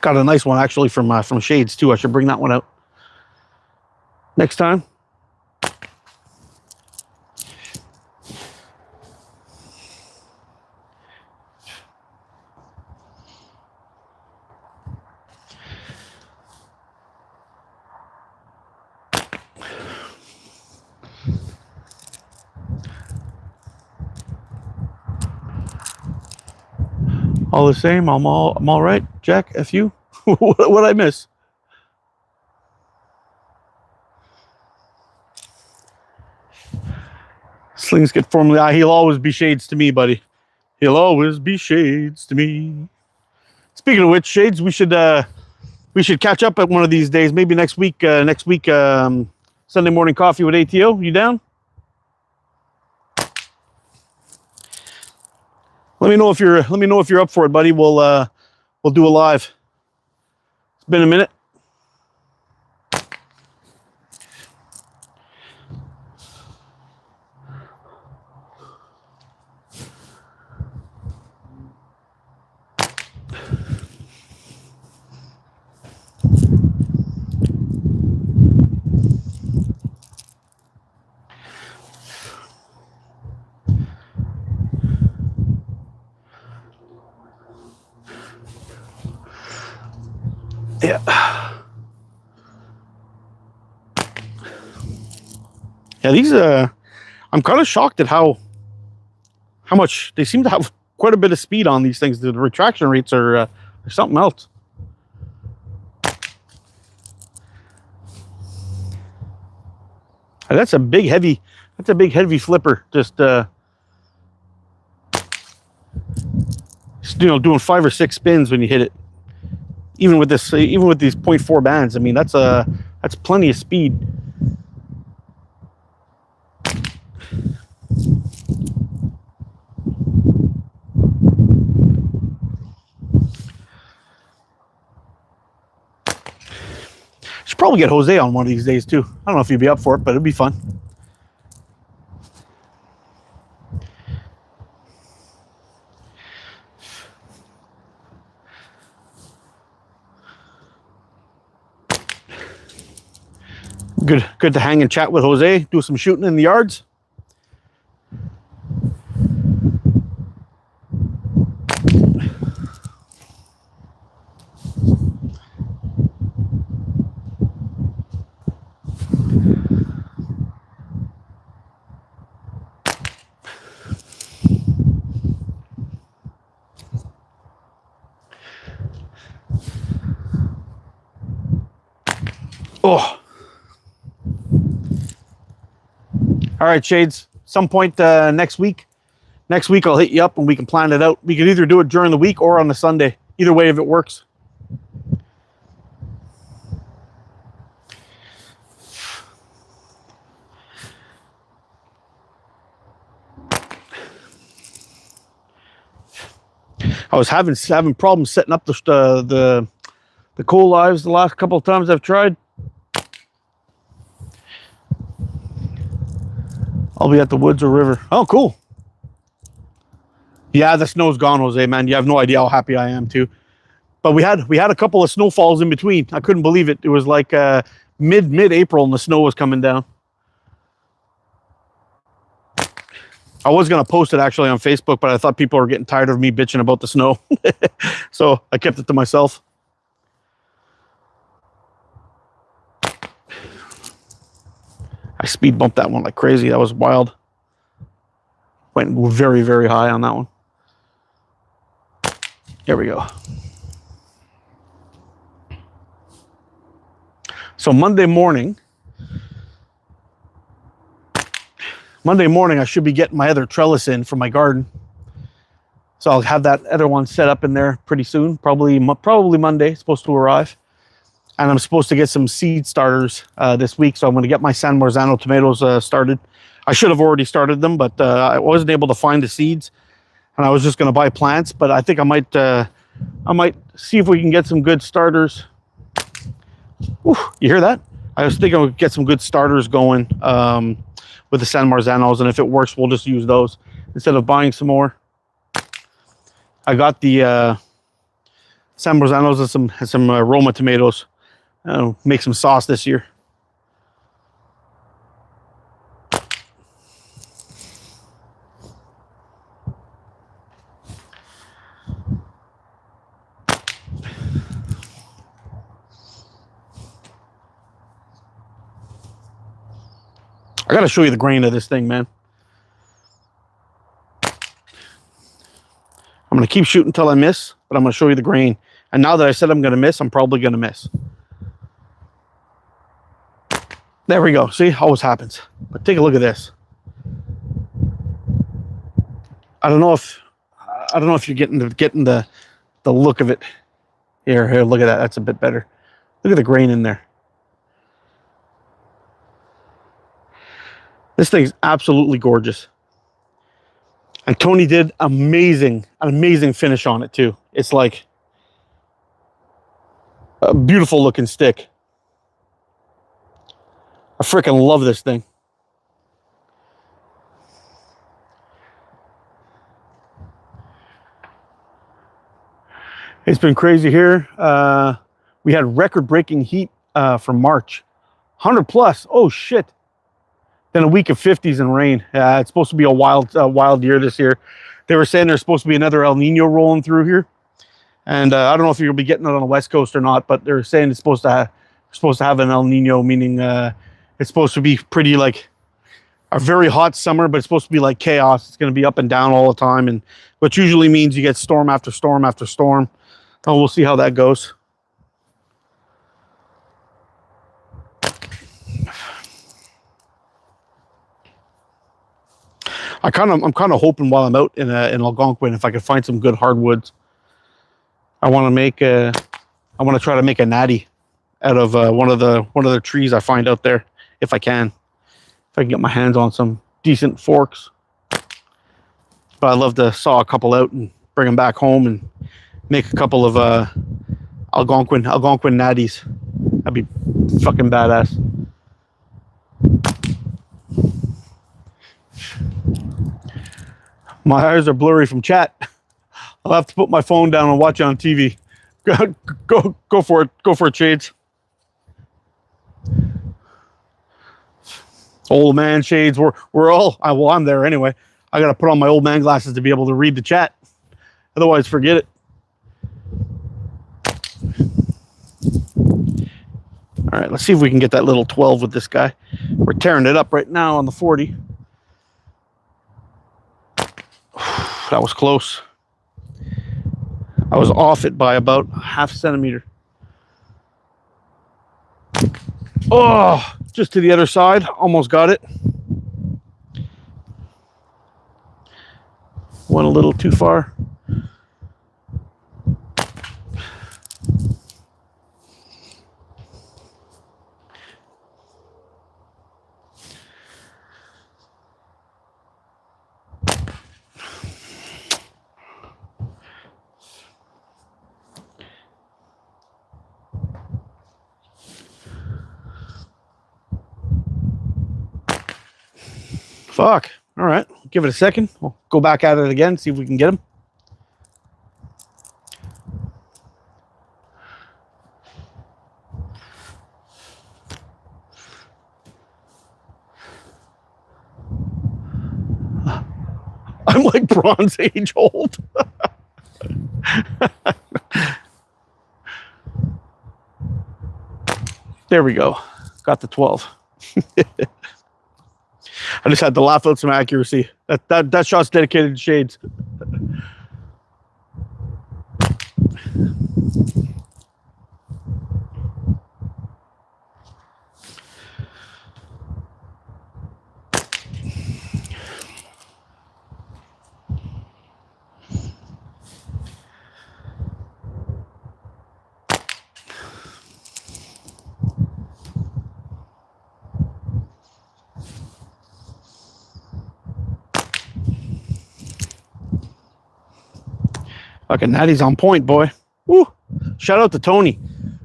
Speaker 1: Got a nice one actually from Shades too. I should bring that one out next time. All the same, I'm all right. Jack, F you. What'd I miss? Slings get formally. He'll always be Shades to me, buddy. He'll always be Shades to me. Speaking of which, Shades, we should catch up at one of these days. Maybe next week. Sunday morning coffee with ATO. You down? Let me know if you're up for it, buddy. We'll do a live. It's been a minute. Yeah. Yeah, these I'm kind of shocked at how much they seem to have quite a bit of speed on these things. The retraction rates are something else. And that's a big heavy flipper. Just doing 5 or 6 spins when you hit it. Even with these 0.4 bands, I mean that's plenty of speed. Should probably get Jose on one of these days too. I don't know if he'd be up for it, but it'd be fun. Good to hang and chat with Jose, do some shooting in the yards. Oh. All right, Shades. Some point next week. Next week I'll hit you up and we can plan it out. We can either do it during the week or on the Sunday. Either way, if it works. I was having problems setting up the coal lives the last couple of times I've tried. I'll be at the woods or river. Oh, cool. Yeah, the snow's gone, Jose, man. You have no idea how happy I am too. But we had a couple of snowfalls in between. I couldn't believe it. It was like mid-April and the snow was coming down. I was going to post it actually on Facebook, but I thought people were getting tired of me bitching about the snow. So I kept it to myself. I speed bumped that one like crazy. That was wild. Went very, very high on that one. There we go. So Monday morning, I should be getting my other trellis in for my garden. So I'll have that other one set up in there pretty soon. Probably Monday, it's supposed to arrive. And I'm supposed to get some seed starters this week. So I'm going to get my San Marzano tomatoes started. I should have already started them, but I wasn't able to find the seeds. and I was just going to buy plants, but I think I might see if we can get some good starters. Ooh, you hear that? I was thinking we'd get some good starters going with the San Marzanos, and if it works, we'll just use those instead of buying some more. I got the San Marzanos and some Roma tomatoes. I'll make some sauce this year. I gotta show you the grain of this thing, man. I'm gonna keep shooting until I miss, but I'm gonna show you the grain. And now that I said I'm gonna miss, I'm probably gonna miss. There we go. See, always happens. But take a look at this. I don't know if you're getting the look of it. Here, look at that. That's a bit better. Look at the grain in there. This thing's absolutely gorgeous. And Tony did an amazing finish on it too. It's like a beautiful looking stick. I freaking love this thing. It's been crazy here. We had record-breaking heat for March. 100 plus. Oh shit. Then a week of 50s and rain. It's supposed to be a wild year this year. They were saying there's supposed to be another El Nino rolling through here, and I don't know if you'll be getting it on the West Coast or not. But they're saying it's supposed to have an El Nino, meaning it's supposed to be pretty like a very hot summer, but it's supposed to be like chaos. It's going to be up and down all the time, and which usually means you get storm after storm after storm. Oh, we'll see how that goes. I'm kind of hoping while I'm out in Algonquin, if I can find some good hardwoods. I want to try to make a natty out of one of the trees I find out there, if I can. If I can get my hands on some decent forks. But I'd love to saw a couple out and bring them back home and make a couple of Algonquin natties. That'd be fucking badass. My eyes are blurry from chat. I'll have to put my phone down and watch it on TV. Go for it. Go for it, Shades. Old man Shades. We're all. Well, I'm there anyway. I got to put on my old man glasses to be able to read the chat. Otherwise, forget it. All right, let's see if we can get that little 12 with this guy. We're tearing it up right now on the 40. That was close. I was off it by about ½ centimeter. Oh, just to the other side. Almost got it. Went a little too far. Fuck. All right. Give it a second. We'll go back at it again, see if we can get him. I'm like Bronze Age old. There we go. Got the 12. I just had to laugh out some accuracy. That shot's dedicated to Shades. Fucking Natty's on point, boy. Woo! Shout out to Tony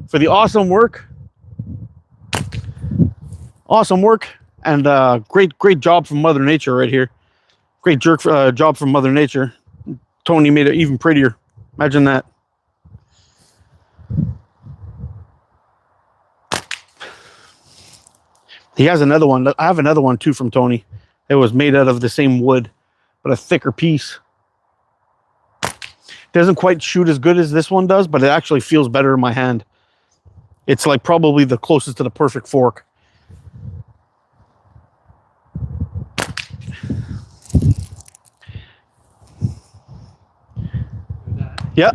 Speaker 1: for the awesome work. Awesome work and great job from Mother Nature right here. Great job from Mother Nature. Tony made it even prettier. Imagine that. He has another one. I have another one too from Tony. It was made out of the same wood, but a thicker piece. Doesn't quite shoot as good as this one does, but it actually feels better in my hand. It's like probably the closest to the perfect fork. Yeah.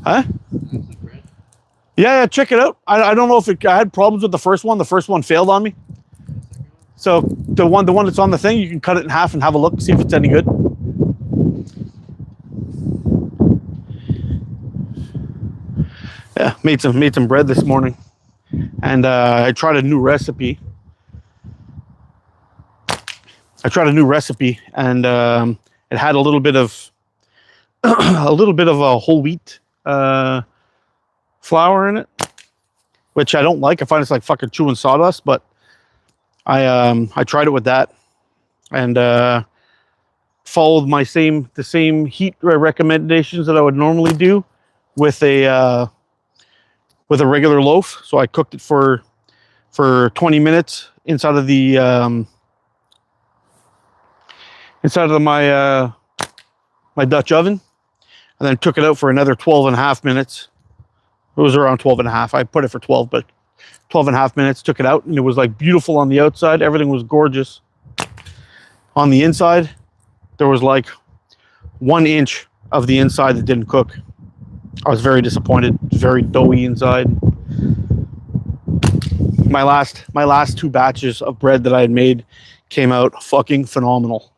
Speaker 1: Huh? Yeah, check it out. I don't know if I had problems with the first one. The first one failed on me. So the one that's on the thing, you can cut it in half and have a look, see if it's any good. Yeah, made some bread this morning, and I tried a new recipe. And it had a little bit of a whole wheat flour in it, which I don't like. I find it's like fucking chewing sawdust, but I tried it with that and followed the same heat recommendations that I would normally do with a regular loaf. So I cooked it for 20 minutes inside of my Dutch oven, and then took it out for another 12 and a half minutes. It was around 12 and a half. I put it for 12, but 12 and a half minutes, took it out, and it was like beautiful on the outside. Everything was gorgeous. On the inside, there was like 1 inch of the inside that didn't cook. I was very disappointed. Very doughy inside. My last 2 batches of bread that I had made came out fucking phenomenal.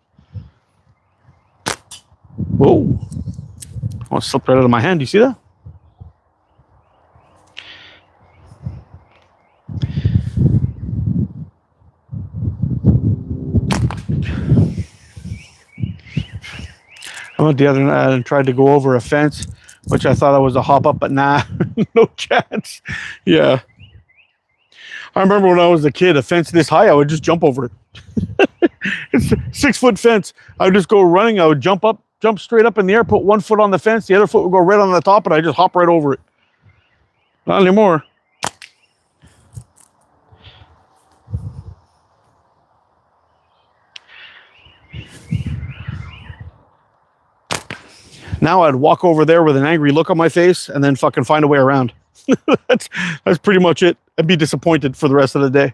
Speaker 1: Whoa. Oh, it slipped right out of my hand. Do you see that? I went the other night and tried to go over a fence, which I thought I was a hop up, but nah, no chance. Yeah. I remember when I was a kid, a fence this high, I would just jump over it. It's a 6-foot fence. I would just go running. I would jump straight up in the air, put 1 foot on the fence, the other foot would go right on the top, and I just hop right over it. Not anymore. Now I'd walk over there with an angry look on my face and then fucking find a way around. That's pretty much it. I'd be disappointed for the rest of the day.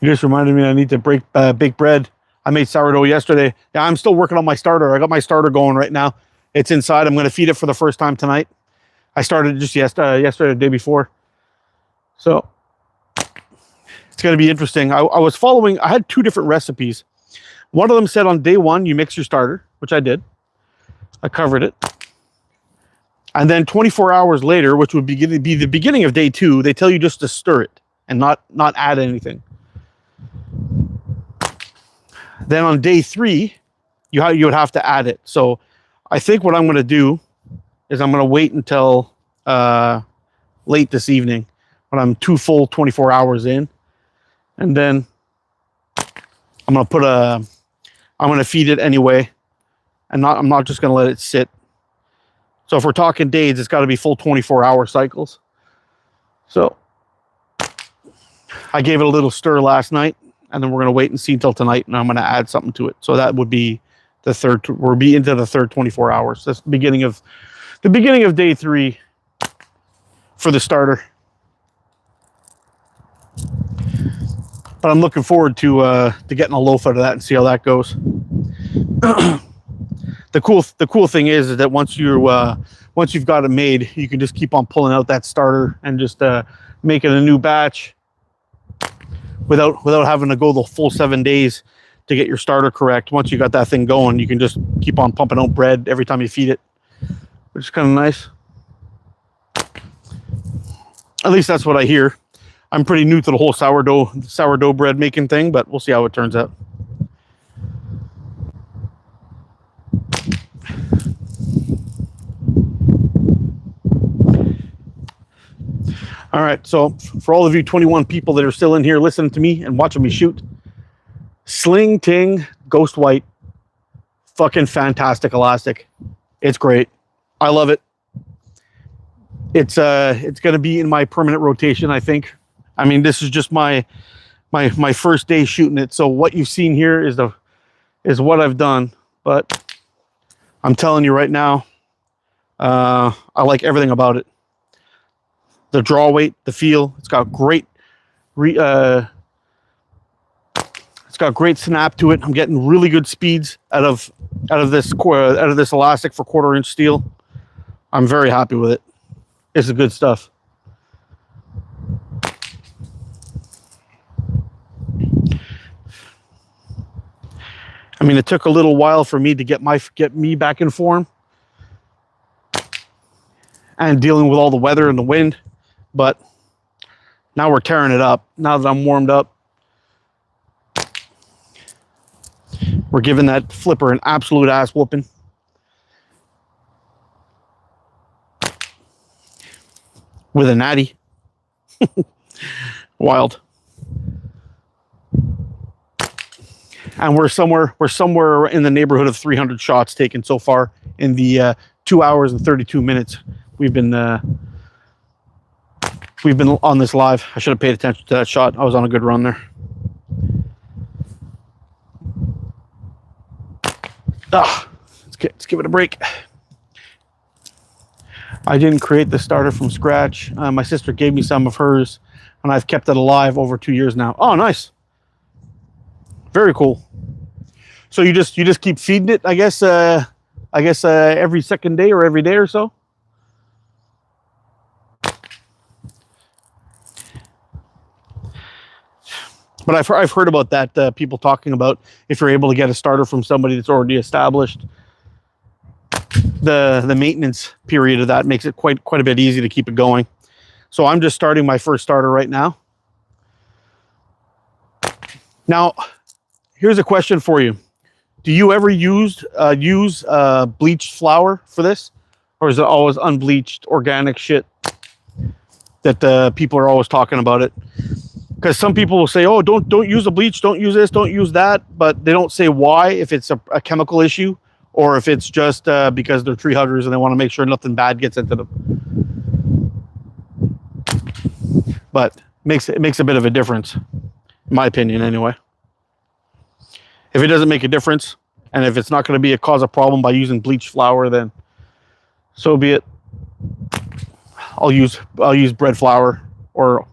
Speaker 1: You just reminded me I need to bake bread. I made sourdough yesterday. Yeah, I'm still working on my starter. I got my starter going right now. It's inside. I'm going to feed it for the first time tonight. I started just yesterday, the day before. So it's going to be interesting. I had 2 different recipes. One of them said on day 1, you mix your starter, which I did. I covered it. And then 24 hours later, which would be the beginning of day 2, they tell you just to stir it and not add anything. Then on day 3, you would have to add it. So I think what I'm going to do is I'm going to wait until late this evening when I'm 2 full 24 hours in. And then I'm going to feed it anyway. And I'm not just going to let it sit. So if we're talking days, it's got to be full 24-hour cycles. So I gave it a little stir last night, and then we're going to wait and see until tonight, and I'm going to add something to it. So that would be we'll be into the third 24 hours. That's the beginning of day 3 for the starter. But I'm looking forward to getting a loaf out of that and see how that goes. The cool thing is that once you've got it made, you can just keep on pulling out that starter and just make it a new batch without having to go the full 7 days to get your starter correct. Once you got that thing going, you can just keep on pumping out bread every time you feed it, which is kind of nice. At least that's what I hear. I'm pretty new to the whole sourdough bread making thing, but we'll see how it turns out. All right, so for all of you 21 people that are still in here listening to me and watching me shoot, Sling Ting Ghost White, fucking fantastic elastic. It's great. I love it. It's going to be in my permanent rotation, I think. I mean, this is just my first day shooting it, so what you've seen here is what I've done. But I'm telling you right now, I like everything about it. The draw weight, the feel. It's got great snap to it. I'm getting really good speeds out of this elastic for 1/4 inch steel. I'm very happy with it. It's good stuff. I mean, it took a little while for me to get me back in form and dealing with all the weather and the wind. But now we're tearing it up. Now that I'm warmed up, we're giving that flipper an absolute ass whooping. With a natty. Wild. And we're somewhere in the neighborhood of 300 shots taken so far in the 2 hours and 32 minutes we've been on this live. I should have paid attention to that shot. I was on a good run there. Let's give it a break. I didn't create the starter from scratch. My sister gave me some of hers, and I've kept it alive over 2 years now. Oh, nice. Very cool. So you just keep feeding it, I guess every second day or every day or so. But I've heard about that, people talking about if you're able to get a starter from somebody that's already established, the maintenance period of that makes it quite a bit easy to keep it going. So I'm just starting my first starter right now. Now, here's a question for you. Do you ever use bleached flour for this? Or is it always unbleached organic shit that people are always talking about it? Because some people will say, oh, don't use the bleach, don't use this, don't use that, but they don't say why, if it's a chemical issue or if it's just because they're tree huggers and they want to make sure nothing bad gets into them. But it makes a bit of a difference, in my opinion anyway. If it doesn't make a difference, and if it's not going to cause a problem by using bleached flour, then so be it. I'll use bread flour, or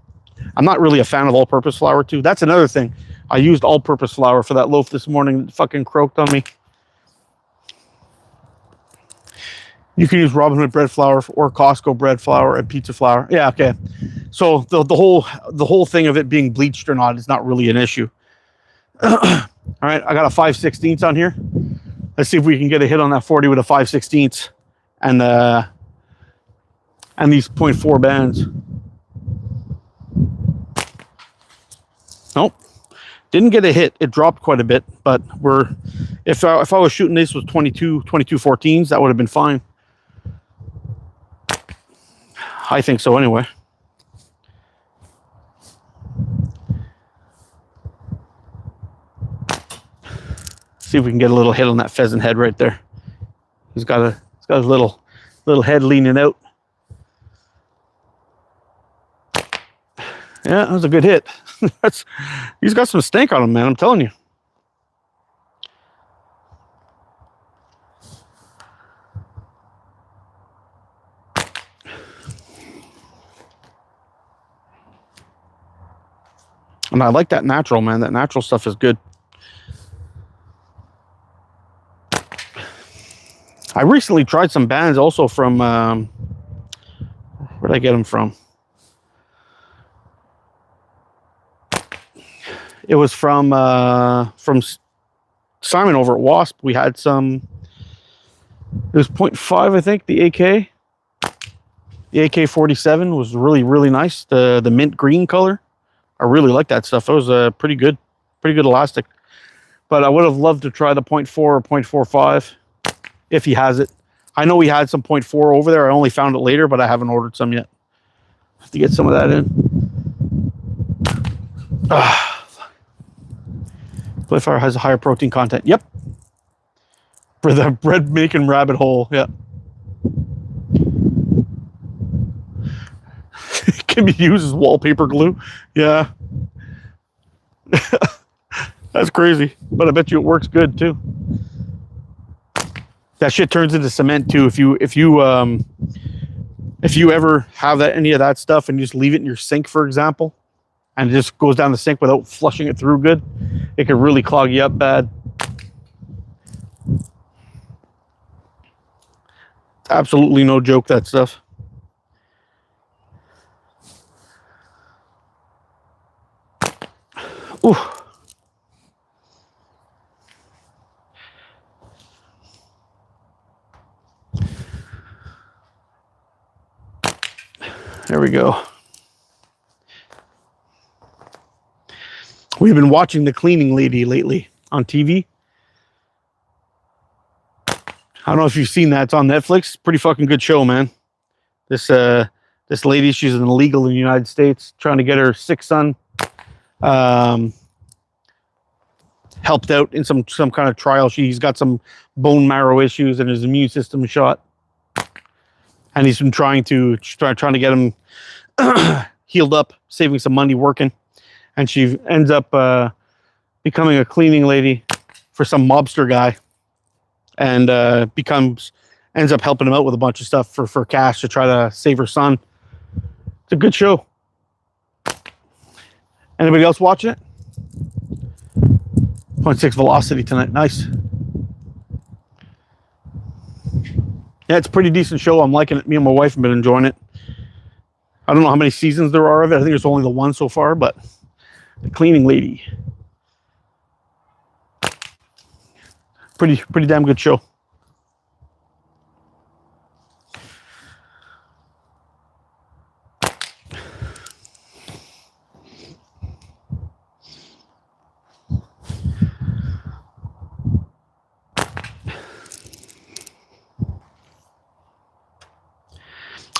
Speaker 1: I'm not really a fan of all-purpose flour too. That's another thing. I used all-purpose flour for that loaf this morning. It fucking croaked on me. You can use Robin Hood bread flour or Costco bread flour and pizza flour. Yeah, okay. So the whole thing of it being bleached or not is not really an issue. All right, I got a 5/16 on here. Let's see if we can get a hit on that 40 with a 5/16 and these 0.4 bands. Nope, didn't get a hit. It dropped quite a bit, but if I was shooting this with 22 14s, that would have been fine. I think so anyway. See if we can get a little hit on that pheasant head right there. He's got his little head leaning out. Yeah, that was a good hit. He's got some stank on him, man, I'm telling you. And I like that natural, man. That natural stuff is good. I recently tried some bands also from, where did I get them from? It was from Simon over at Wasp. We had some, it was 0.5, I think, the AK. The AK-47 was really nice. The mint green color. I really like that stuff. It was pretty good elastic. But I would have loved to try the 0.4 or 0.45 if he has it. I know he had some 0.4 over there. I only found it later, but I haven't ordered some yet. Have to get some of that in. Fire has a higher protein content. Yep. For the bread making rabbit hole. Yeah. It can be used as wallpaper glue. Yeah. That's crazy. But I bet you it works good too. That shit turns into cement too. If you ever have any of that stuff and you just leave it in your sink, for example, and it just goes down the sink without flushing it through good, it can really clog you up bad. Absolutely no joke, that stuff. Ooh. There we go. We've been watching The Cleaning Lady lately on TV. I don't know if you've seen that. It's on Netflix. Pretty fucking good show, man. This lady, she's an illegal in the United States, trying to get her sick son helped out in some kind of trial. He's got some bone marrow issues and his immune system is shot. And he's been trying to get him healed up, saving some money working. And she ends up becoming a cleaning lady for some mobster guy, and ends up helping him out with a bunch of stuff for cash to try to save her son. It's a good show. Anybody else watching it? 0.6 velocity tonight. Nice. Yeah, it's a pretty decent show. I'm liking it. Me and my wife have been enjoying it. I don't know how many seasons there are of it. I think there's only the one so far, but The Cleaning Lady. Pretty damn good show.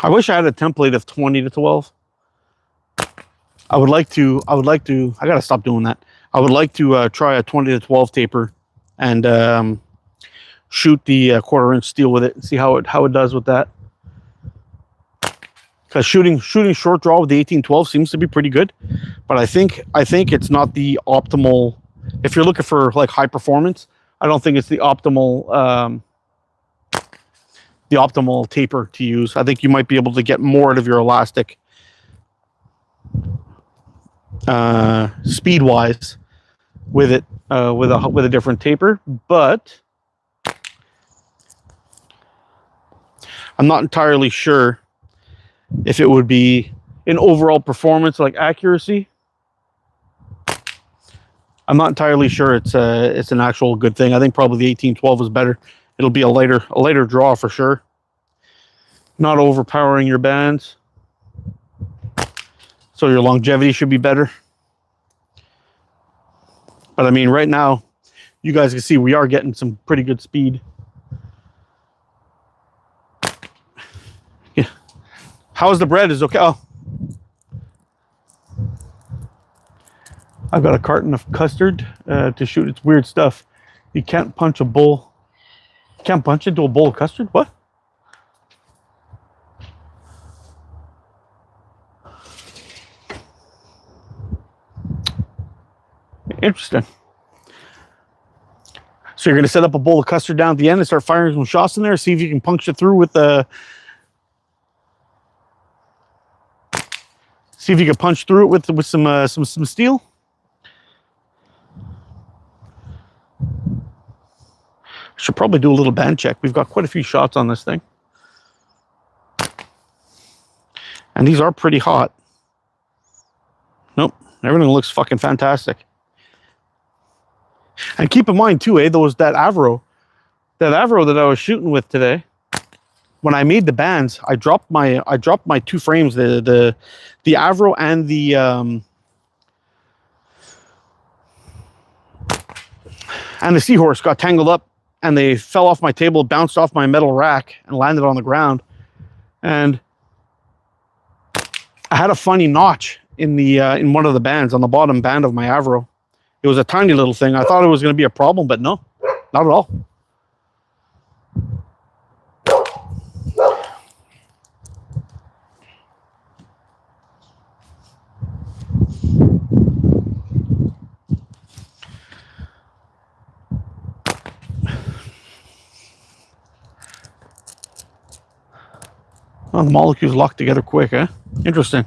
Speaker 1: I wish I had a template of 20 to 12. I would like to, I gotta stop doing that. I would like to try a 20 to 12 taper and shoot the 1/4 inch steel with it and see how it does with that. Because shooting short draw with the 1812 seems to be pretty good, but I think it's not the optimal. If you're looking for like high performance, I don't think it's the optimal taper to use. I think you might be able to get more out of your elastic speed wise with it with a different taper, but I'm not entirely sure if it would be in overall performance, like accuracy. I'm not entirely sure it's an actual good thing. I think probably the 1812 is better. It'll be a lighter draw for sure. Not overpowering your bands. So your longevity should be better. But I mean, right now, you guys can see we are getting some pretty good speed. Yeah. How's the bread? Is okay. Oh. I've got a carton of custard to shoot. It's weird stuff. You can't punch a bowl. You can't punch into a bowl of custard? What? Interesting. So you're going to set up a bowl of custard down at the end and start firing some shots in there. See if you can punch it through with the. See if you can punch through it with some steel. Should probably do a little band check. We've got quite a few shots on this thing, and these are pretty hot. Nope, everything looks fucking fantastic. And keep in mind too, that Avro that I was shooting with today, when I made the bands, I dropped my two frames, the Avro and the Seahorse got tangled up, and they fell off my table, bounced off my metal rack, and landed on the ground. And I had a funny notch in the in one of the bands on the bottom band of my Avro. It was a tiny little thing. I thought it was going to be a problem, but no, not at all. Oh, the molecules lock together quick, eh? Interesting.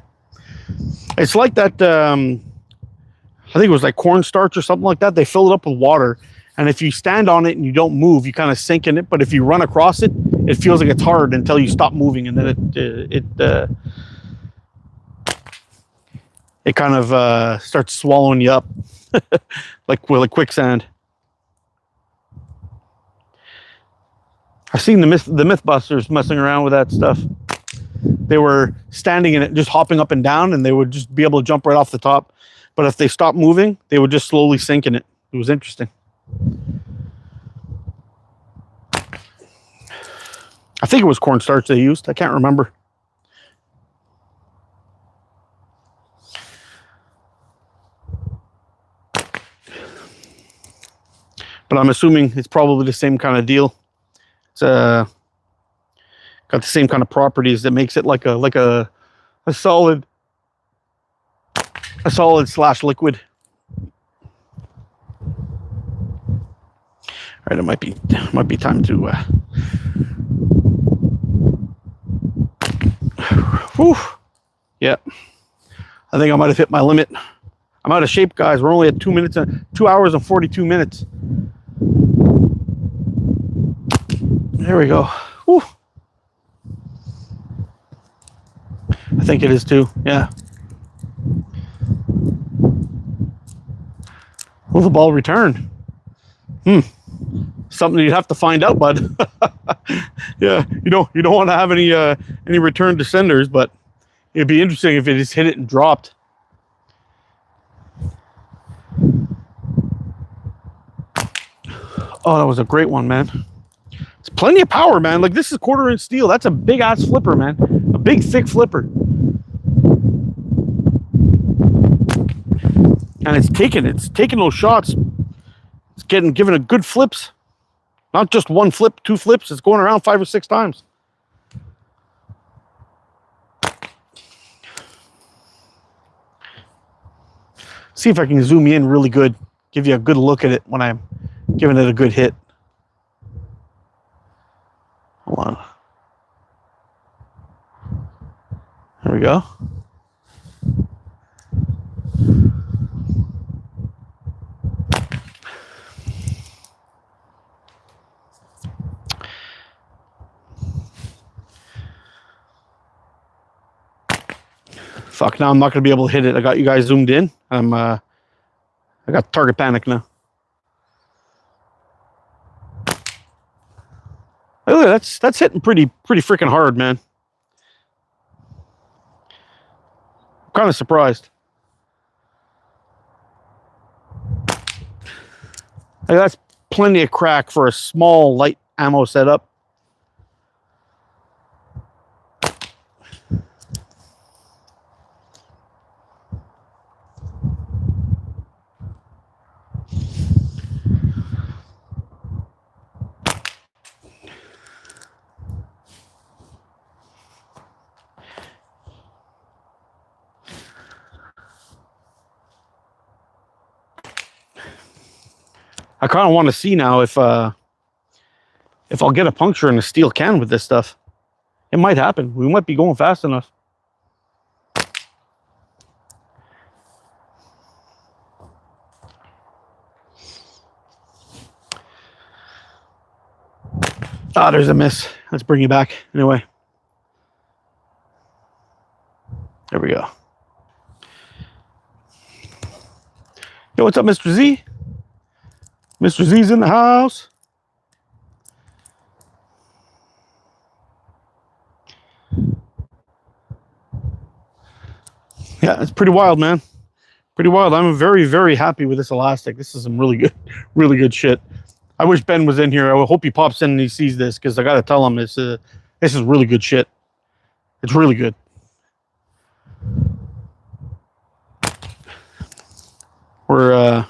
Speaker 1: It's like that, I think it was like cornstarch or something like that. They fill it up with water, and if you stand on it and you don't move, you kind of sink in it. But if you run across it, it feels like it's hard until you stop moving, and then it kind of starts swallowing you up like quicksand. I've seen the Mythbusters messing around with that stuff. They were standing in it, just hopping up and down, and they would just be able to jump right off the top. But if they stopped moving, they would just slowly sink in it. It was interesting. I think it was cornstarch they used. I can't remember. But I'm assuming it's probably the same kind of deal. It's got the same kind of properties that makes it like a solid slash liquid. All right, it might be time to whew. Yeah, I think I might have hit my limit. I'm out of shape, guys. We're only at 2 hours and 42 minutes. There we go. Whew. I think it is too, yeah. Will the ball return? Something you'd have to find out, bud. Yeah, you don't want to have any return descenders, but it'd be interesting if it just hit it and dropped. Oh, that was a great one, man. It's plenty of power, man. Like, this is 1/4 inch steel. That's a big ass flipper, man. A big thick flipper. And it's taking those shots. It's giving a good flips. Not just one flip, 2 flips. It's going around 5 or 6 times. See if I can zoom in really good. Give you a good look at it when I'm giving it a good hit. Hold on. There we go. Fuck, now I'm not going to be able to hit it. I got you guys zoomed in. I got target panic now. Oh, that's hitting pretty freaking hard, man. I'm kind of surprised. Like, that's plenty of crack for a small light ammo setup. I kind of want to see now if I'll get a puncture in a steel can with this stuff. It might happen. We might be going fast enough. Ah, there's a miss. Let's bring you back. Anyway. There we go. Yo, what's up, Mr. Z? Mr. Z's in the house. Yeah, it's pretty wild, man. Pretty wild. I'm very, very happy with this elastic. This is some really good shit. I wish Ben was in here. I hope he pops in and he sees this, because I got to tell him this is really good shit. It's really good. We're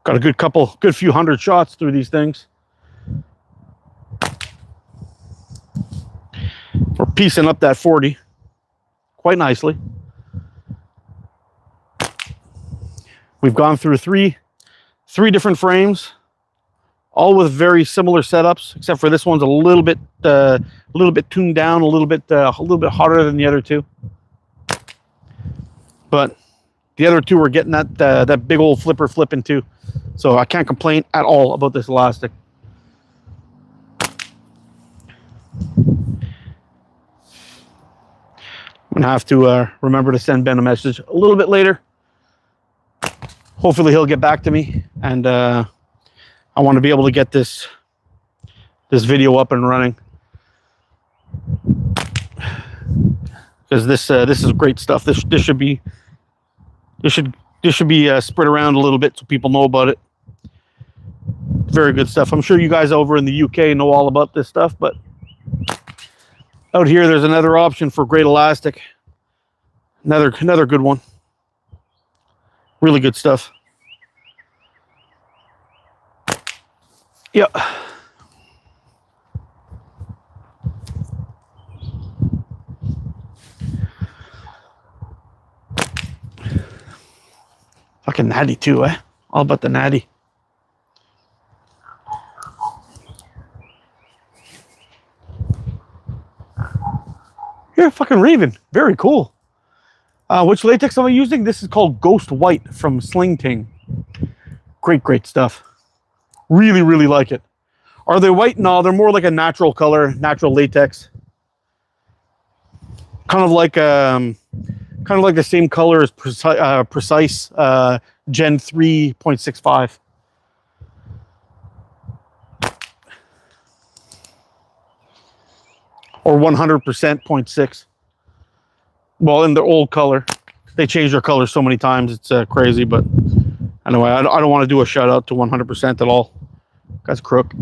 Speaker 1: got a good few hundred shots through these things. We're piecing up that 40 quite nicely. We've gone through three different frames, all with very similar setups, except for this one's a little bit tuned down, a little bit hotter than the other two. But the other two are getting that big old flipper flipping too, so I can't complain at all about this elastic. I'm gonna have to remember to send Ben a message a little bit later. Hopefully he'll get back to me, and I want to be able to get this video up and running, because this is great stuff. This should be spread around a little bit so people know about it. Very good stuff. I'm sure you guys over in the UK know all about this stuff, but out here there's another option for great elastic. Another good one. Really good stuff. Yep. Fucking natty too, eh? All about the natty. You're a fucking raven. Very cool. Which latex am I using? This is called Ghost White from Sling Ting. Great stuff. Really like it. Are they white? No, they're more like a natural color, natural latex. Kind of like the same color as Precise Gen 3.65. Or 100% 0.6. Well, in their old color. They changed their color so many times, it's crazy. But anyway, I don't want to do a shout out to 100% at all. Guy's a crook.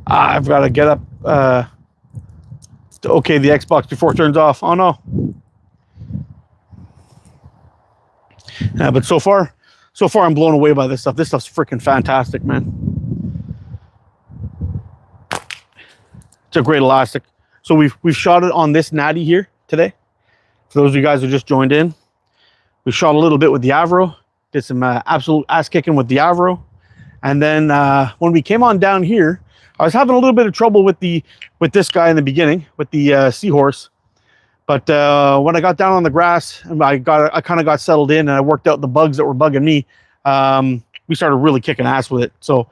Speaker 1: I've got to get up to okay the Xbox before it turns off. Oh no. Yeah, but so far I'm blown away by this stuff. This stuff's freaking fantastic, man. It's a great elastic. So we've shot it on this natty here today. For those of you guys who just joined in, we shot a little bit with the Avro, did some absolute ass kicking with the Avro, and then when we came on down here, I was having a little bit of trouble with this guy in the beginning, with the Seahorse. But when I got down on the grass and I kind of got settled in and I worked out the bugs that were bugging me, we started really kicking ass with it. So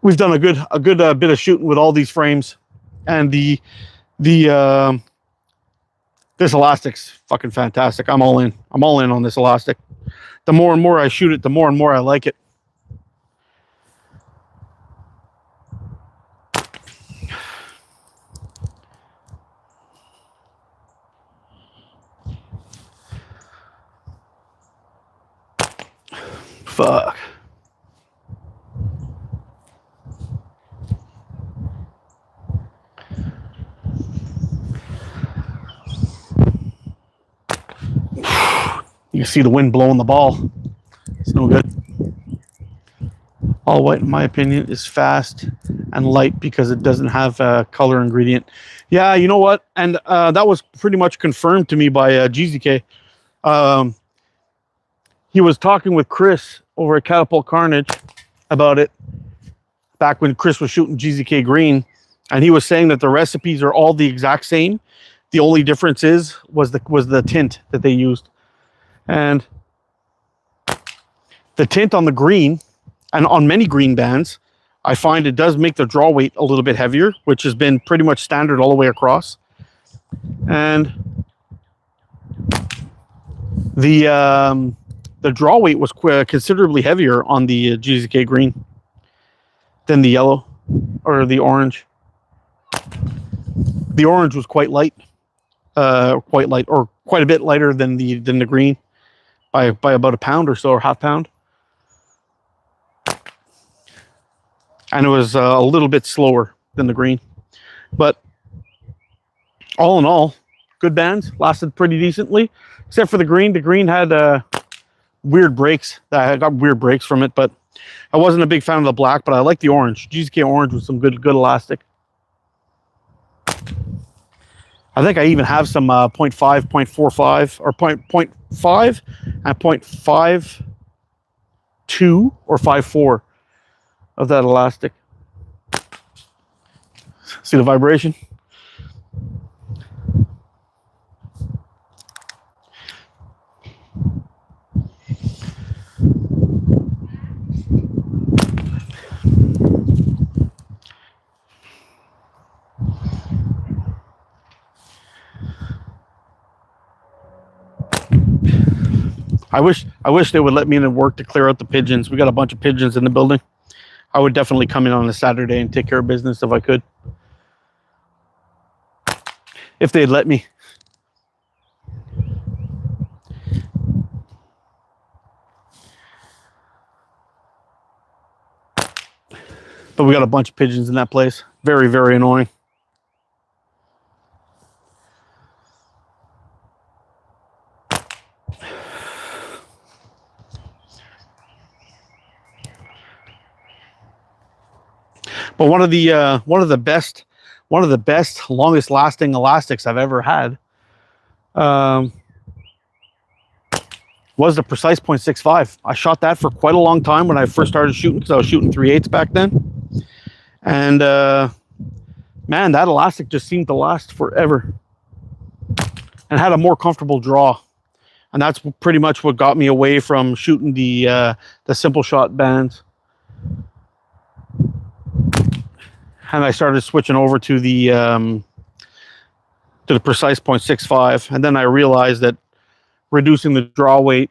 Speaker 1: we've done a good bit of shooting with all these frames, and this elastic's fucking fantastic. I'm all in on this elastic. The more and more I shoot it, the more and more I like it. Fuck. You can see the wind blowing the ball. It's no good. All white, in my opinion, is fast and light because it doesn't have a color ingredient. Yeah, you know what? And that was pretty much confirmed to me by GZK. He was talking with Chris over at Catapult Carnage about it back when Chris was shooting GZK Green, and he was saying that the recipes are all the exact same. The only difference was the tint that they used. And the tint on the green and on many green bands, I find it does make the draw weight a little bit heavier, which has been pretty much standard all the way across. And the draw weight was considerably heavier on the GZK green. than the yellow or the orange. The orange was quite light, or quite a bit lighter than the green by about a pound or so, or half pound. And it was a little bit slower than the green, but all in all, good bands, lasted pretty decently, except for the green. The green had weird breaks. I got weird breaks from it, but I wasn't a big fan of the black, but I like the orange. GZK orange with some good elastic. I think I even have some 0.5, 0.45, or 0.5 and 0.52 or 5.4 of that elastic. See the vibration? I wish they would let me in and work to clear out the pigeons. We got a bunch of pigeons in the building. I would definitely come in on a Saturday and take care of business if I could. If they'd let me. But we got a bunch of pigeons in that place. Very, very annoying. But one of the best, longest lasting elastics I've ever had was the precise 0.65. I shot that for quite a long time when I first started shooting, because I was shooting 3/8 back then. And man, that elastic just seemed to last forever and had a more comfortable draw. And that's pretty much what got me away from shooting the simple shot bands. And I started switching over to the precise 0.65, and then I realized that reducing the draw weight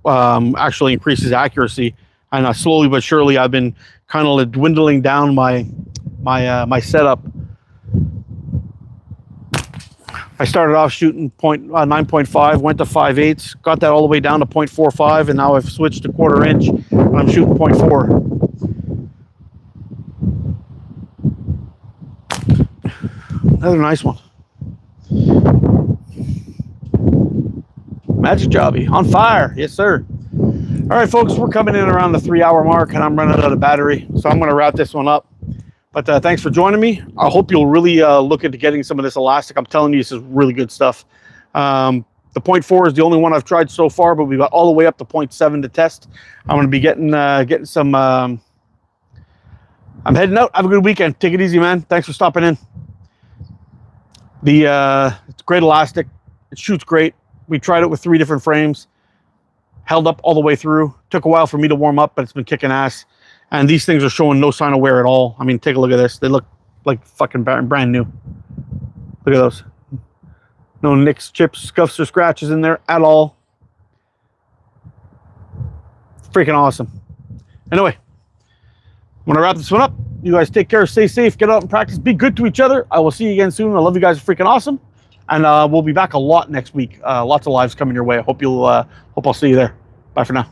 Speaker 1: actually increases accuracy. And slowly but surely, I've been kind of dwindling down my setup. I started off shooting 9.5, went to 5/8, got that all the way down to 0.45, and now I've switched to 1/4 inch, and I'm shooting 0.4. Another nice one. Magic Jobby, on fire, yes sir. All right, folks, we're coming in around the 3-hour mark, and I'm running out of battery, so I'm going to wrap this one up. But thanks for joining me. I hope you'll really look into getting some of this elastic. I'm telling you, this is really good stuff. The 0.4 is the only one I've tried so far, but we got all the way up to 0.7 to test. I'm going to be getting some. I'm heading out. Have a good weekend. Take it easy, man. Thanks for stopping in. It's great elastic. It shoots great. We tried it with 3 different frames. Held up all the way through. Took a while for me to warm up, but it's been kicking ass. And these things are showing no sign of wear at all. I mean, take a look at this. They look like fucking brand new. Look at those. No nicks, chips, scuffs, or scratches in there at all. Freaking awesome. Anyway, I'm going to wrap this one up. You guys take care, stay safe, get out and practice, be good to each other. I will see you again soon. I love you guys. Freaking awesome. And we'll be back a lot next week. Lots of lives coming your way. I hope I'll see you there. Bye for now.